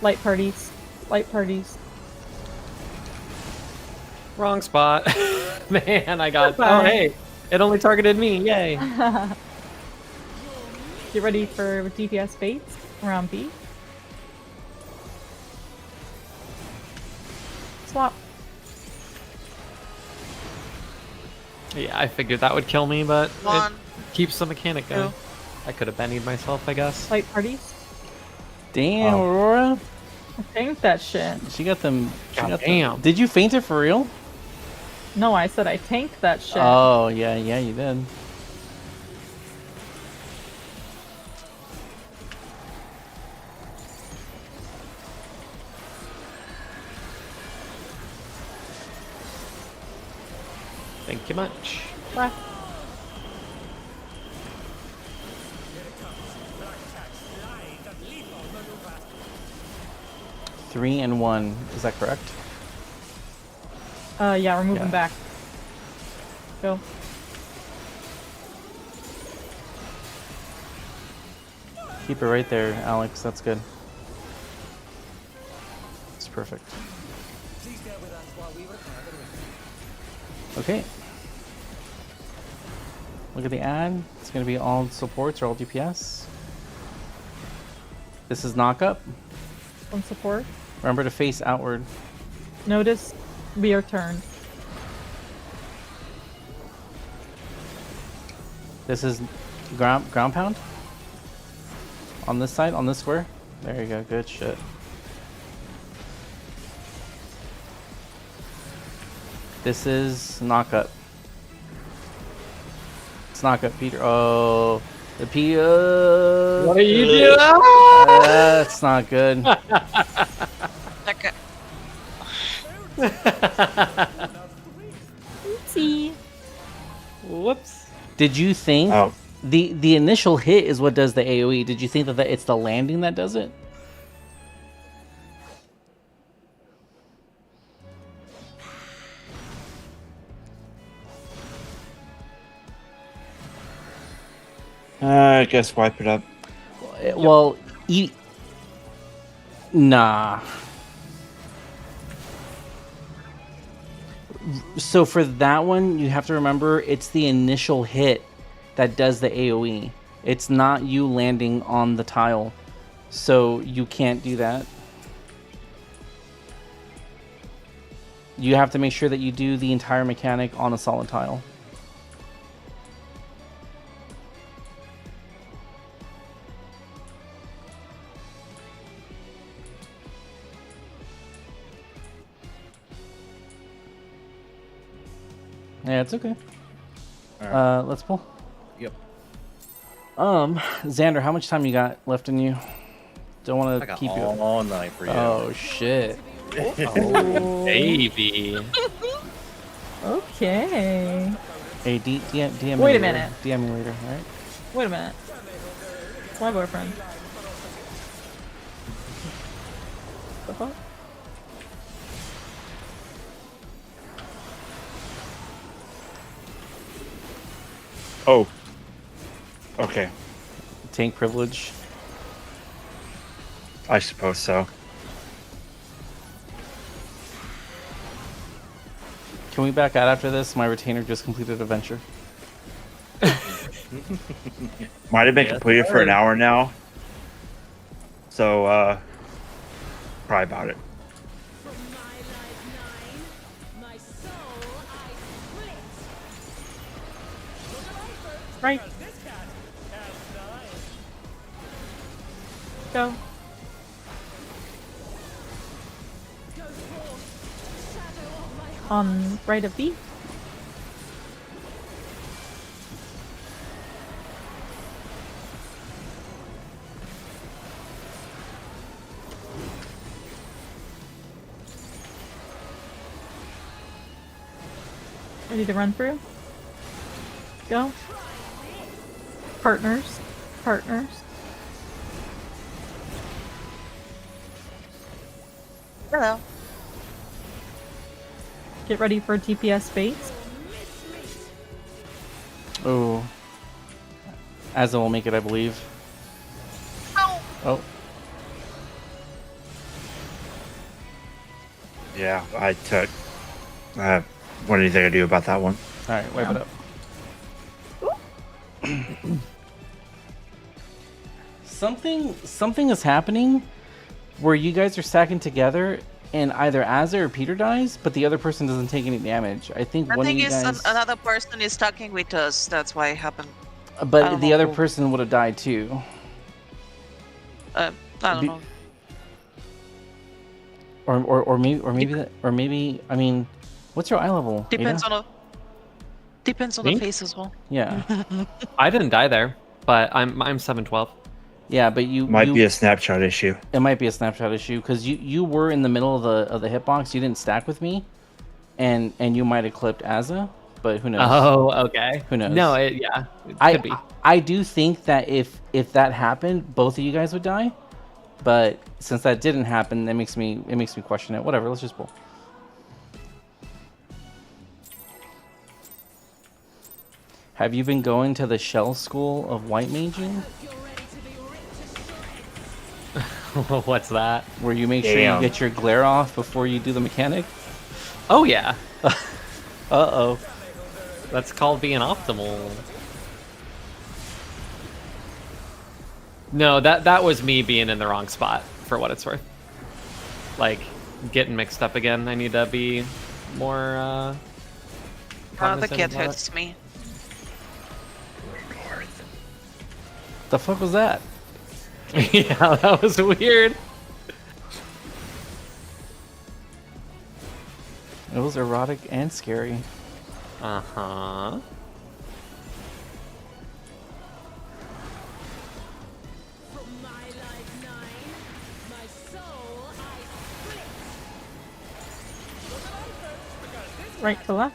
Light parties. Light parties. Wrong spot. Man, I got. Goodbye. Oh, hey. It only targeted me. Yay. Get ready for DPS baits around B. Swap. Yeah, I figured that would kill me, but One. it keeps the mechanic going. Two. I could have bennied myself, I guess. Light parties. Damn, Aurora. I tanked that shit. She got them. She got them. Damn. Did you faint it for real? No, I said I tanked that shit. Oh, yeah, you did. Thank you much. Left. Three and one. Is that correct? Yeah, we're moving Yeah. back. Go. Keep it right there, Alex. That's good. It's perfect. Please bear with us while we repair the rift. Okay. Look at the ad. It's going to be all supports or all DPS. This is knock up. One support. Remember to face outward. Notice we are turned. This is ground pound. On this side, on this square. There you go. Good shit. This is knock up. It's knock up, Peter. Oh, the Peter. What are you doing? That's not good. Okay. Oopsie. Whoops. Did you think Oh. the initial hit is what does the AoE? Did you think that it's the landing that does it? I guess wipe it up. Well, nah. So for that one, you have to remember it's the initial hit that does the AoE. It's not you landing on the tile. So you can't do that. You have to make sure that you do the entire mechanic on a solid tile. Yeah, it's okay. Alright. Let's pull. Yep. Xander, how much time you got left in you? Don't want I to got keep you. all night for you. Oh shit. Oh. Baby. Okay. Hey, DM me Wait a later. minute. DM me later, alright? Wait a minute. It's my boyfriend. The fuck? Oh. Okay. Tank privilege. I suppose so. Can we back out after this? My retainer just completed a venture. Might have been Yeah, completed for an sure. hour now. So, probably about it. From my life 9, my soul I split. Right. This cat has 9. Go. Go forth, shadow of my heart. On right of B. Ready to run through? Go. Partners. Partners. Hello. Get ready for TPS baits. Oh. Azza will make it, I believe. Oh. Yeah, I took. What do you think I do about that one? Alright, wipe it up. Something is happening where you guys are stacking together and either Azza or Peter dies, but the other person doesn't take any damage. I think I one of think you it's guys... another person is talking with us. That's why it happened. I But don't the know other who. person would have died too. I don't Be- know. Or maybe I mean, what's your eye level? Depends Ada? on Me? the face as well. Yeah. I didn't die there, but I'm 712. Yeah, but you Might be a snapshot issue. It might be a snapshot issue because you were in the middle of the hitbox. You didn't stack with me, and you might have clipped Azza, but who knows? Oh, okay. Who knows? No, it could be. I do think that if that happened, both of you guys would die. But since that didn't happen, it makes me question it. Whatever, let's just pull. Have you been going to the Shell School of White Maging? What's that? Where you make sure you Damn. get your glare off before you do the mechanic? Oh yeah, Uh-oh. that's called being optimal. No, that was me being in the wrong spot for what it's worth. Like getting mixed up again. I need to be more. The cognizant kid about it. hurts me. The fuck was that? Yeah, that was weird. It was erotic and scary. Uh-huh. From my life 9, my soul I split. Right to left.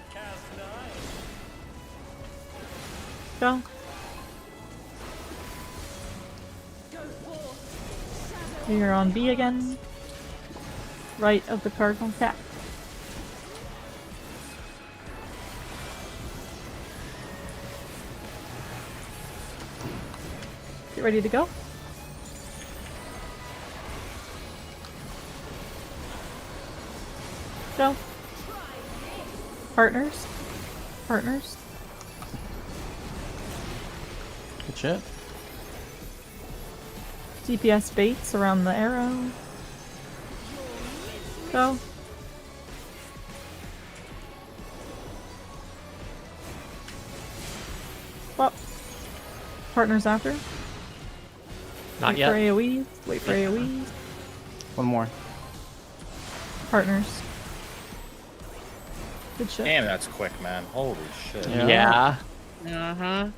Go. Go forth, shadow. You're on B again. Right of the cardinal cat. Get ready to go. Go. Partners. Partners. Good shit. DPS baits around the arrow. Go. Well, partners after. Not Wait yet. for AoEs. Wait for AoEs. One more. Partners. Good shit. Damn, that's quick, man. Holy shit. Yeah. Mm-hmm.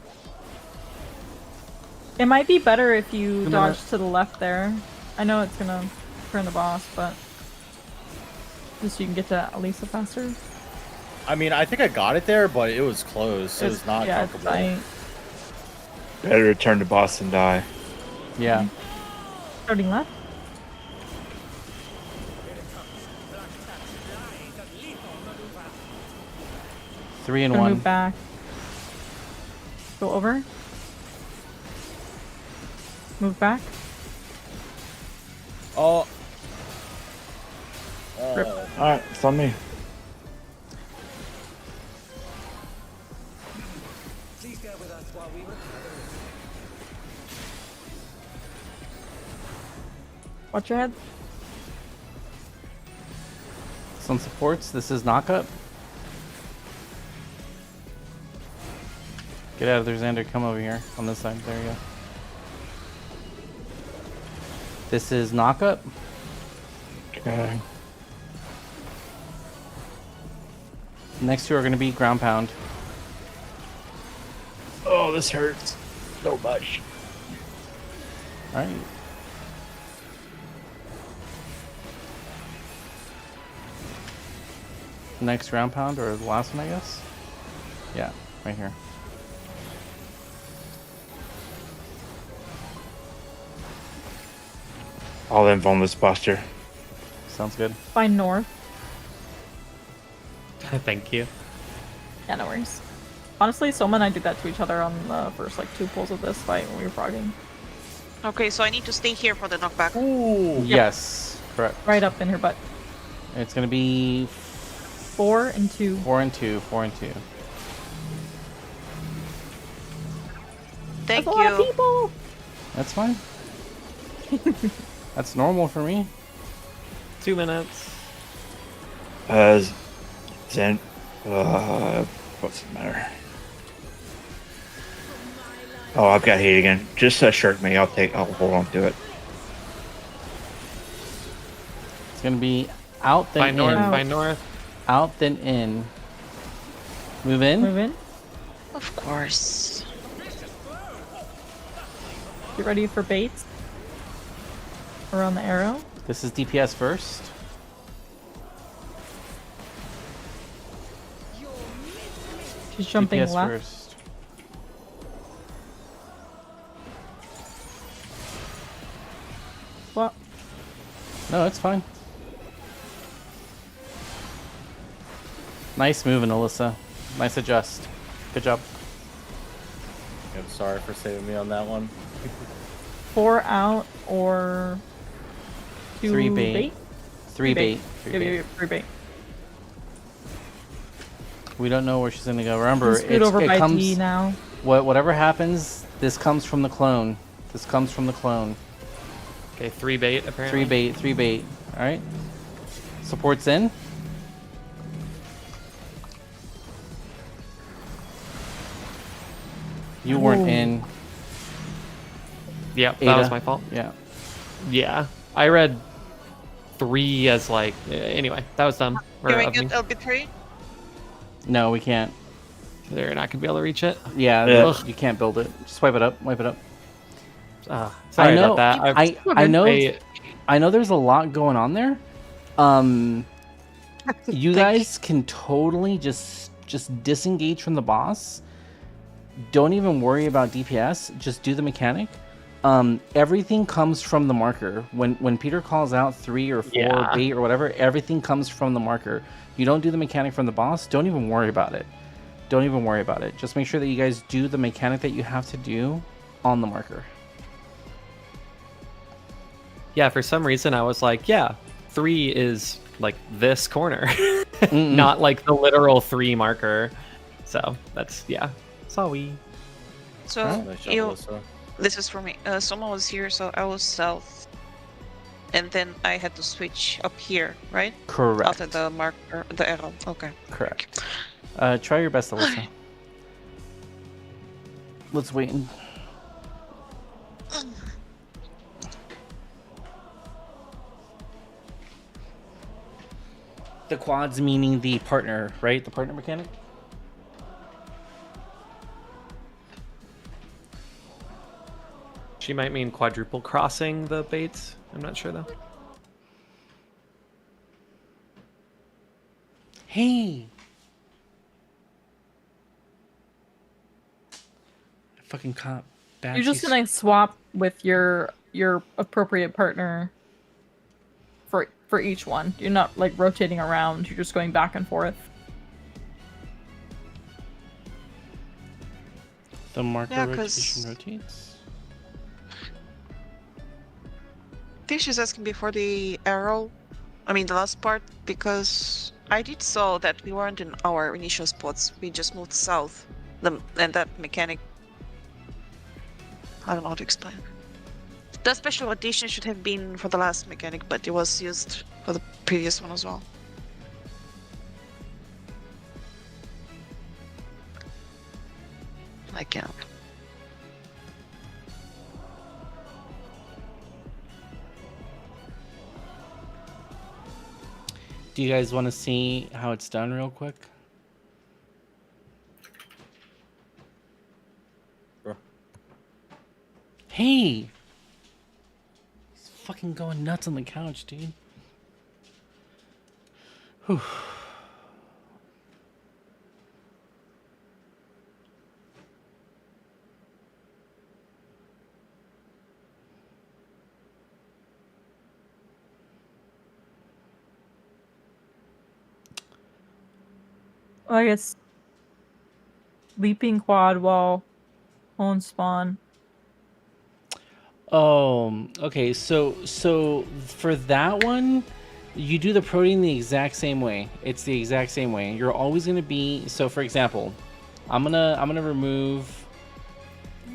It might be better if you Come dodge on. to the left there. I know it's gonna turn the boss, but just so you can get to Elisa faster. I mean, I think I got it there, but it was close. It was not yeah, it's comfortable. tight. Better return to boss than die. Yeah. Starting left. Three and Gonna one. move back. Go over. Move back. Oh. Rip. Alright, it's on me. Please go with us while we recover. Watch your head. Some supports. This is knockup. Get out of there, Xander. Come over here on this side. There you go. This is knockup. Okay. Next two are going to be ground pound. Oh, this hurts so much. All right. Next ground pound or the last one, I guess. Yeah, right here. I'll inv on this buster. Sounds good. Find north. Thank you. Yeah, no worries. Honestly, Soma and I did that to each other on the first like 2 pulls of this fight when we were frogging. Okay, so I need to stay here for the knockback. Ooh. Yes, correct. Right up in her butt. It's going to be 4 and 2. 4 and 2. 4 and 2. Thank That's a lot of you. people. That's fine. That's normal for me. 2 minutes. Zen. What's the matter? Oh, I've got heat again. Just shirk me. I'll hold on to it. It's going to be out then By in. north, Out. by north. Out then in. Move in. Move in. Of course. Get ready for baits. Around the arrow. This is DPS first. She's jumping DPS left. first. What? No, it's fine. Nice moving, Alyssa. Nice adjust. Good job. I'm sorry for saving me on that one. 4 out or 2 3 bait. 3 bait. 3 Yep, bait. yep, yep, 3 bait. We don't know where she's gonna go. Remember, Scoot over it by comes. D now. Whatever happens, this comes from the clone. This comes from the clone. Okay, 3 bait apparently. 3 bait. 3 bait. All right. Supports in. You weren't Ooh. in. Yep, that Ada. was my fault. Yeah. Yeah, I read 3 as like anyway. That was dumb. Or Can we of me. get LB3? No, we can't. They're not gonna be able to reach it. Yeah, Yeah. you can't build it. Just wipe it up. Wipe it up. Sorry I know. about that. I know. I- I know. There's a lot going on there. You guys can totally just disengage from the boss. Don't even worry about DPS. Just do the mechanic. Everything comes from the marker. When Peter calls out 3 or 4 Yeah. bait or whatever, everything comes from the marker. You don't do the mechanic from the boss. Don't even worry about it. Don't even worry about it. Just make sure that you guys do the mechanic that you have to do on the marker. Yeah, for some reason I was like, yeah, 3 is like this corner, not like the literal 3 marker. So that's sorry. So Nice job, you, Alyssa. this is for me. Someone was here, so I was south, and then I had to switch up here, right? Correct. After the marker, the arrow. Okay. Correct. Try your best, Alyssa. Let's wait. The quads meaning the partner, right? The partner mechanic? She might mean quadruple crossing the baits. I'm not sure though. Hey! I fucking caught bad. You're just gonna swap with your appropriate partner for each one. You're not like rotating around. You're just going back and forth. The marker Yeah, rotation 'cause- rotates? I think she's asking before the arrow. I mean, the last part, because I did saw that we weren't in our initial spots. We just moved south. And that mechanic. I don't know how to explain. The special edition should have been for the last mechanic, but it was used for the previous one as well. I can't. Do you guys want to see how it's done real quick? Sure. Hey! He's fucking going nuts on the couch, dude. Whew. Well, I guess leaping quad wall, hone spawn. Oh, okay. So for that one, you do the protein the exact same way. It's the exact same way. You're always gonna be. So for example, I'm gonna remove.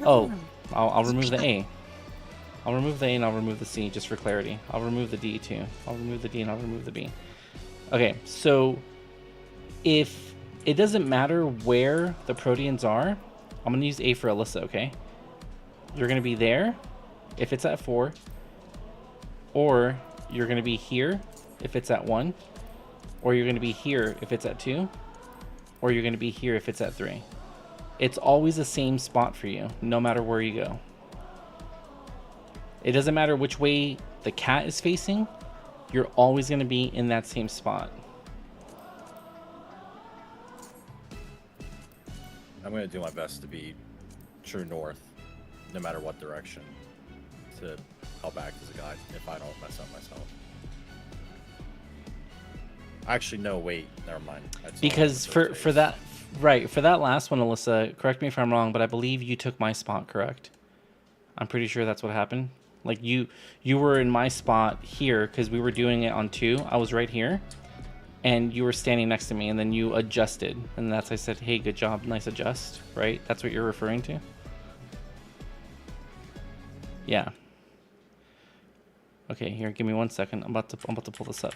Oh, I'll remove the A. I'll remove the A and I'll remove the C just for clarity. I'll remove the D too. I'll remove the D and I'll remove the B. Okay, so if it doesn't matter where the proteins are, I'm gonna use A for Alyssa, okay? You're gonna be there if it's at 4, or you're gonna be here if it's at 1, or you're gonna be here if it's at 2, or you're gonna be here if it's at 3. It's always the same spot for you, no matter where you go. It doesn't matter which way the cat is facing, you're always gonna be in that same spot. I'm going to do my best to be true north, no matter what direction, to help act as a guide if I don't mess up myself. Actually, no, wait, never mind. That's Because for that, right, for that last one, Alyssa, correct me if I'm wrong, but I believe you took my spot, correct? I'm pretty sure that's what happened. Like you were in my spot here because we were doing it on 2. I was right here, and you were standing next to me, and then you adjusted, and that's I said, "Hey, good job, nice adjust." Right? That's what you're referring to. Yeah. Okay, here, give me 1 second. I'm about to pull this up.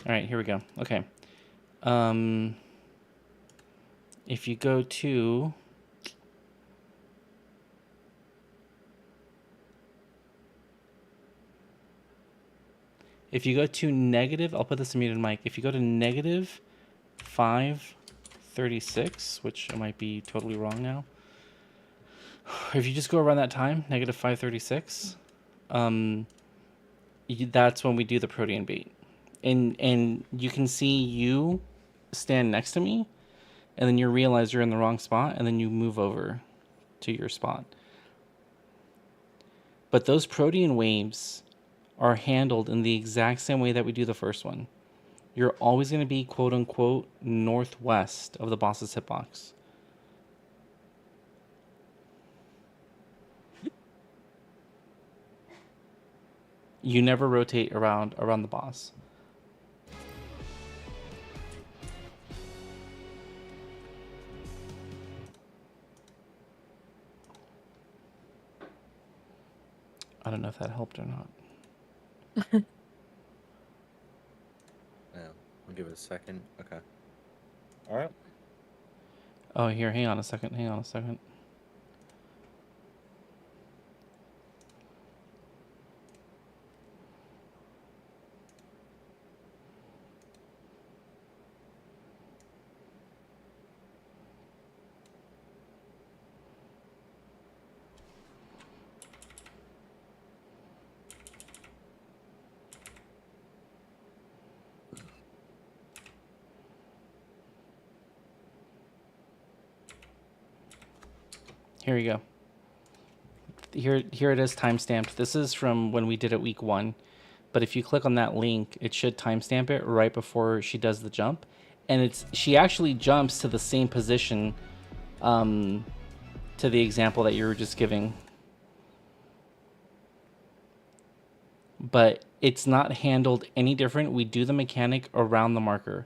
All right, here we go. Okay. If you go to negative, I'll put this in muted mic. If you go to negative 536, which I might be totally wrong now. If you just go around that time, negative 536, that's when we do the protein bait. And you can see you stand next to me, and then you realize you're in the wrong spot, and then you move over to your spot. But those protein waves are handled in the exact same way that we do the first one. You're always going to be quote unquote northwest of the boss's hitbox. You never rotate around the boss. I don't know if that helped or not. Yeah, I'll give it a second. Okay. All right. Oh, here, hang on a second. Here you go. Here it is timestamped. This is from when we did it week 1. But if you click on that link, it should timestamp it right before she does the jump. And she actually jumps to the same position to the example that you were just giving. But it's not handled any different. We do the mechanic around the marker.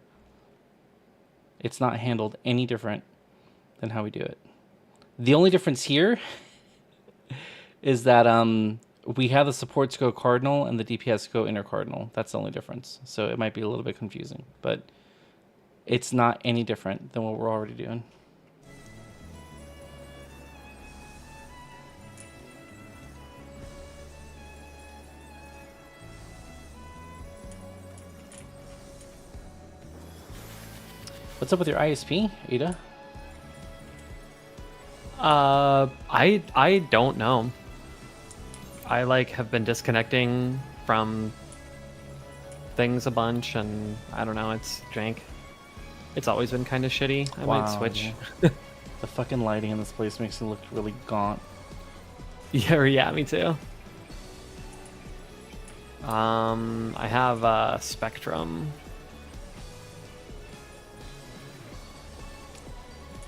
It's not handled any different than how we do it. The only difference here is that we have the supports go cardinal and the DPS go intercardinal. That's the only difference. So it might be a little bit confusing, but it's not any different than what we're already doing. What's up with your ISP, Ada? I don't know. I have been disconnecting from things a bunch, and I don't know, it's jank. It's always been kind of shitty. I might switch. The fucking lighting in this place makes it look really gaunt. Yeah, me too. I have Spectrum.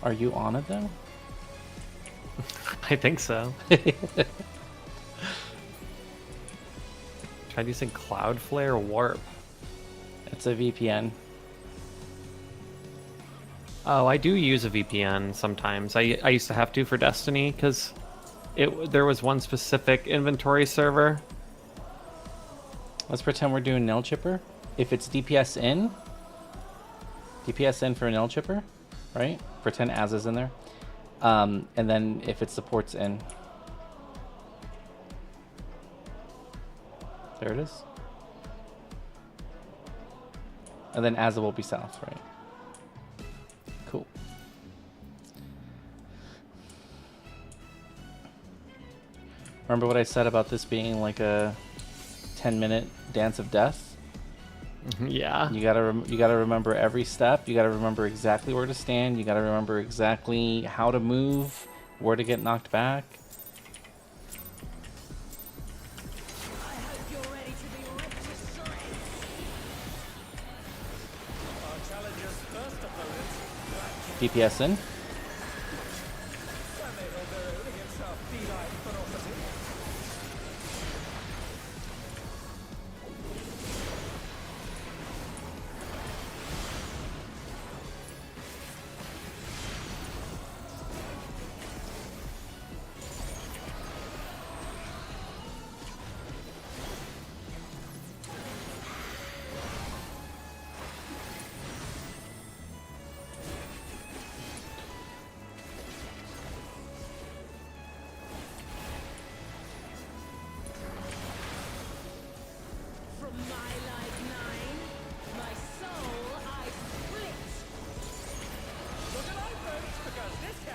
Are you on it though? I think so. Tried using Cloudflare Warp. It's a VPN. Oh, I do use a VPN sometimes. I used to have to for Destiny because there was one specific inventory server. Let's pretend we're doing Nail Chipper. If it's DPS in for Nail Chipper, right? Pretend Az is in there. And then if it supports in. There it is. And then Az will be south, right? Cool. Remember what I said about this being like a 10-minute dance of death? Yeah. You gotta remember every step. You gotta remember exactly where to stand. You gotta remember exactly how to move, where to get knocked back. DPS in.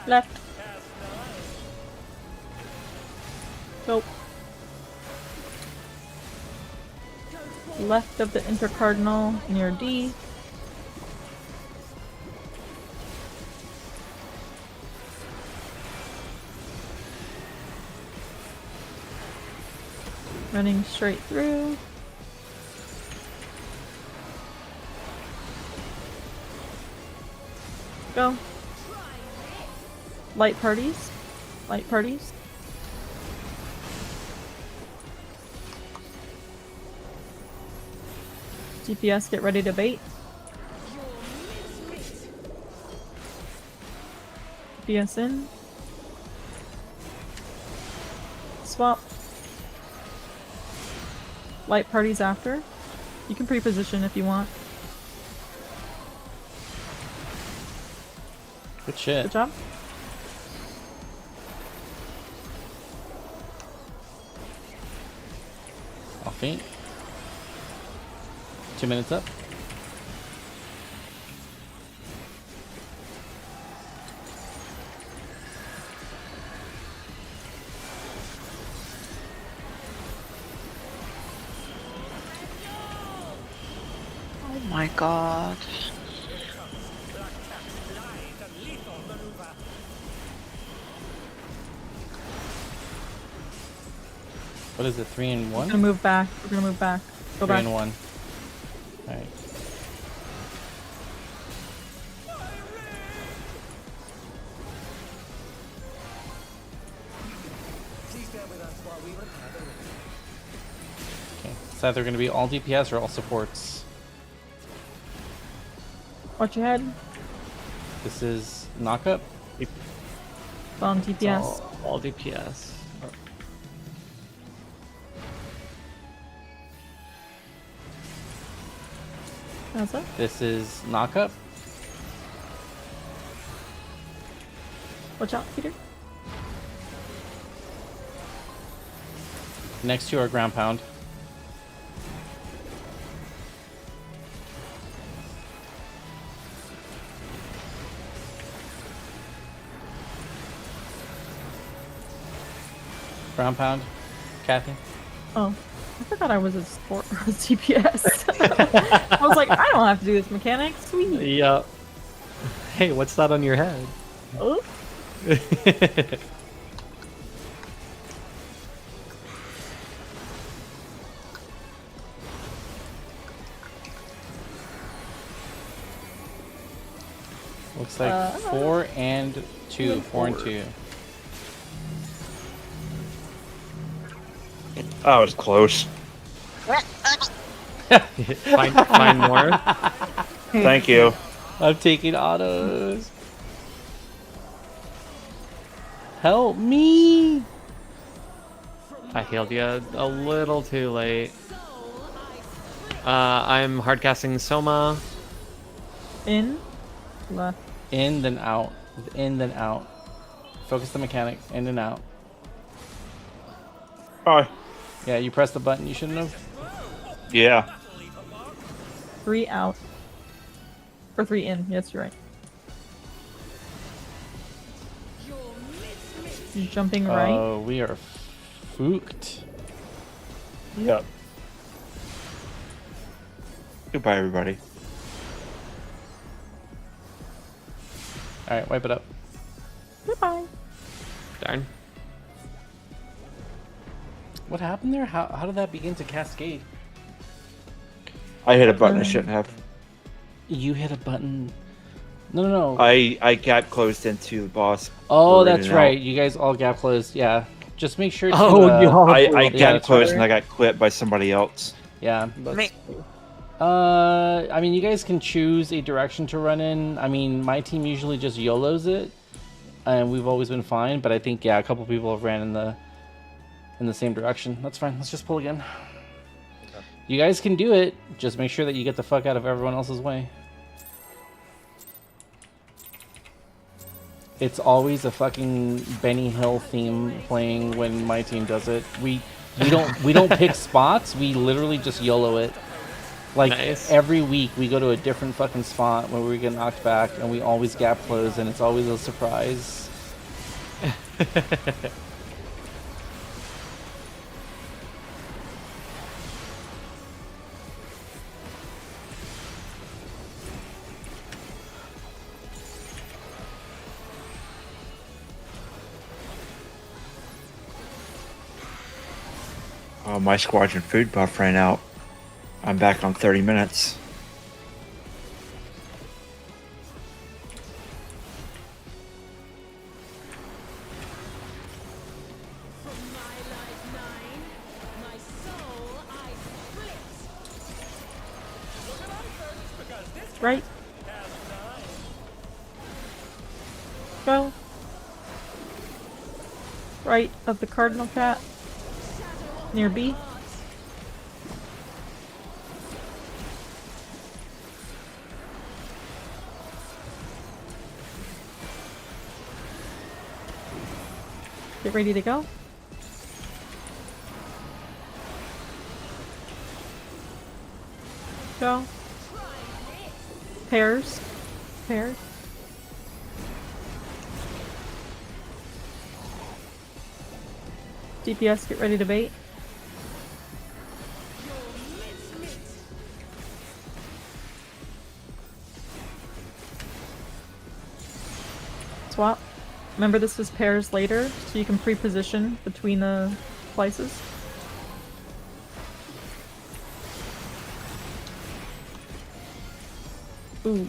Left. Go. Left of the intercardinal near D. Running straight through. Go. Light parties. Light parties. DPS, get ready to bait. DPS in. Swap. Light parties after. You can pre-position if you want. Good shit. Good job. I'll faint. 2 minutes up. Oh my god. What is it? 3 and We're 1. gonna move back. We're gonna move back. Go 3 back. and 1. All right. Please stand with us while we repair the room. Okay. It's either going to be all DPS or all supports. Watch your head. This is knockup. It's on TPS. All DPS. That's it. This is knockup. Watch out, Peter. Next to our ground pound. Ground pound. Kathy. Oh, I forgot I was a support or a TPS. I was like, I don't have to do this mechanic. Sweet. Yeah. Hey, what's that on your head? Oh. Looks like 4 and 2. 4 and 2. Oh, it was close. Find more. Thank you. I'm taking autos. Help me! I healed you a little too late. I'm hardcasting Soma. In. Left. In, then out. In, then out. Focus the mechanic. In and out. Oh, Yeah, you pressed the button you shouldn't have. yeah. 3 out. Or 3 in. Yes, you're right. You're jumping right. Oh, we are fooked. Yep. Goodbye, everybody. Alright, wipe it up. Goodbye. Darn. What happened there? How did that begin to cascade? I hit a button I shouldn't have. You hit a button. No. I got closed into the boss. Oh, We're in that's and right. out. You guys all gap closed. Yeah. Just make sure to. I Yeah, got that's closed right. and I got quit by somebody else. Yeah. Me. I mean, you guys can choose a direction to run in. I mean, my team usually just YOLOs it, and we've always been fine. But I think a couple people have ran in the same direction. That's fine. Let's just pull again. Okay. You guys can do it. Just make sure that you get the fuck out of everyone else's way. It's always a fucking Benny Hill theme playing when my team does it. We don't pick spots. We literally just YOLO it. Like Nice. every week we go to a different fucking spot where we get knocked back, and we always gap close, and it's always a surprise. Oh, my squadron food buff ran out. I'm back on 30 minutes. Right. Go. Right of the cardinal cat. Near B. Get ready to go. Go. Pairs. Pairs. DPS, get ready to bait. Swap. Remember this is pairs later, so you can pre-position between the slices. Ooh.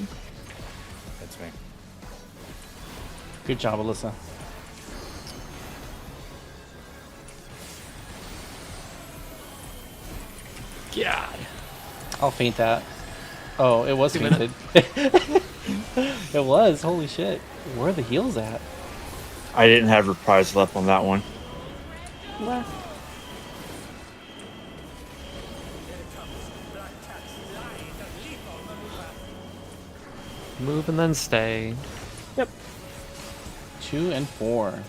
That's me. Good job, Alyssa. God. I'll faint that. Oh, it was 2 fainted. It was. Holy shit. Where are the heals at? I didn't have reprise left on that one. Left. Move and then stay. Yep. 2 and 4.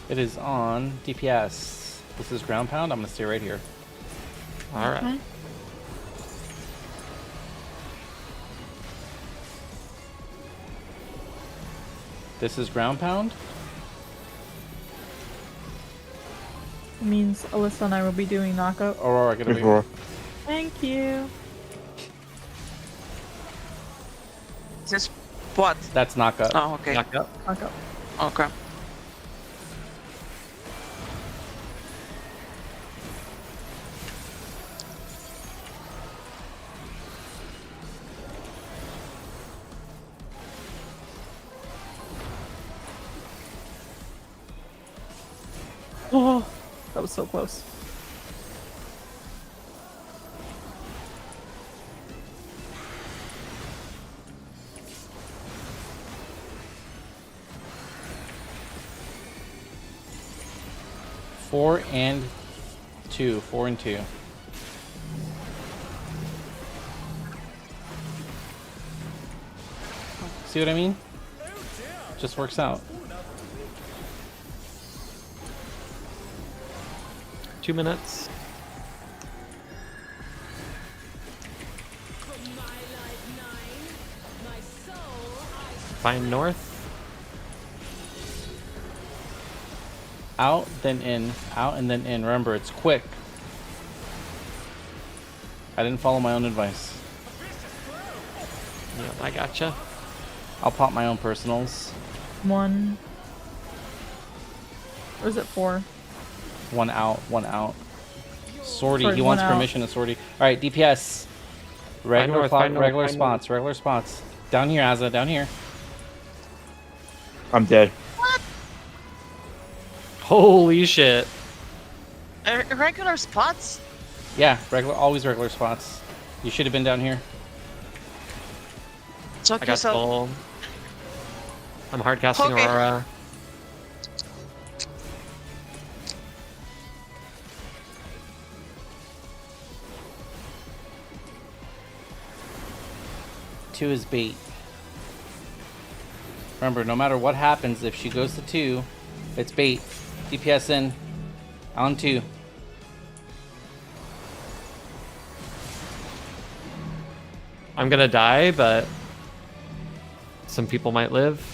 It is on DPS. This is ground pound. I'm gonna stay right here. All right. Okay. This is ground pound. It means Alyssa and I will be doing knockout. Aurora, get over here. Before. Thank you. Is this what? That's knockup. Oh, okay. Knock up. Knockout. Okay. Oh, that was so close. Four and 2. 4 and 2. See what I mean? Just works out. 2 minutes. Find north. Out, then in. Out, and then in. Remember, it's quick. I didn't follow my own advice. Yeah, I gotcha. I'll pop my own personals. 1. Or is it 4? 1 out, 1 out. Sortie, Sorry, he wants one out. permission to sortie. Alright, DPS. Regular, north, find north, regular find spots, regular spots. Down here, Azza, down here. I'm dead. Holy shit. Regular spots? Yeah, regular, always regular spots. You should have been down here. It's I okay, got so full. I'm hard casting Okay. Aurora. Two is bait. Remember, no matter what happens, if she goes to 2, it's bait. DPS in. On 2. I'm gonna die, but some people might live.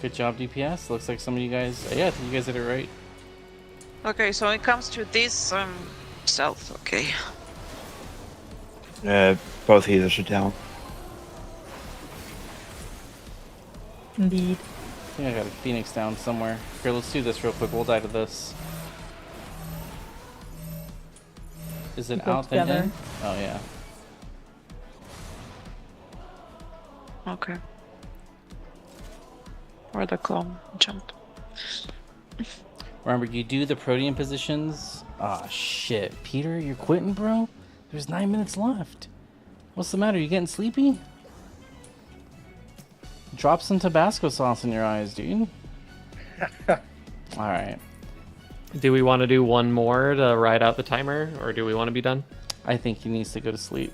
Good job, DPS. Looks like some of you guys... Yeah, I think you guys did it right. okay, so when it comes to this, stealth, okay. Both healers are down. Indeed. I think I got a Phoenix down somewhere. Here, let's do this real quick. We'll die to this. Is it Go out then together. in? Oh, yeah. Okay. Where the clone jumped. Remember, you do the protein positions. Ah, shit. Peter, you're quitting, bro? There's 9 minutes left. What's the matter? You getting sleepy? Drop some Tabasco sauce in your eyes, dude. Alright. Do we want to do one more to ride out the timer, or do we want to be done? I think he needs to go to sleep.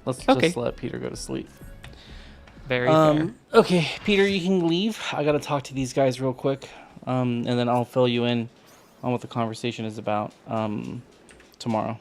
Let's Okay. just let Peter go to sleep. Very fair. Okay, Peter, you can leave. I gotta talk to these guys real quick. And then I'll fill you in on what the conversation is about tomorrow.